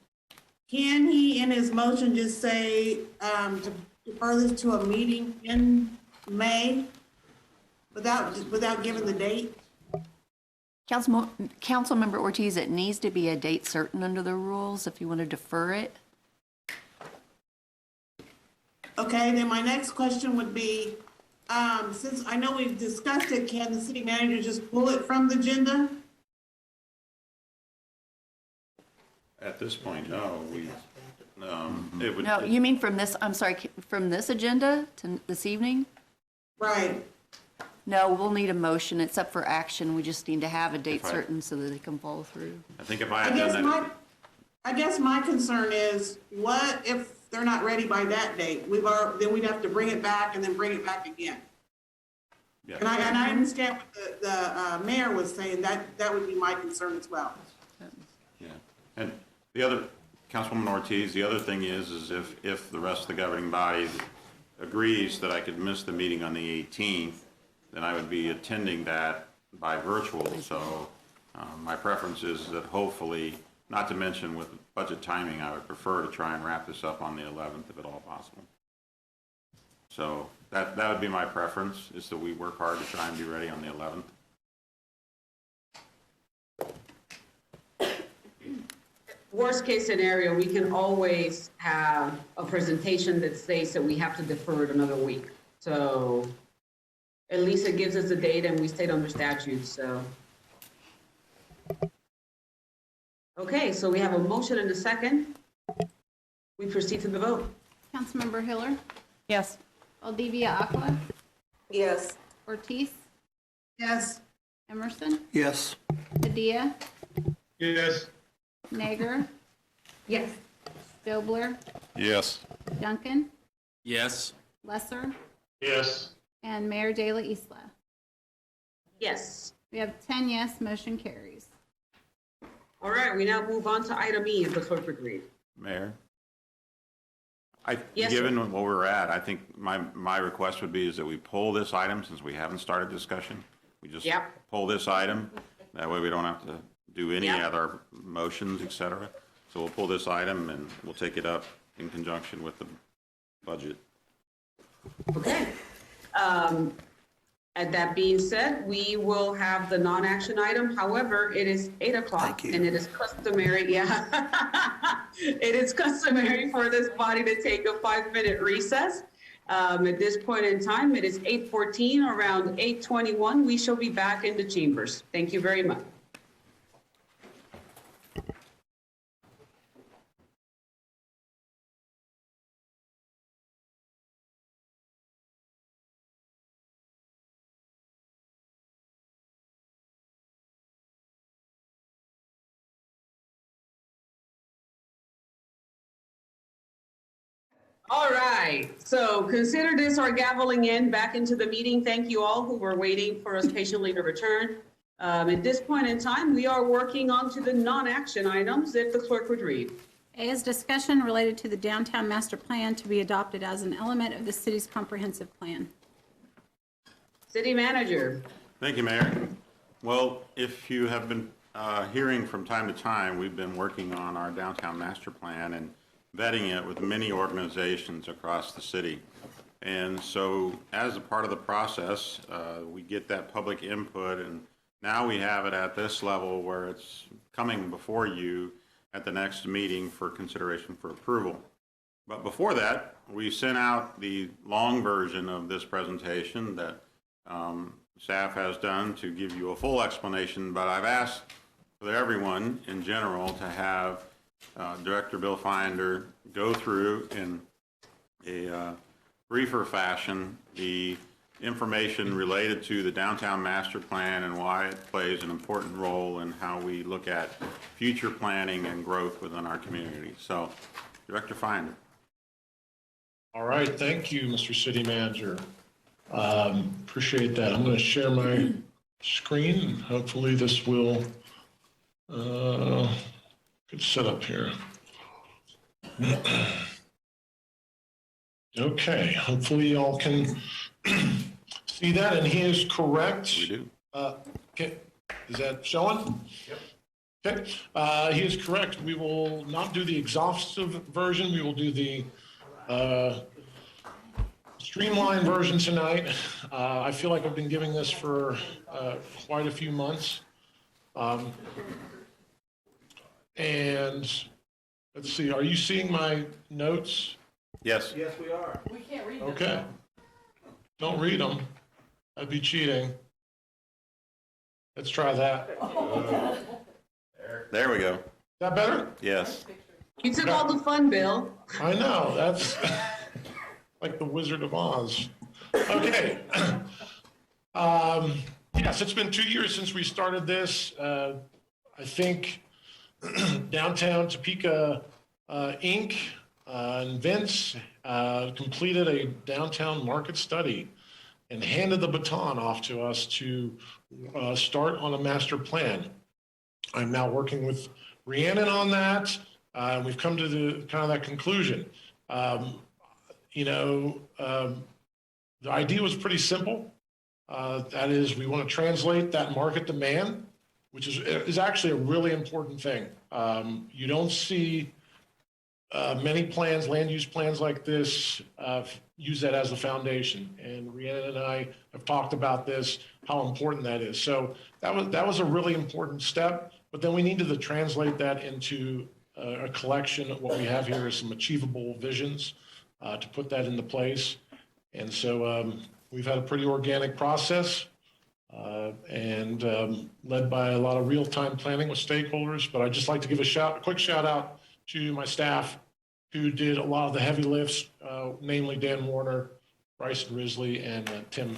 Can he, in his motion, just say to defer this to a meeting in May without giving the date? Councilmember Ortiz, it needs to be a date certain under the rules if you want to defer it. Okay, then my next question would be, since I know we've discussed it, can the city manager just pull it from the agenda? At this point, no, it would. No, you mean from this, I'm sorry, from this agenda to this evening? Right. No, we'll need a motion. It's up for action. We just need to have a date If I- certain so that they can follow through. I think if I had done that. I guess my concern is, what if they're not ready by that date? Then we'd have to bring it back and then bring it back again. Yeah. And I understand what the mayor was saying, that would be my concern as well. Yeah, and the other, Councilwoman Ortiz, the other thing is if the rest of the governing body agrees that I could miss the meeting on the 18th, then I would be attending that by virtual. So my preference is that hopefully, not to mention with budget timing, I would prefer to try and wrap this up on the 11th if at all possible. So that would be my preference, is that we work hard to try and be ready on the 11th. Worst case scenario, we can always have a presentation that states that we have to defer it another week. So at least it gives us a date and we stayed under statute, so. Okay, so we have a motion and a second. We proceed to the vote. Councilmember Hiller, Yes. Valdivia Aqua, Yes. Ortiz, Yes. Emerson, Yes. Padilla, Yes. Nager, Yes. Dobler, Yes. Duncan, Yes. Lesser, Yes. and Mayor De La Isla. Yes. We have 10 yes, motion carries. All right, we now move on to item E, if the clerk would read. Mayor? Yes, sir. Given what we're at, I think my request would be is that we pull this item since we haven't started discussion. We just Yep. pull this item. That way we don't have to do any Yep. other motions, et cetera. So we'll pull this item and we'll take it up in conjunction with the budget. Okay. And that being said, we will have the non-action item. However, it is 8 o'clock and it is customary, it is customary for this body to take a 5-minute recess. At this point in time, it is 8:14, around 8:21. We shall be back in the chambers. Thank you very much. All right, so consider this our gaveling in back into the meeting. Thank you all who were waiting for us patiently to return. At this point in time, we are working on to the non-action items, if the clerk would read. A is discussion related to the downtown master plan to be adopted as an element of the city's comprehensive plan. City manager. Thank you, Mayor. Well, if you have been hearing from time to time, we've been working on our downtown master plan and vetting it with many organizations across the city. And so as a part of the process, we get that public input, and now we have it at this level where it's coming before you at the next meeting for consideration for approval. But before that, we sent out the long version of this presentation that staff has done to give you a full explanation, but I've asked for everyone in general to have Director Bill Finder go through in a briefer fashion the information related to the downtown master plan and why it plays an important role in how we look at future planning and growth within our community. So, Director Finder. All right, thank you, Mr. City Manager. Appreciate that. I'm going to share my screen, and hopefully this will get set up here. Okay, hopefully y'all can see that, and he is correct. We do. Okay, is that showing? Yep. Okay, he is correct. We will not do the exhaustive version. We will do the streamlined version tonight. I feel like I've been giving this for quite a few months. And let's see, are you seeing my notes? Yes. Yes, we are. We can't read this. Okay. Don't read them. That'd be cheating. Let's try that. There we go. Is that better? Yes. You took all the fun, Bill. I know, that's like the Wizard of Oz. Okay. Yes, it's been 2 years since we started this. I think Downtown Topeka Inc. And Vince completed a downtown market study and handed the baton off to us to start on a master plan. I'm now working with Rhiannon on that. We've come to the kind of that conclusion. The idea was pretty simple. That is, we want to translate that market demand, which is actually a really important thing. You don't see many plans, land use plans like this, use that as a foundation. And Rhiannon and I have talked about this, how important that is. So that was a really important step. But then we needed to translate that into a collection. What we have here is some achievable visions to put that into place. And so we've had a pretty organic process and led by a lot of real-time planning with stakeholders. But I'd just like to give a quick shout out to my staff who did a lot of the heavy lifts, namely Dan Warner, Bryson Risley, and Tim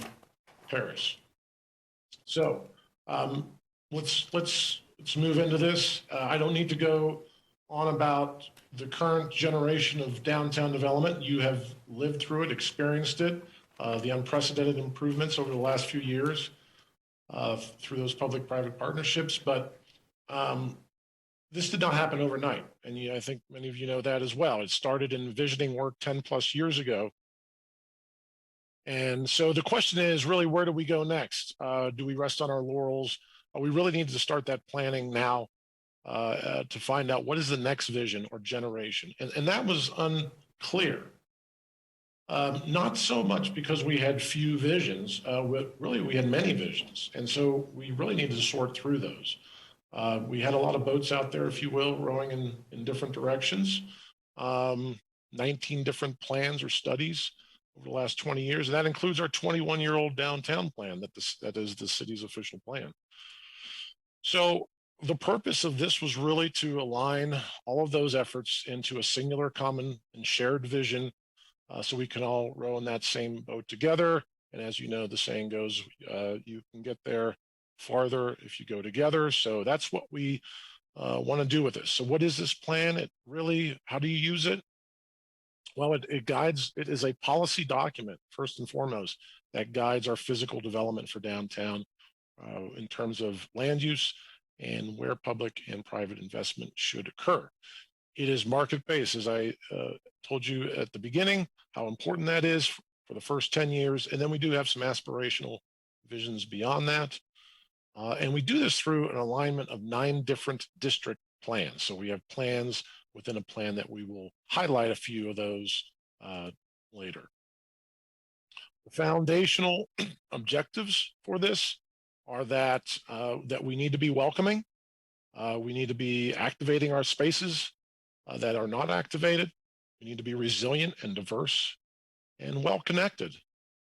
Paris. So let's move into this. I don't need to go on about the current generation of downtown development. You have lived through it, experienced it, the unprecedented improvements over the last few years through those public-private partnerships. But this did not happen overnight. And I think many of you know that as well. It started in envisioning work 10 plus years ago. And so the question is really, where do we go next? Do we rest on our laurels? We really need to start that planning now to find out what is the next vision or generation. And that was unclear. Not so much because we had few visions, really we had many visions. And so we really needed to sort through those. We had a lot of boats out there, if you will, rowing in different directions. 19 different plans or studies over the last 20 years. And that includes our 21-year-old downtown plan that is the city's official plan. So the purpose of this was really to align all of those efforts into a singular, common, and shared vision so we can all row in that same boat together. And as you know, the saying goes, you can get there farther if you go together. So that's what we want to do with this. So what is this plan? It really, how do you use it? Well, it guides, it is a policy document, first and foremost, that guides our physical development for downtown in terms of land use and where public and private investment should occur. It is market-based, as I told you at the beginning, how important that is for the first 10 years. And then we do have some aspirational visions beyond that. And we do this through an alignment of 9 different district plans. So we have plans within a plan that we will highlight a few of those later. The foundational objectives for this are that we need to be welcoming. We need to be activating our spaces that are not activated. We need to be resilient and diverse and well connected.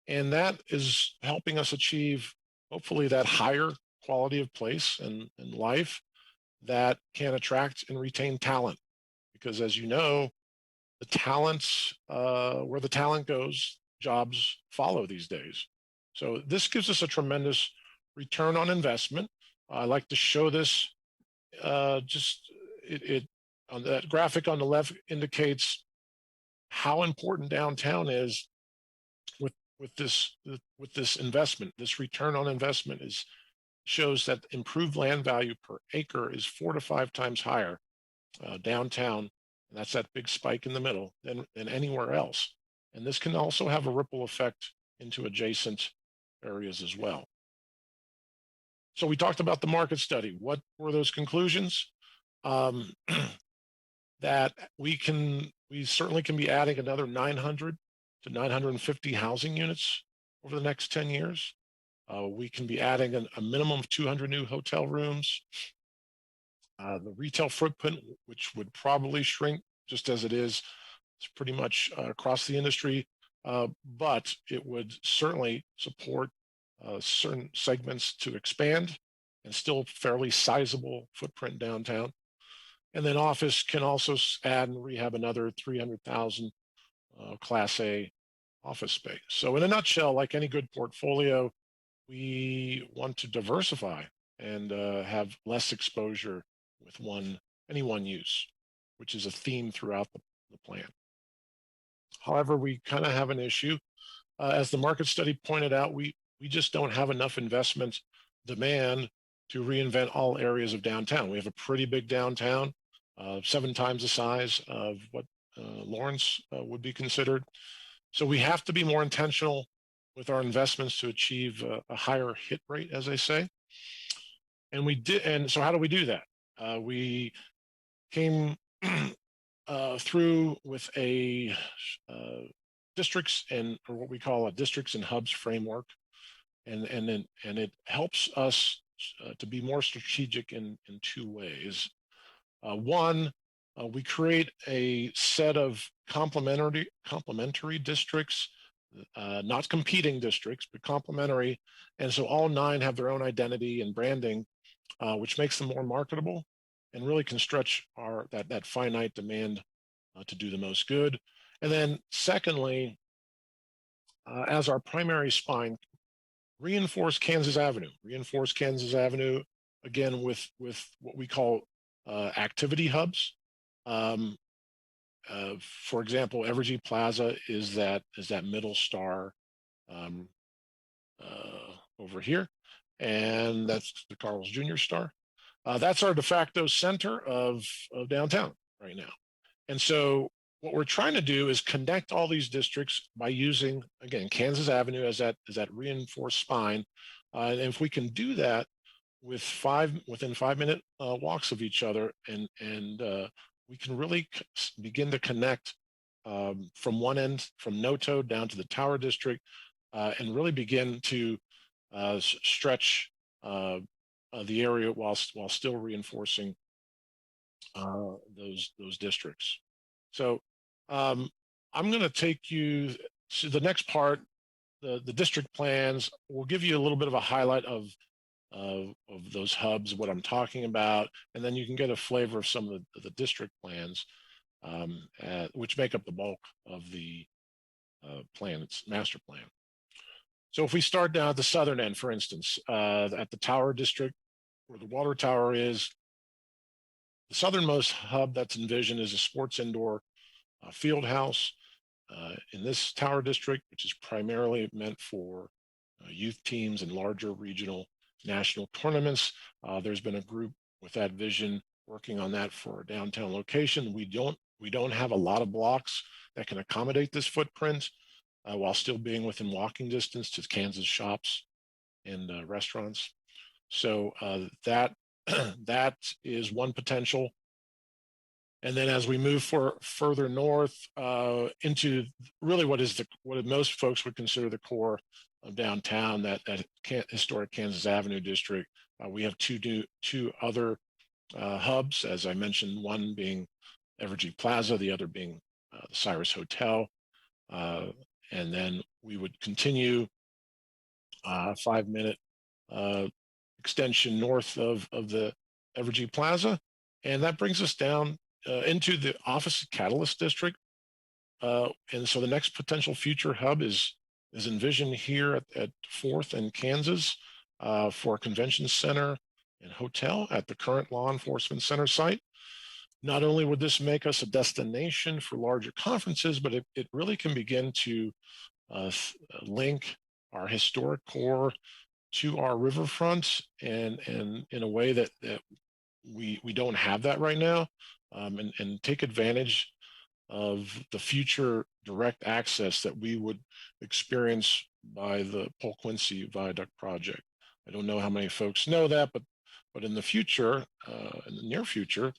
And that is helping us achieve, hopefully, that higher quality of place and life that can attract and retain talent. Because as you know, the talents, where the talent goes, jobs follow these days. So this gives us a tremendous return on investment. I like to show this, it on that graphic on the left indicates how important downtown is with this investment. This return on investment shows that improved land value per acre is 4 to 5 times higher downtown. And that's that big spike in the middle than anywhere else. And this can also have a ripple effect into adjacent areas as well. So we talked about the market study. What were those conclusions? That we certainly can be adding another 900 to 950 housing units over the next 10 years. We can be adding a minimum of 200 new hotel rooms. The retail footprint, which would probably shrink just as it is, it's pretty much across the industry, but it would certainly support certain segments to expand and still fairly sizable footprint downtown. And then office can also add and rehab another 300,000 Class A office space. So in a nutshell, like any good portfolio, we want to diversify and have less exposure with any one use, which is a theme throughout the plan. However, we kind of have an issue. As the market study pointed out, we just don't have enough investment demand to reinvent all areas of downtown. We have a pretty big downtown, 7 times the size of what Lawrence would be considered. So we have to be more intentional with our investments to achieve a higher hit rate, as I say. And we did. And so how do we do that? We came through with a districts or what we call a districts and hubs framework, and it helps us to be more strategic in 2 ways. One, we create a set of complementary districts, not competing districts, but complementary, and so all 9 have their own identity and branding, which makes them more marketable and really can stretch that finite demand to do the most good. And then secondly, as our primary spine, reinforce Kansas Avenue again with what we call activity hubs. For example, Evergy Plaza is that middle star over here, and that's the Carl's Jr. star. That's our de facto center of downtown right now. And so what we're trying to do is connect all these districts by using, again, Kansas Avenue as that reinforced spine. And if we can do that within 5-minute walks of each other, and we can really begin to connect from one end, from Noto down to the Tower District, and really begin to stretch the area while still reinforcing those districts. So I'm going to take you to the next part, the district plans. We'll give you a little bit of a highlight of those hubs, what I'm talking about, and then you can get a flavor of some of the district plans, which make up the bulk of the plan, its master plan. So if we start down at the southern end, for instance, at the Tower District, where the water tower is, the southernmost hub that's envisioned is a sports indoor field house in this Tower District, which is primarily meant for youth teams and larger regional national tournaments. There's been a group with that vision working on that for a downtown location. We don't have a lot of blocks that can accommodate this footprint while still being within walking distance to Kansas shops and restaurants. So that is one potential. And then as we move further north into really what most folks would consider the core of downtown, that historic Kansas Avenue district, we have two other hubs, as I mentioned, one being Evergy Plaza, the other being the Cyrus Hotel. And then we would continue a 5-minute extension north of the Evergy Plaza. And that brings us down into the Office Catalyst District. And so the next potential future hub is envisioned here at 4th and Kansas for a convention center and hotel at the current law enforcement center site. Not only would this make us a destination for larger conferences, but it really can begin to link our historic core to our riverfront and in a way that we don't have that right now, and take advantage of the future direct access that we would experience by the Paul Quincy Viaduct project. I don't know how many folks know that, but in the future, in the near future,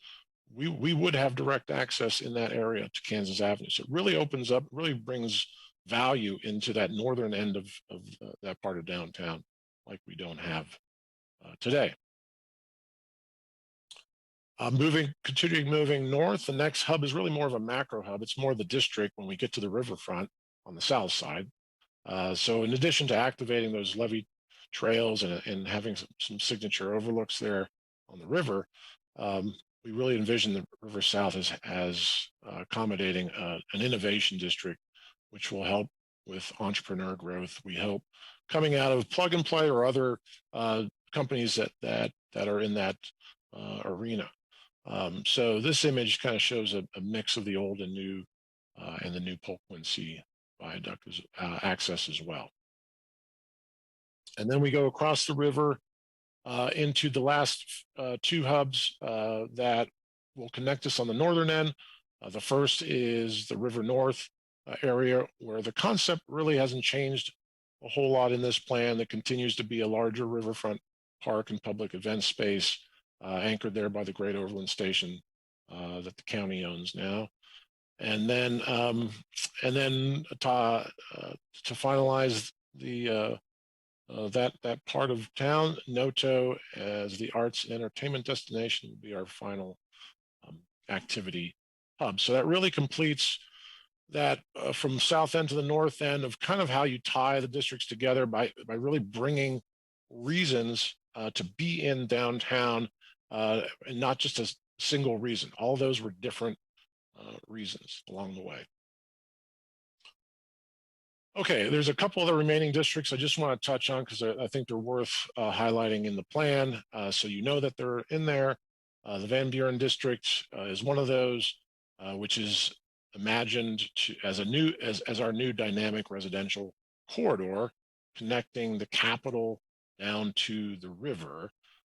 we would have direct access in that area to Kansas Avenue. So it really opens up, really brings value into that northern end of that part of downtown, like we don't have today. Continuing moving north, the next hub is really more of a macro hub. It's more the district when we get to the riverfront on the south side. So in addition to activating those levee trails and having some signature overlooks there on the river, we really envision the River South as accommodating an innovation district, which will help with entrepreneur growth. We hope coming out of plug and play or other companies that are in that arena. So this image kind of shows a mix of the old and new, and the new Polk Quincy Viaduct access as well. And then we go across the river into the last two hubs that will connect us on the northern end. The first is the River North area, where the concept really hasn't changed a whole lot in this plan. That continues to be a larger riverfront park and public event space, anchored there by the Great Overland Station that the county owns now. And then to finalize the that part of town, Noto as the arts and entertainment destination will be our final activity hub. So that really completes that from south end to the north end of kind of how you tie the districts together by really bringing reasons to be in downtown, and not just a single reason. All those were different reasons along the way. Okay, there's a couple of the remaining districts I just want to touch on because I think they're worth highlighting in the plan, so you know that they're in there. The Van Buren district is one of those, which is imagined as our new dynamic residential corridor connecting the capital down to the river,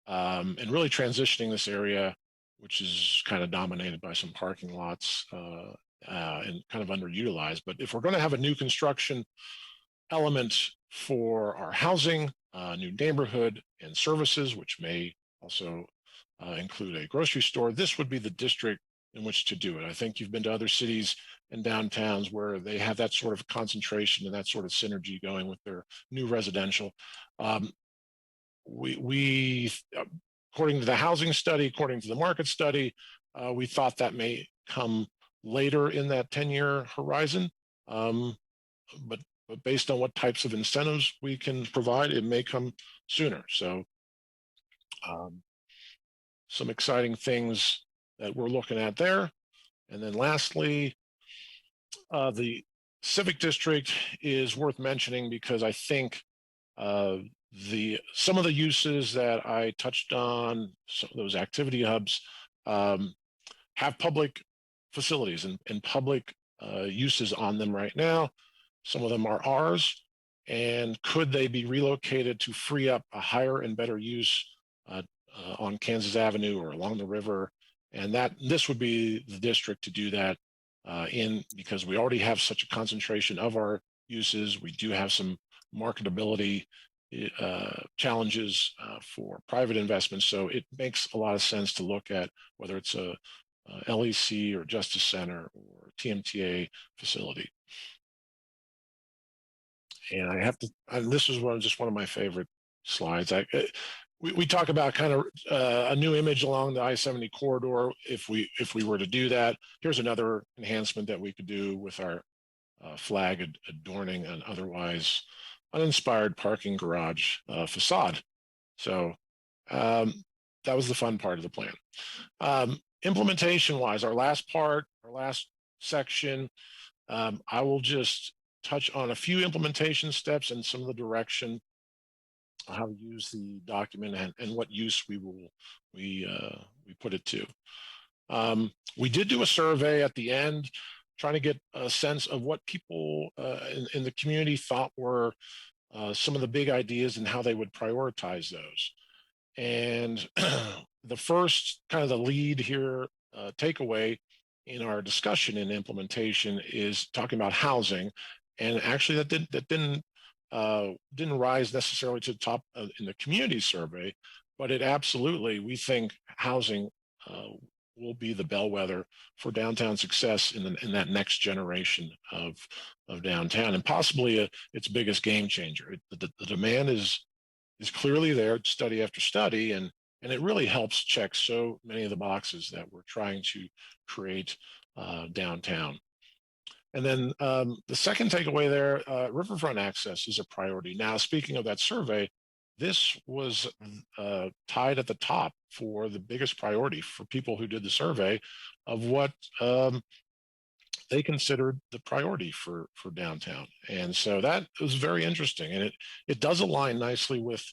and really transitioning this area, which is kind of dominated by some parking lots and kind of underutilized. But if we're going to have a new construction element for our housing, new neighborhood and services, which may also include a grocery store, this would be the district in which to do it. I think you've been to other cities and downtowns where they have that sort of concentration and that sort of synergy going with their new residential. We according to the housing study, according to the market study, we thought that may come later in that 10-year horizon. But based on what types of incentives we can provide, it may come sooner. So some exciting things that we're looking at there. And then lastly, the Civic District is worth mentioning because I think some of the uses that I touched on, some of those activity hubs, have public facilities and public uses on them right now. Some of them are ours, and could they be relocated to free up a higher and better use on Kansas Avenue or along the river? And this would be the district to do that because we already have such a concentration of our uses. We do have some marketability challenges for private investments. So it makes a lot of sense to look at whether it's a LEC or Justice Center or TMTA facility. And I have to, and this is just one of my favorite slides. we talk about kind of a new image along the I-70 corridor. If we were to do that, here's another enhancement that we could do with our flag adorning an otherwise uninspired parking garage facade. So that was the fun part of the plan. Implementation wise, our last section, I will just touch on a few implementation steps and some of the direction, how to use the document and what use we put it to. We did do a survey at the end, trying to get a sense of what people in the community thought were some of the big ideas and how they would prioritize those. And the first kind of the lead here, takeaway in our discussion in implementation is talking about housing. And actually that didn't rise necessarily to the top in the community survey, but it absolutely, we think housing will be the bellwether for downtown success in that next generation of downtown, and possibly its biggest game changer. The demand is clearly there, study after study, and it really helps check so many of the boxes that we're trying to create downtown. And then the second takeaway there, riverfront access is a priority. Now, speaking of that survey, this was tied at the top for the biggest priority for people who did the survey of what they considered the priority for downtown. And so that was very interesting. And it does align nicely with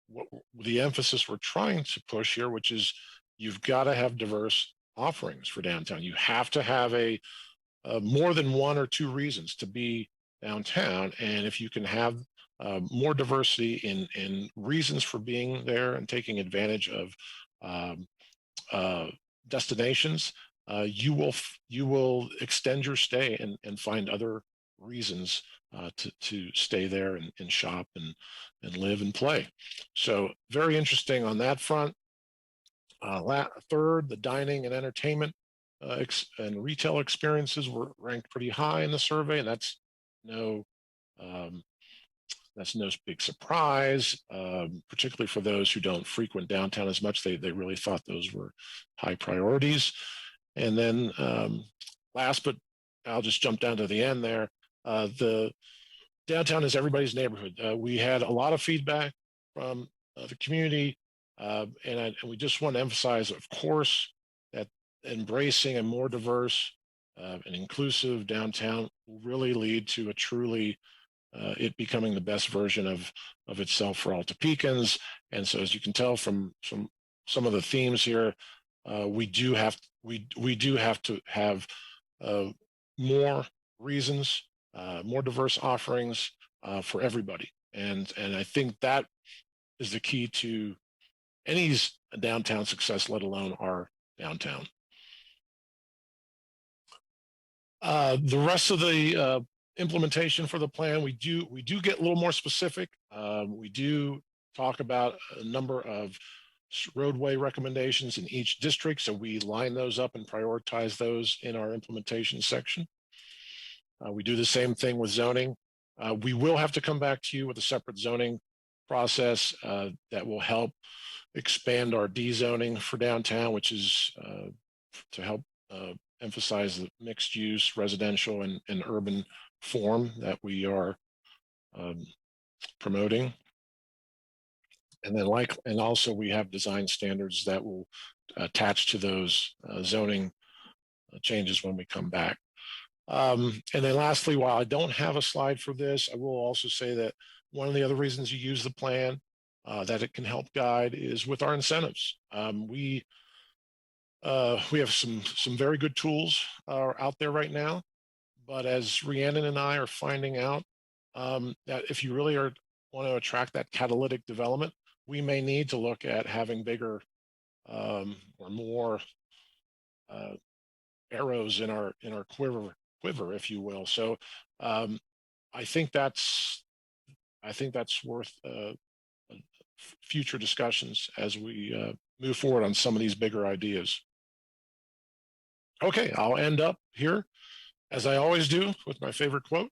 what the emphasis we're trying to push here, which is you've got to have diverse offerings for downtown. You have to have more than one or two reasons to be downtown. And if you can have more diversity in reasons for being there and taking advantage of destinations, you will extend your stay and find other reasons to stay there and shop and live and play. So very interesting on that front. Third, the dining and entertainment and retail experiences were ranked pretty high in the survey, and that's no big surprise, particularly for those who don't frequent downtown as much. They really thought those were high priorities. And then last, but I'll just jump down to the end there, the downtown is everybody's neighborhood. We had a lot of feedback from the community, and we just want to emphasize, of course, that embracing a more diverse and inclusive downtown will really lead to a truly it becoming the best version of itself for all Topekans. And so, as you can tell from some of the themes here, we do have to have more reasons, more diverse offerings for everybody. And I think that is the key to any downtown success, let alone our downtown. The rest of the implementation for the plan, we do get a little more specific. We do talk about a number of roadway recommendations in each district, so we line those up and prioritize those in our implementation section. We do the same thing with zoning. We will have to come back to you with a separate zoning process that will help expand our D-zoning for downtown, which is to help emphasize the mixed use, residential and urban form that we are promoting. And then and also we have design standards that will attach to those zoning changes when we come back. And then lastly, while I don't have a slide for this, I will also say that one of the other reasons you use the plan that it can help guide is with our incentives. We have some very good tools out there right now, but as Rhiannon and I are finding out, that if you really want to attract that catalytic development, we may need to look at having bigger or more arrows in our quiver, if you will. So I think that's worth future discussions as we move forward on some of these bigger ideas. Okay, I'll end up here, as I always do, with my favorite quote.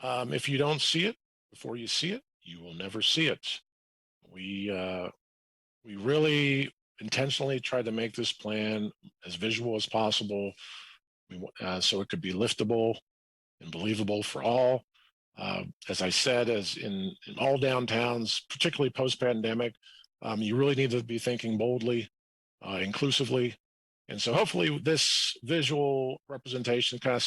If you don't see it before you see it, you will never see it. We We really intentionally tried to make this plan as visual as possible, so it could be liftable and believable for all. As I said, as in all downtowns, particularly post-pandemic, you really need to be thinking boldly, inclusively. And so hopefully this visual representation kind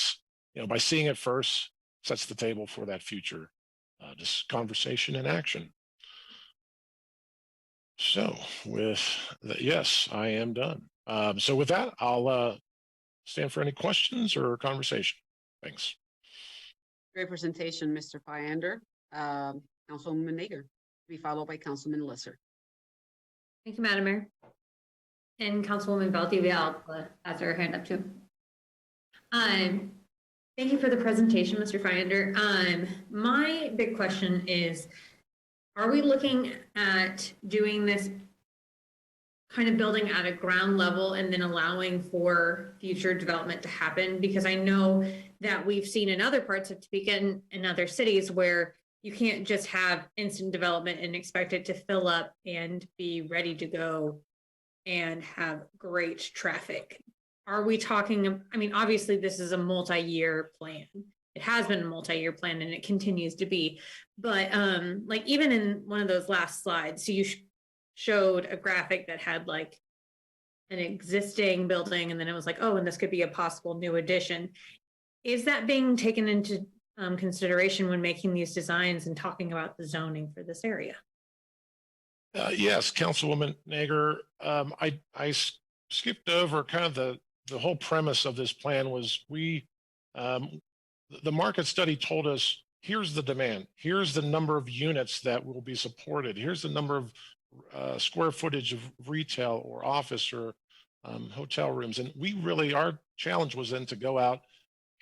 of, by seeing it first, sets the table for that future this conversation and action. So yes, I am done. So with that, I'll stand for any questions or conversation. Thanks. Great presentation, Mr. Pyander. Councilwoman Nager, to be followed by Councilman Lesser. Thank you, Madam Mayor. And Councilwoman Valdivia has her hand up too. Thank you for the presentation, Mr. Pyander. My big question is, are we looking at doing this kind of building at a ground level and then allowing for future development to happen? Because I know that we've seen in other parts of Topeka and other cities where you can't just have instant development and expect it to fill up and be ready to go and have great traffic. Are we talking, I mean, obviously this is a multi-year plan. It has been a multi-year plan and it continues to be, but like even in one of those last slides, so you showed a graphic that had like an existing building and then it was like, oh, and this could be a possible new addition. Is that being taken into consideration when making these designs and talking about the zoning for this area? Yes, Councilwoman Nager, I skipped over kind of the whole premise of this plan was the market study told us, here's the demand, here's the number of units that will be supported, here's the number of square footage of retail or office or hotel rooms. And our challenge was then to go out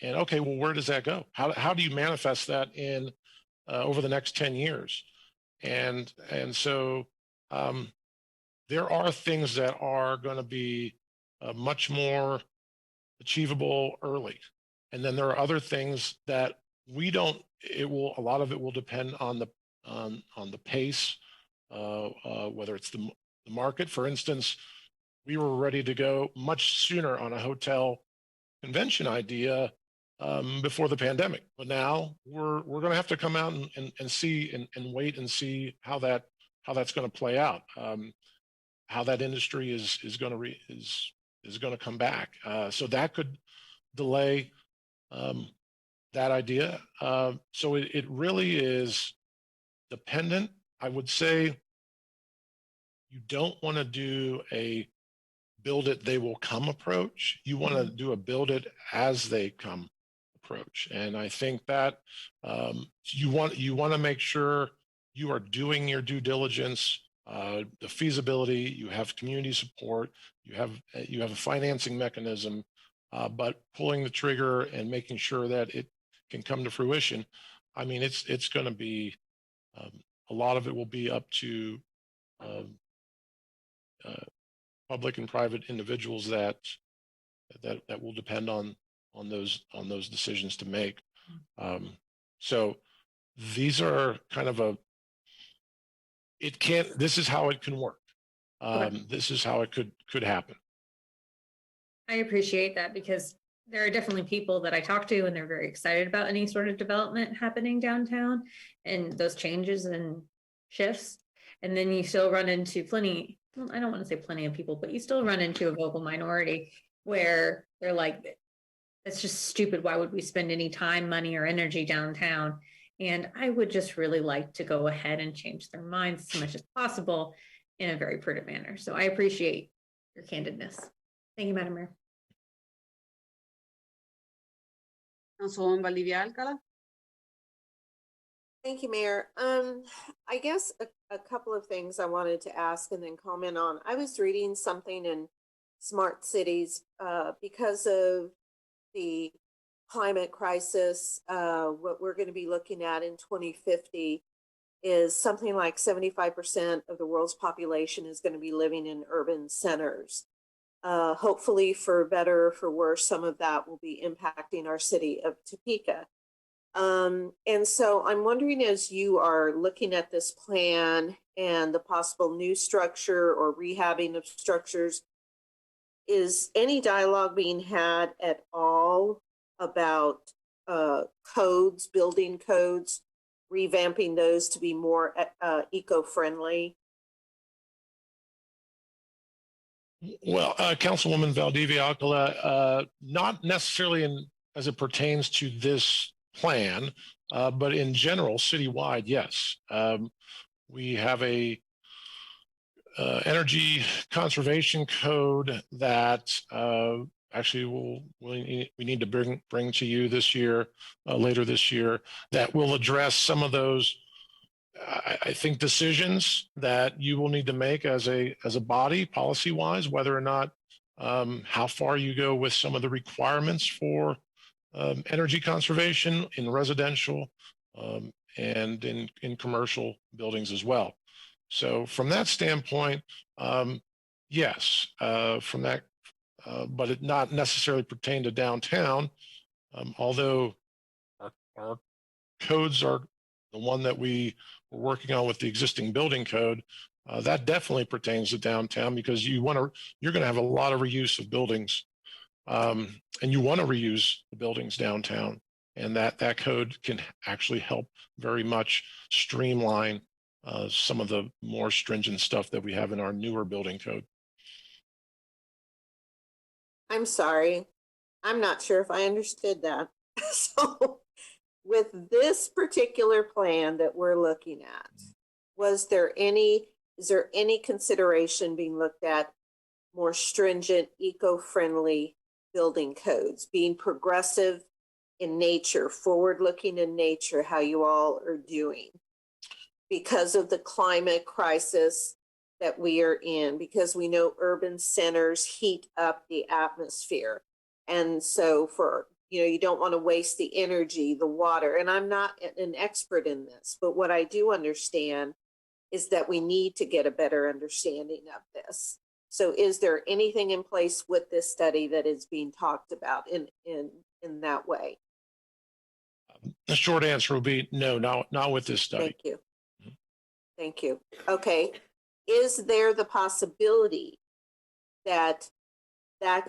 and, okay, well, where does that go? How do you manifest that in over the next 10 years? And so there are things that are going to be much more achievable early. And then there are other things that a lot of it will depend on the pace, whether it's the market. For instance, we were ready to go much sooner on a hotel convention idea before the pandemic. But now we're going to have to come out and see and wait and see how that's going to play out, how that industry is going to come back. So that could delay that idea. So it really is dependent. I would say you don't want to do a build it, they will come approach. You want to do a build it as they come approach. And I think that you want to make sure you are doing your due diligence, the feasibility, you have community support, you have a financing mechanism, but pulling the trigger and making sure that it can come to fruition. I mean, it's going to be a lot of it will be up to public and private individuals that will depend on those decisions to make. So these are kind of this is how it can work. This is how it could happen. I appreciate that because there are definitely people that I talk to and they're very excited about any sort of development happening downtown and those changes and shifts. And then you still run into I don't want to say plenty of people, but you still run into a vocal minority where they're like, it's just stupid. Why would we spend any time, money, or energy downtown? And I would just really like to go ahead and change their minds as much as possible in a very prudent manner. So I appreciate your candidness. Thank you, Madam Mayor. Councilwoman Valdivia Alcala. Thank you, Mayor. I guess a couple of things I wanted to ask and then comment on. I was reading something in Smart Cities because of the climate crisis. What we're going to be looking at in 2050 is something like 75% of the world's population is going to be living in urban centers. Hopefully, for better or for worse, some of that will be impacting our city of Topeka. And so I'm wondering, as you are looking at this plan and the possible new structure or rehabbing of structures, is any dialogue being had at all about codes, building codes, revamping those to be more eco-friendly? Well, Councilwoman Valdivia Alcala, not necessarily as it pertains to this plan, but in general, citywide, yes. We have a energy conservation code that actually we need to bring to you this year, later this year, that will address some of those, I think, decisions that you will need to make as a body, policy wise, whether or not how far you go with some of the requirements for energy conservation in residential and in commercial buildings as well. So from that standpoint, yes, from that, but it not necessarily pertain to downtown, although our codes are the one that we were working on with the existing building code. That definitely pertains to downtown because you're going to have a lot of reuse of buildings, and you want to reuse the buildings downtown, and that code can actually help very much streamline some of the more stringent stuff that we have in our newer building code. I'm sorry, I'm not sure if I understood that. So with this particular plan that we're looking at, is there any consideration being looked at more stringent, eco-friendly building codes, being progressive in nature, forward-looking in nature, how you all are doing? Because of the climate crisis that we are in, because we know urban centers heat up the atmosphere. And so you don't want to waste the energy, the water. And I'm not an expert in this, but what I do understand is that we need to get a better understanding of this. So is there anything in place with this study that is being talked about in that way? The short answer will be no, not with this study. Thank you. Thank you. Okay. Is there the possibility that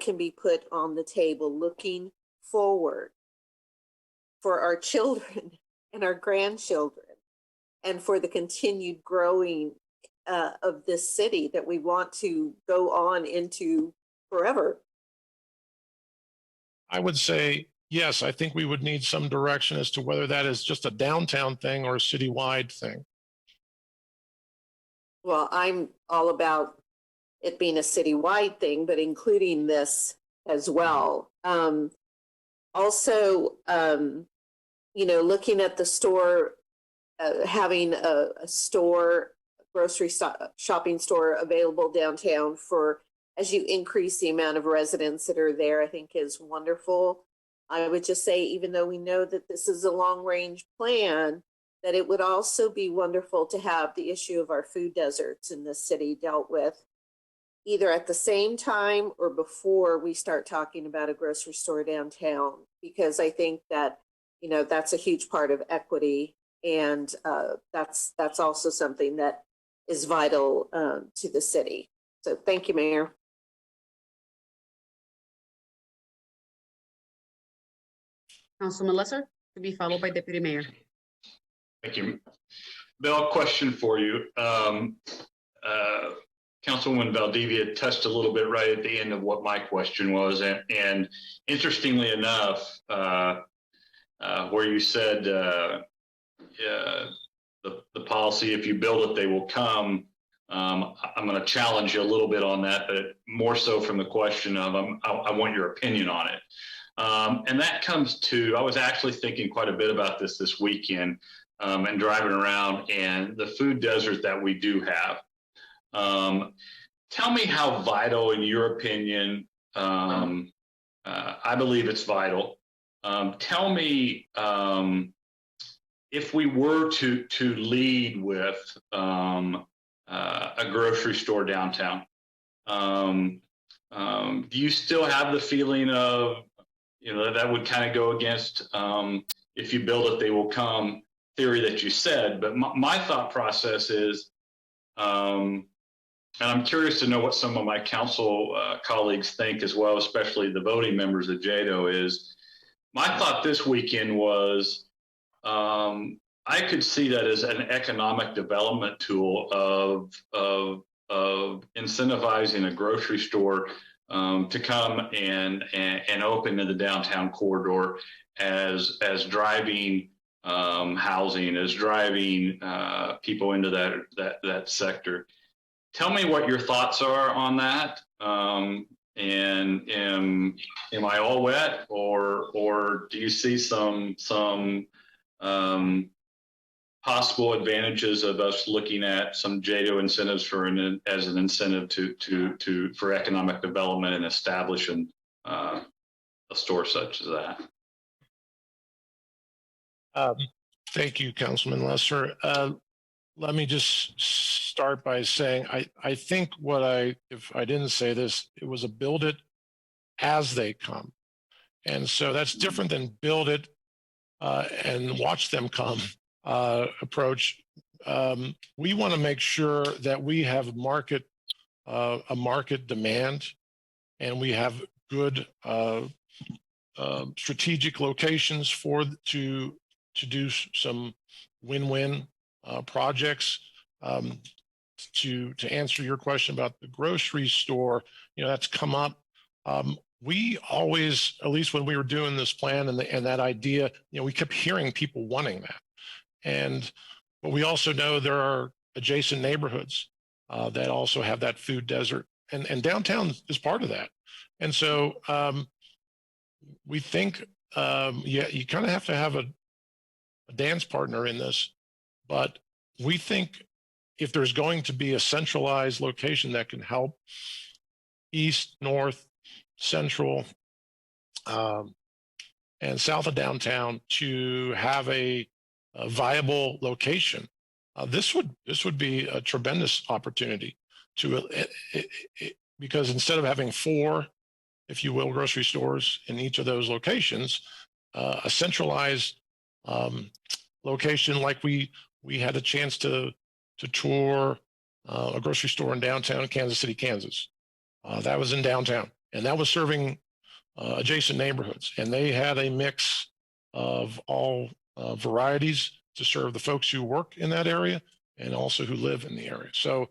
can be put on the table looking forward for our children and our grandchildren and for the continued growing of this city that we want to go on into forever? I would say yes. I think we would need some direction as to whether that is just a downtown thing or a citywide thing. Well, I'm all about it being a citywide thing, but including this as well. Also, looking at the store, having a store, grocery shopping store available downtown for, as you increase the amount of residents that are there, I think is wonderful. I would just say, even though we know that this is a long range plan, that it would also be wonderful to have the issue of our food deserts in this city dealt with either at the same time or before we start talking about a grocery store downtown, because I think that, that's a huge part of equity. And that's also something that is vital to the city. So thank you, Mayor. Councilman Lesser, to be followed by Deputy Mayor. Thank you. Bill, question for you. Councilwoman Valdivia touched a little bit right at the end of what my question was. And interestingly enough, where you said the policy, if you build it, they will come. I'm going to challenge you a little bit on that, but more so from the question of I want your opinion on it. And that comes to, I was actually thinking quite a bit about this weekend. And driving around and the food desert that we do have. Tell me how vital, in your opinion, I believe it's vital. Tell me if we were to lead with a grocery store downtown, do you still have the feeling of, that would kind of go against if you build it, they will come theory that you said. But my thought process is, and I'm curious to know what some of my council colleagues think as well, especially the voting members of JADO, is my thought this weekend was I could see that as an economic development tool of incentivizing a grocery store to come and open in the downtown corridor as driving housing, as driving people into that sector. Tell me what your thoughts are on that. And am I all wet, or do you see some possible advantages of us looking at some JADO incentives as an incentive for economic development and establishing a store such as that? Thank you, Councilman Lesser. Let me just start by saying I think if I didn't say this, it was a build it as they come. And so that's different than build it and watch them come approach. We want to make sure that we have a market demand, and we have good strategic locations to do some win-win projects. To answer your question about the grocery store, that's come up. We always, at least when we were doing this plan and that idea, we kept hearing people wanting that. But we also know there are adjacent neighborhoods that also have that food desert, and downtown is part of that. And so we think, you kind of have to have a dance partner in this, but we think if there's going to be a centralized location that can help east, north, central, and south of downtown to have a viable location, this would be a tremendous opportunity because instead of having 4, if you will, grocery stores in each of those locations, a centralized location, like we had a chance to tour a grocery store in downtown Kansas City, Kansas. That was in downtown, and that was serving adjacent neighborhoods, and they had a mix of all varieties to serve the folks who work in that area and also who live in the area. So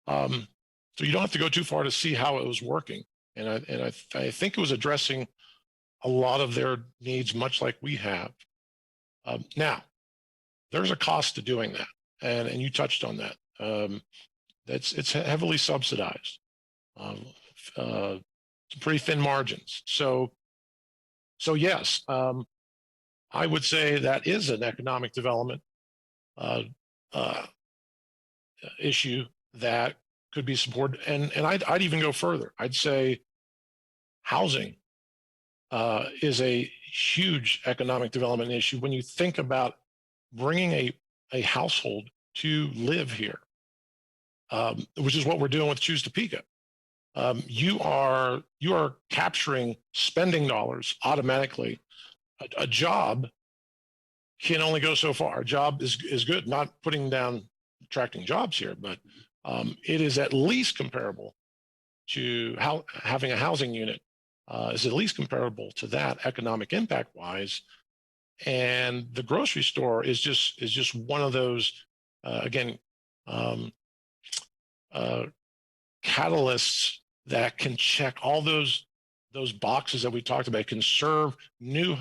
you don't have to go too far to see how it was working, and I think it was addressing a lot of their needs, much like we have. Now, there's a cost to doing that, and you touched on that. It's heavily subsidized. Some pretty thin margins. So yes, I would say that is an economic development issue that could be supported. And I'd even go further. I'd say housing is a huge economic development issue when you think about bringing a household to live here, which is what we're doing with Choose Topeka. You are capturing spending dollars automatically. A job can only go so far. A job is good, not putting down attracting jobs here, but it is at least comparable to having a housing unit is at least comparable to that economic impact wise. And the grocery store is just one of those catalysts that can check all those boxes that we talked about. It can serve new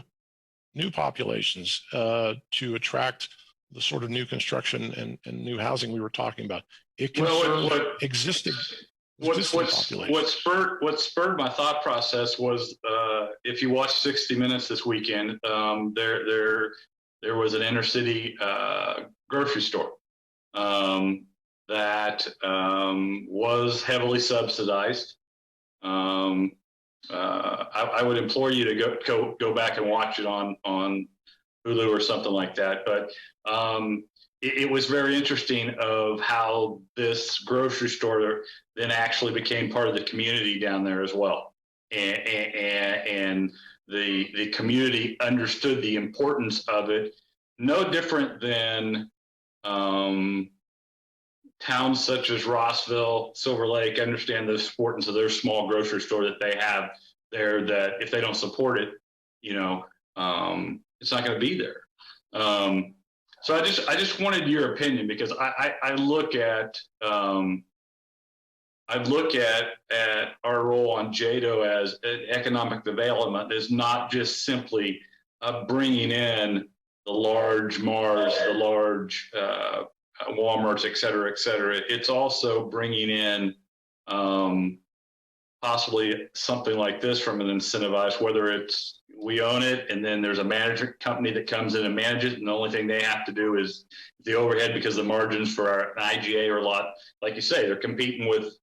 populations to attract the sort of new construction and new housing we were talking about. It can serve existing populations. What spurred my thought process was if you watch 60 Minutes this weekend, there was an inner city grocery store that was heavily subsidized. I would implore you to go back and watch it on Hulu or something like that. But it was very interesting of how this grocery store then actually became part of the community down there as well. And the community understood the importance of it. No different than towns such as Rossville, Silver Lake understand the importance of their small grocery store that they have there, that if they don't support it, you know, it's not going to be there. So I just wanted your opinion, because I look at our role on JADO as economic development is not just simply bringing in the large Mars, the large Walmarts, et cetera, et cetera. It's also bringing in possibly something like this from an incentivized, whether it's we own it and then there's a management company that comes in and manages it, and the only thing they have to do is the overhead, because the margins for our IGA are a lot, like you say, they're competing with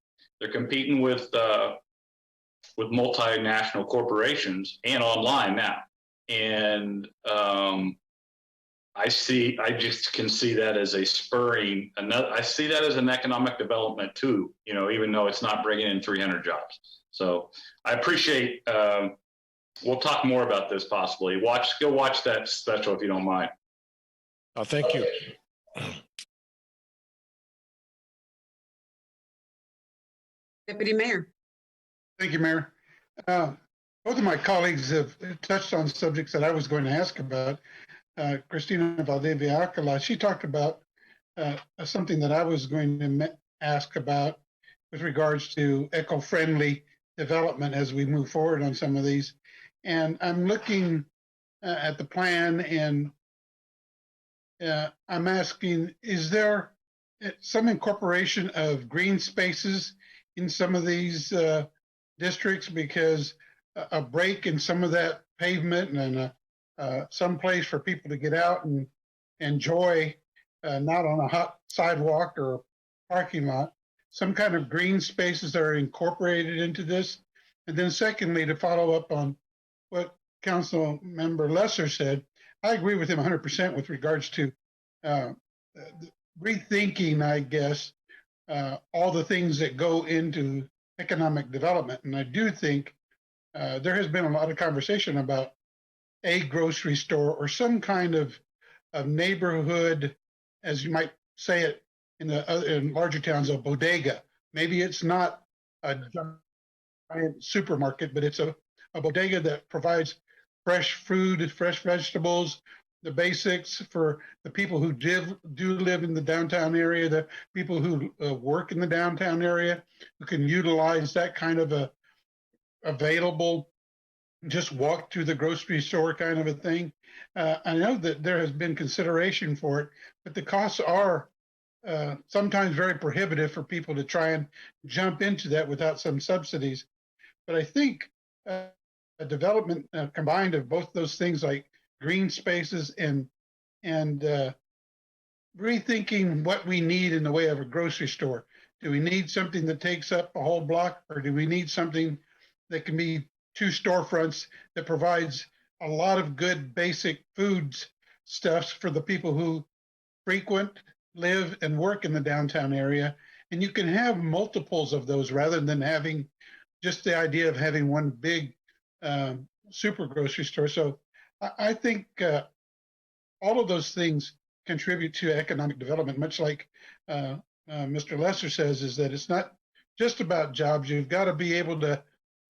multinational corporations and online now. And I just can see that as a spurring. I see that as an economic development too, you know, even though it's not bringing in 300 jobs. So I appreciate, we'll talk more about this possibly. Go watch that special if you don't mind. Thank you. Deputy Mayor. Thank you, Mayor. Both of my colleagues have touched on subjects that I was going to ask about. Christina Valdivia-Alcala, she talked about something that I was going to ask about with regards to eco-friendly development as we move forward on some of these. And I'm looking at the plan, and I'm asking, is there some incorporation of green spaces in some of these districts? Because a break in some of that pavement and some place for people to get out and enjoy, not on a hot sidewalk or parking lot, some kind of green spaces that are incorporated into this. And then secondly, to follow up on what Council Member Lesser said, I agree with him 100% with regards to rethinking, I guess, all the things that go into economic development. And I do think there has been a lot of conversation about a grocery store or some kind of neighborhood, as you might say it in larger towns, a bodega. Maybe it's not a giant supermarket, but it's a bodega that provides fresh food, fresh vegetables, the basics for the people who do live in the downtown area, the people who work in the downtown area, who can utilize that kind of a available, just walk to the grocery store kind of a thing. I know that there has been consideration for it, but the costs are sometimes very prohibitive for people to try and jump into that without some subsidies. But I think a development combined of both those things, like green spaces and rethinking what we need in the way of a grocery store. Do we need something that takes up a whole block, or do we need something that can be 2 storefronts that provides a lot of good basic foods stuffs for the people who frequent, live, and work in the downtown area? And you can have multiples of those rather than having just the idea of having one big super grocery store. So I think all of those things contribute to economic development, much like Mr. Lesser says, is that it's not just about jobs. You've got to be able to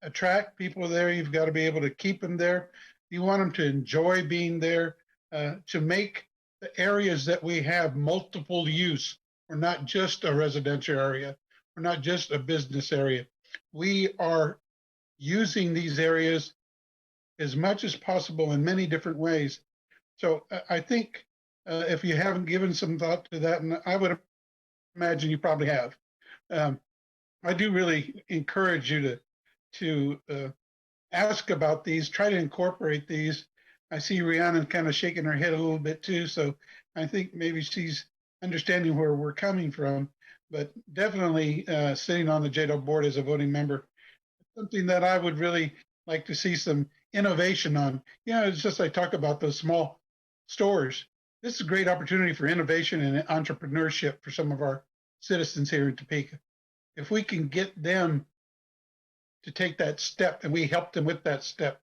attract people there. You've got to be able to keep them there. You want them to enjoy being there, to make the areas that we have multiple use. We're not just a residential area. We're not just a business area. We are using these areas as much as possible in many different ways. So I think if you haven't given some thought to that, and I would imagine you probably have, I do really encourage you to ask about these, try to incorporate these. I see Rhiannon kind of shaking her head a little bit too, so I think maybe she's understanding where we're coming from, but definitely sitting on the JADO board as a voting member, something that I would really like to see some innovation on. You know, it's just, I talk about those small stores. This is a great opportunity for innovation and entrepreneurship for some of our citizens here in Topeka. If we can get them to take that step and we help them with that step,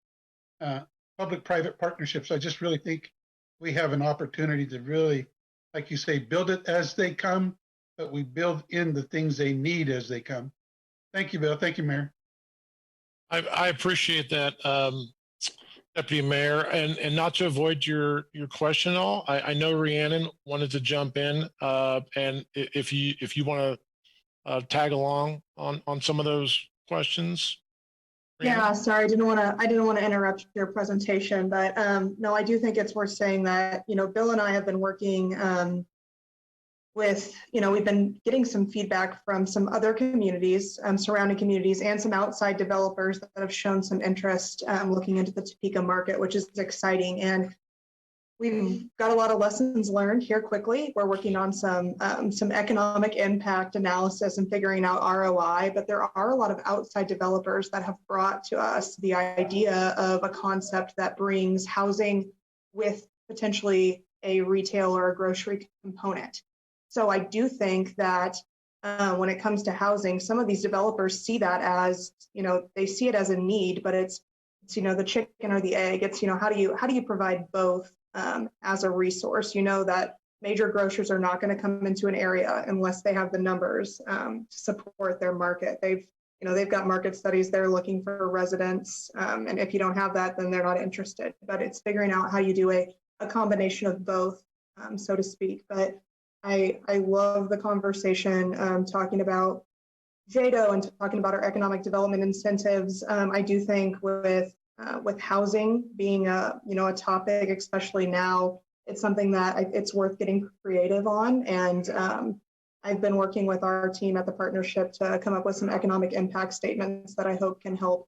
public-private partnerships. I just really think we have an opportunity to really, like you say, build it as they come, but we build in the things they need as they come. Thank you, Bill. Thank you, Mayor. I appreciate that, Deputy Mayor, and not to avoid your question at all. I know Rhiannon wanted to jump in, and if you want to tag along on some of those questions. Yeah, sorry, I didn't want to interrupt your presentation, but no, I do think it's worth saying that, Bill and I have been working with, we've been getting some feedback from some other communities, surrounding communities, and some outside developers that have shown some interest looking into the Topeka market, which is exciting. And we've got a lot of lessons learned here quickly. We're working on some economic impact analysis and figuring out ROI, but there are a lot of outside developers that have brought to us the idea of a concept that brings housing with potentially a retail or a grocery component. So I do think that when it comes to housing, some of these developers see that as, they see it as a need, but it's the chicken or the egg. It's, how do you provide both as a resource? That major grocers are not going to come into an area unless they have the numbers to support their market. They've got market studies. They're looking for residents. And if you don't have that, then they're not interested. But it's figuring out how you do a combination of both, so to speak. But I love the conversation talking about JADO and talking about our economic development incentives. I do think with housing being a topic, especially now, it's something that it's worth getting creative on. And I've been working with our team at the partnership to come up with some economic impact statements that I hope can help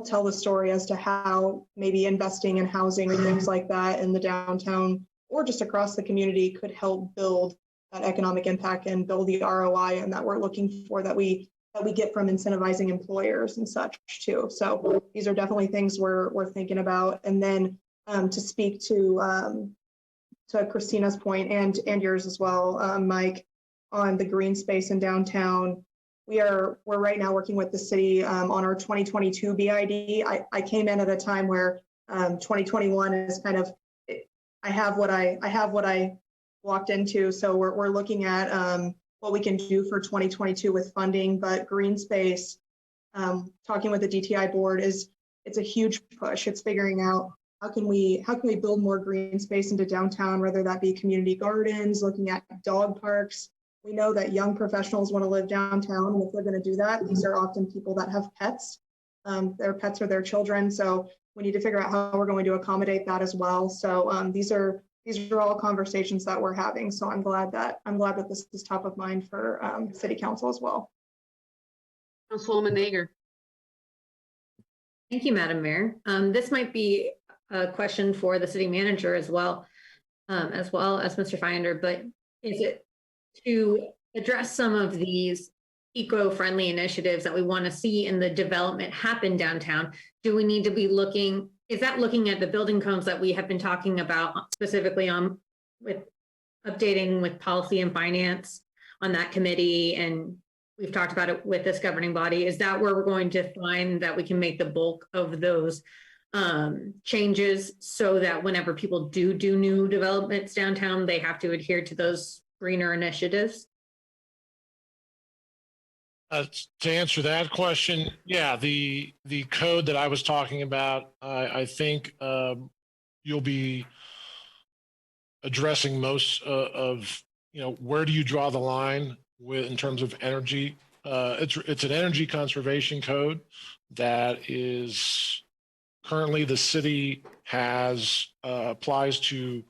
tell the story as to how maybe investing in housing and things like that in the downtown or just across the community could help build that economic impact and build the ROI and that we're looking for, that we get from incentivizing employers and such too. So these are definitely things we're thinking about. And then to speak to Christina's point and yours as well, Mike, on the green space in downtown, we're right now working with the city on our 2022 BID. I came in at a time where 2021 is kind of, I have what I walked into. So we're looking at what we can do for 2022 with funding, but green space, talking with the DTI board it's a huge push. It's figuring out how can we build more green space into downtown, whether that be community gardens, looking at dog parks. We know that young professionals want to live downtown, and if they're going to do that, these are often people that have pets. Their pets are their children, so we need to figure out how we're going to accommodate that as well. So these are all conversations that we're having. So I'm glad that this is top of mind for City Council as well. Councilwoman Nager. Thank you, Madam Mayor. This might be a question for the city manager as well as Mr. Finder, but is it to address some of these eco-friendly initiatives that we want to see in the development happen downtown? Do we need to be looking at the building codes that we have been talking about specifically on with updating with policy and finance on that committee? And we've talked about it with this governing body. Is that where we're going to find that we can make the bulk of those changes so that whenever people do new developments downtown, they have to adhere to those greener initiatives? To answer that question, yeah, the code that I was talking about, I think you'll be addressing most of, where do you draw the line in terms of energy? It's an energy conservation code that is currently the city has applies to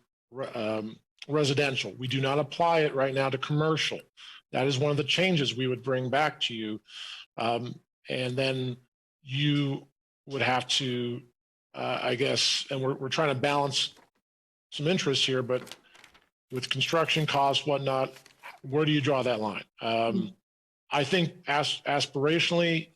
residential. We do not apply it right now to commercial. That is one of the changes we would bring back to you. And then you would have to, I guess, and we're trying to balance some interests here, but with construction costs, whatnot, where do you draw that line? I think aspirationally,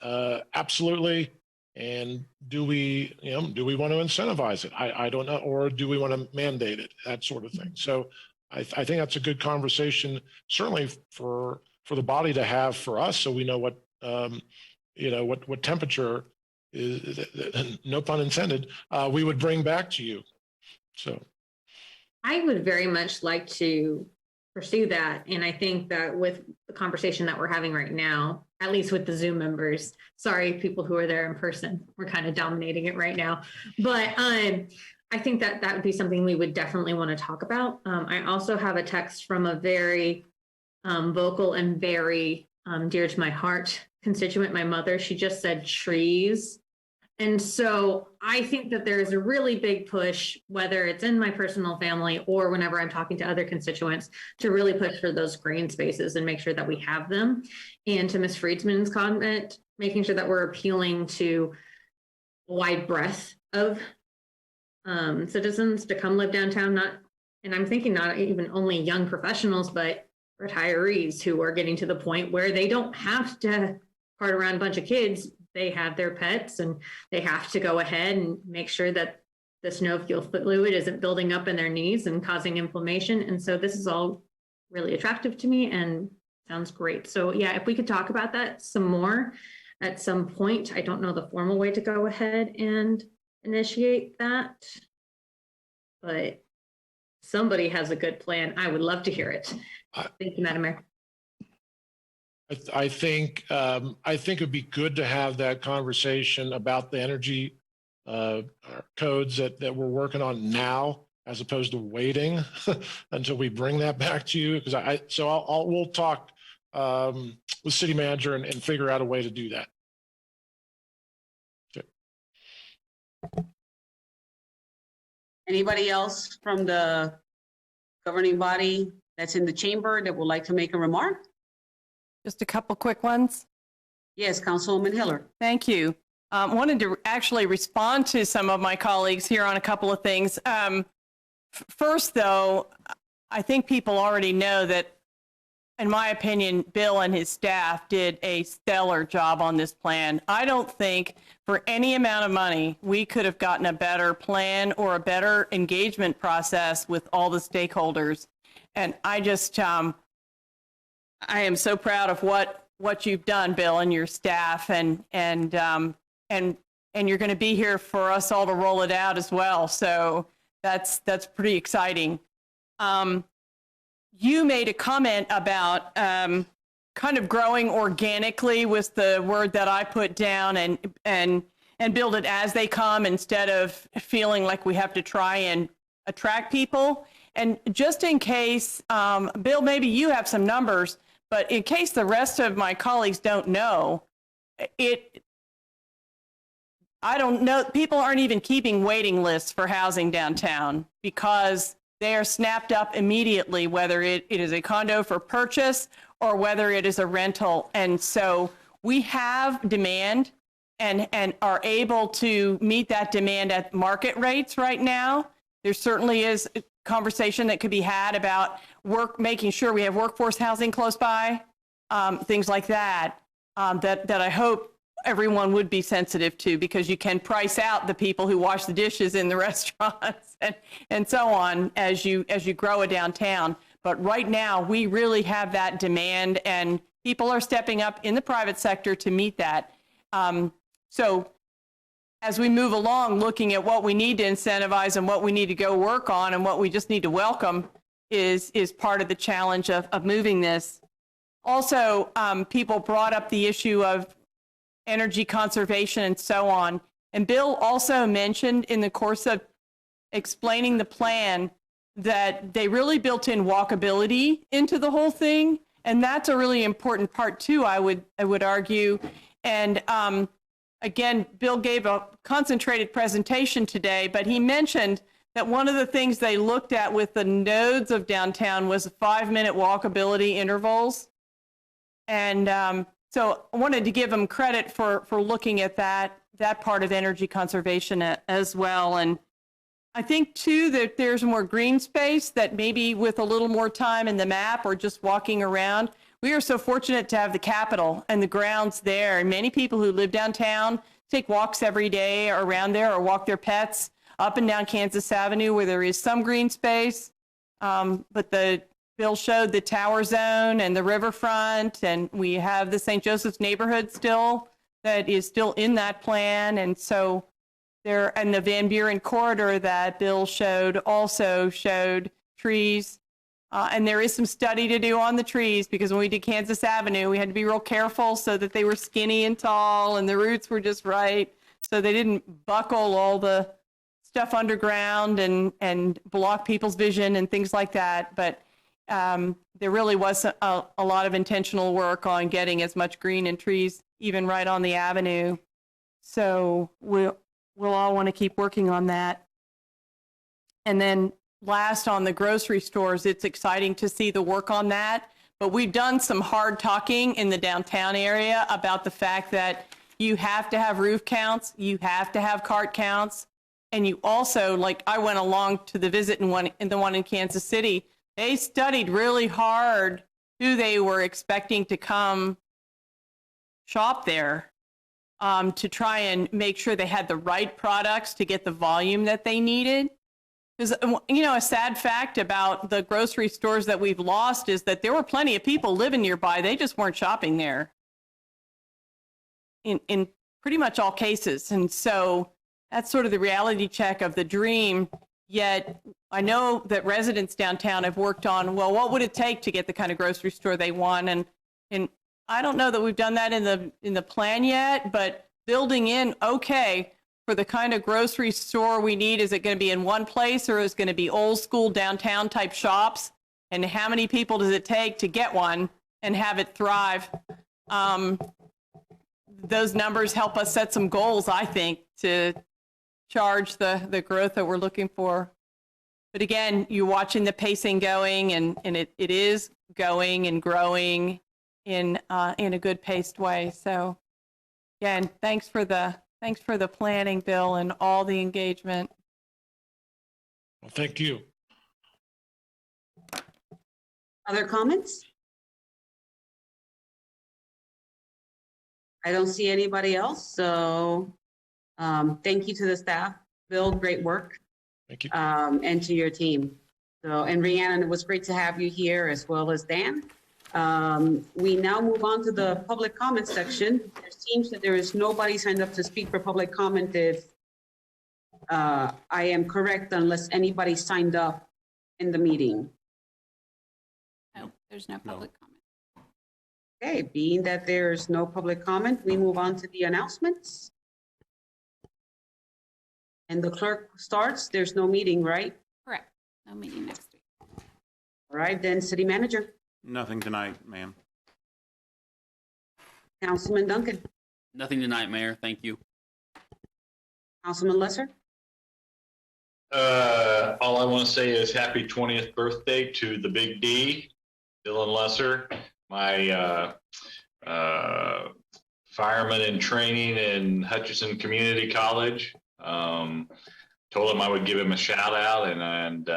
absolutely. And do we want to incentivize it? I don't know. Or do we want to mandate it? That sort of thing. So I think that's a good conversation, certainly for the body to have for us, so we know what temperature no pun intended, we would bring back to you. So I would very much like to pursue that. And I think that with the conversation that we're having right now, at least with the Zoom members, sorry, people who are there in person, we're kind of dominating it right now. But I think that that would be something we would definitely want to talk about. I also have a text from a very vocal and very dear to my heart constituent, my mother. She just said trees. And so I think that there is a really big push, whether it's in my personal family or whenever I'm talking to other constituents, to really push for those green spaces and make sure that we have them. And to Ms. Friedman's comment, making sure that we're appealing to a wide breadth of citizens to come live downtown, and I'm thinking not even only young professionals, but retirees who are getting to the point where they don't have to cart around a bunch of kids. They have their pets and they have to go ahead and make sure that the synovial fluid isn't building up in their knees and causing inflammation. And so this is all really attractive to me and sounds great. So yeah, if we could talk about that some more at some point. I don't know the formal way to go ahead and initiate that, but somebody has a good plan. I would love to hear it. Thank you, Madam Mayor. I think it would be good to have that conversation about the energy codes that we're working on now, as opposed to waiting until we bring that back to you. Because we'll talk with city manager and figure out a way to do that. Okay. Anybody else from the governing body that's in the chamber that would like to make a remark? Just a couple quick ones. Yes, Councilwoman Hiller. Thank you. Wanted to actually respond to some of my colleagues here on a couple of things. First, though, I think people already know that, in my opinion, Bill and his staff did a stellar job on this plan. I don't think for any amount of money we could have gotten a better plan or a better engagement process with all the stakeholders. And I just, I am so proud of what you've done, Bill, and your staff, and you're going to be here for us all to roll it out as well. So that's pretty exciting. You made a comment about kind of growing organically was the word that I put down, and build it as they come instead of feeling like we have to try and attract people. And just in case, Bill, maybe you have some numbers, but in case the rest of my colleagues don't know, I don't know, people aren't even keeping waiting lists for housing downtown because they are snapped up immediately, whether it is a condo for purchase or whether it is a rental. And so we have demand and are able to meet that demand at market rates right now. There certainly is a conversation that could be had about making sure we have workforce housing close by, things like that, that I hope everyone would be sensitive to, because you can price out the people who wash the dishes in the restaurants and so on as you grow a downtown. But right now we really have that demand, and people are stepping up in the private sector to meet that. So as we move along, looking at what we need to incentivize and what we need to go work on and what we just need to welcome is part of the challenge of moving this. Also, people brought up the issue of energy conservation and so on. And Bill also mentioned in the course of explaining the plan that they really built in walkability into the whole thing. And that's a really important part too, I would argue. And again, Bill gave a concentrated presentation today, but he mentioned that one of the things they looked at with the nodes of downtown was 5-minute walkability intervals. And so I wanted to give him credit for looking at that part of energy conservation as well. And I think too that there's more green space that maybe with a little more time in the map or just walking around. We are so fortunate to have the Capitol and the grounds there. And many people who live downtown take walks every day around there or walk their pets up and down Kansas Avenue where there is some green space. But Bill showed the Tower Zone and the riverfront, and we have the St. Joseph's neighborhood still that is still in that plan. And so there, and the Van Buren corridor that Bill showed also showed trees. And there is some study to do on the trees, because when we did Kansas Avenue, we had to be real careful so that they were skinny and tall and the roots were just right, so they didn't buckle all the stuff underground and block people's vision and things like that. But there really was a lot of intentional work on getting as much green and trees even right on the avenue. So we'll all want to keep working on that. And then last, on the grocery stores, it's exciting to see the work on that. But we've done some hard talking in the downtown area about the fact that you have to have roof counts, you have to have cart counts, and you also, like, I went along to the visit in the one in Kansas City. They studied really hard who they were expecting to come shop there, to try and make sure they had the right products to get the volume that they needed. Because, you know, a sad fact about the grocery stores that we've lost is that there were plenty of people living nearby. They just weren't shopping there in pretty much all cases. And so that's sort of the reality check of the dream. Yet I know that residents downtown have worked on, well, what would it take to get the kind of grocery store they want? And I don't know that we've done that in the plan yet, but building in, okay, for the kind of grocery store we need, is it going to be in one place, or is it going to be old school downtown type shops? And how many people does it take to get one and have it thrive? Those numbers help us set some goals, I think, to charge the growth that we're looking for. But again, you're watching the pacing going, and it is going and growing in a good paced way. So again, thanks for the planning, Bill, and all the engagement. Well, thank you. Other comments? I don't see anybody else, so thank you to the staff. Bill, great work. Thank you. And to your team. So, and Rhiannon, it was great to have you here, as well as Dan. We now move on to the public comment section. It seems that there is nobody signed up to speak for public comment, if I am correct, unless anybody signed up in the meeting. No, there's no public comment. Okay, being that there's no public comment, we move on to the announcements. And the clerk starts. There's no meeting, right? Correct. No meeting next week. All right, then city manager. Nothing tonight, ma'am. Councilman Duncan. Nothing tonight, Mayor. Thank you. Councilman Lesser. All I want to say is happy 20th birthday to the Big D, Dylan Lesser, my fireman in training in Hutchinson Community College. Told him I would give him a shout out, and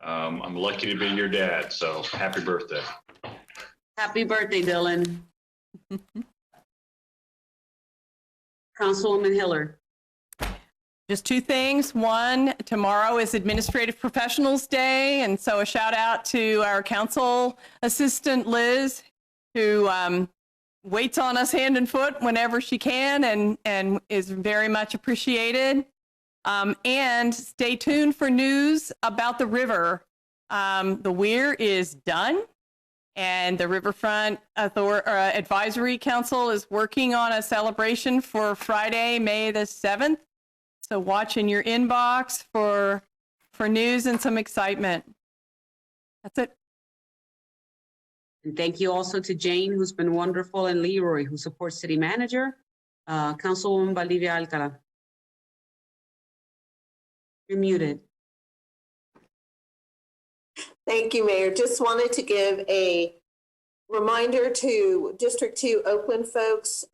I'm lucky to be your dad. So happy birthday. Happy birthday, Dylan. Councilwoman Hiller. Just two things. One, tomorrow is Administrative Professionals Day, and so a shout out to our council assistant, Liz, who waits on us hand and foot whenever she can, and is very much appreciated. And stay tuned for news about the river. The weir is done, and the Riverfront Advisory Council is working on a celebration for Friday, May the 7th. So watch in your inbox for news and some excitement. That's it. And thank you also to Jane, who's been wonderful, and Leroy, who supports city manager. Councilwoman Valdivia Alcala. You're muted. Thank you, Mayor. Just wanted to give a reminder to District 2 Oakland folks,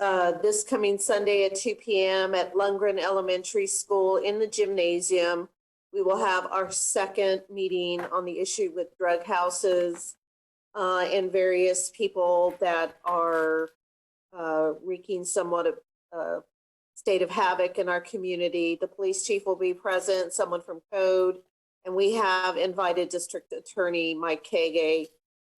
this coming Sunday at 2 p.m. at Lundgren Elementary School in the gymnasium. We will have our second meeting on the issue with drug houses and various people that are wreaking somewhat of a state of havoc in our community. The police chief will be present, someone from Code, and we have invited District Attorney Mike Kage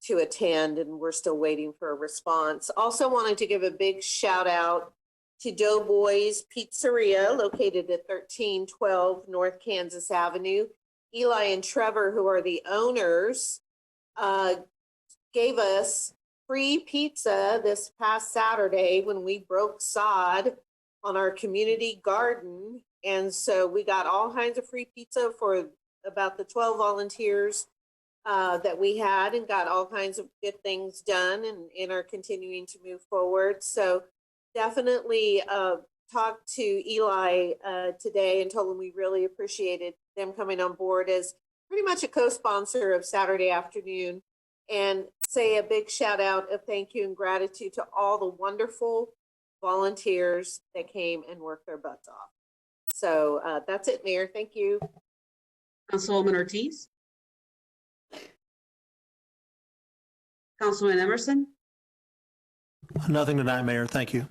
to attend, and we're still waiting for a response. Also wanted to give a big shout out to Doughboys Pizzeria, located at 1312 North Kansas Avenue. Eli and Trevor, who are the owners, gave us free pizza this past Saturday when we broke sod on our community garden. And so we got all kinds of free pizza for about the 12 volunteers that we had, and got all kinds of good things done, and are continuing to move forward. So definitely talked to Eli today and told him we really appreciated them coming on board as pretty much a co-sponsor of Saturday afternoon, and say a big shout out of thank you and gratitude to all the wonderful volunteers that came and worked their butts off. So that's it, Mayor. Thank you. Councilwoman Ortiz. Councilman Emerson. Nothing tonight, Mayor. Thank you.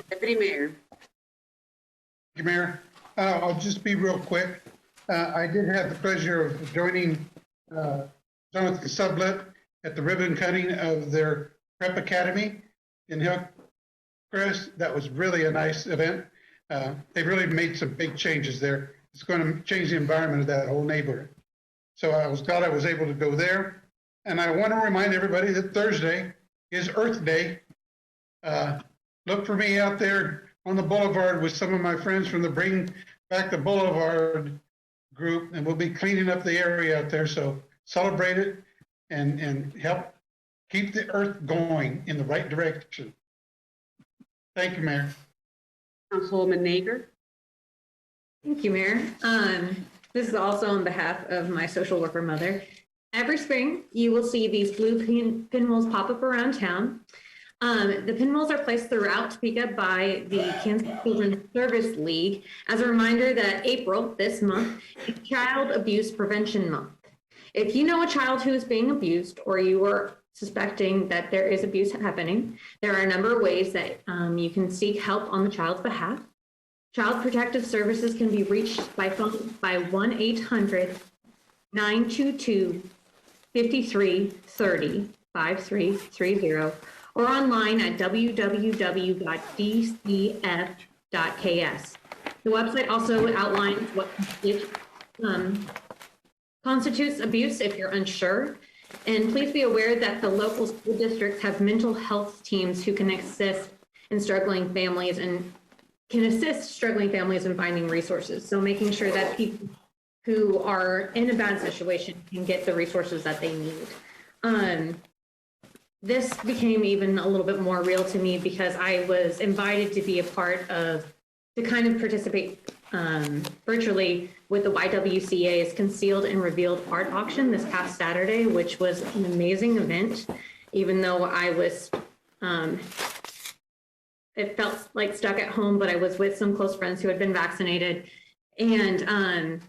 Deputy Mayor. Thank you, Mayor. I'll just be real quick. I did have the pleasure of joining Jonathan Sublett at the ribbon cutting of their prep academy in Hillcrest. That was really a nice event. They really made some big changes there. It's going to change the environment of that whole neighborhood. So I was glad I was able to go there. And I want to remind everybody that Thursday is Earth Day. Look for me out there on the boulevard with some of my friends from the Bring Back the Boulevard group, and we'll be cleaning up the area out there. So celebrate it and help keep the earth going in the right direction. Thank you, Mayor. Councilwoman Nager. Thank you, Mayor. This is also on behalf of my social worker mother. Every spring, you will see these blue pinwheels pop up around town. The pinwheels are placed throughout Topeka by the Kansas Children's Service League as a reminder that April, this month, is Child Abuse Prevention Month. If you know a child who is being abused, or you are suspecting that there is abuse happening, there are a number of ways that you can seek help on the child's behalf. Child Protective Services can be reached by phone by 1-800-922-5330, 5330, or online at www.dcf.ks. The website also outlines what constitutes abuse if you're unsure. And please be aware that the local school districts have mental health teams who can assist struggling families in finding resources. So making sure that people who are in a bad situation can get the resources that they need. This became even a little bit more real to me because I was invited to be a part of, to kind of participate virtually with the YWCA's Concealed and Revealed Art Auction this past Saturday, which was an amazing event, even though I was, it felt like stuck at home, but I was with some close friends who had been vaccinated. And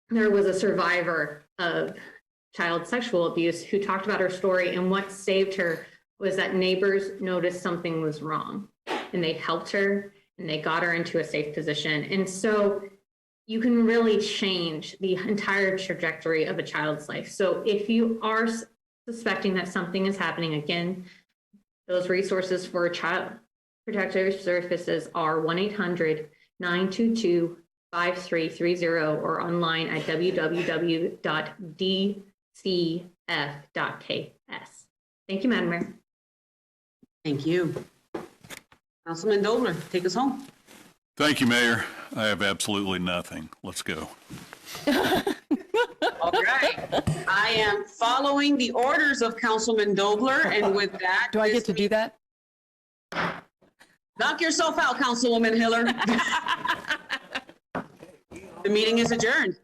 there was a survivor of child sexual abuse who talked about her story, and what saved her was that neighbors noticed something was wrong and they helped her and they got her into a safe position. And so you can really change the entire trajectory of a child's life. So if you are suspecting that something is happening, again, those resources for Child Protective Services are 1-800-922-5330 or online at www.dcf.ks. Thank you, Madam Mayor. Thank you. Councilman Dobler, take us home. Thank you, Mayor. I have absolutely nothing. Let's go. All right. I am following the orders of Councilman Dobler, and with that. Do I get to do that? Knock yourself out, Councilwoman Hiller. The meeting is adjourned.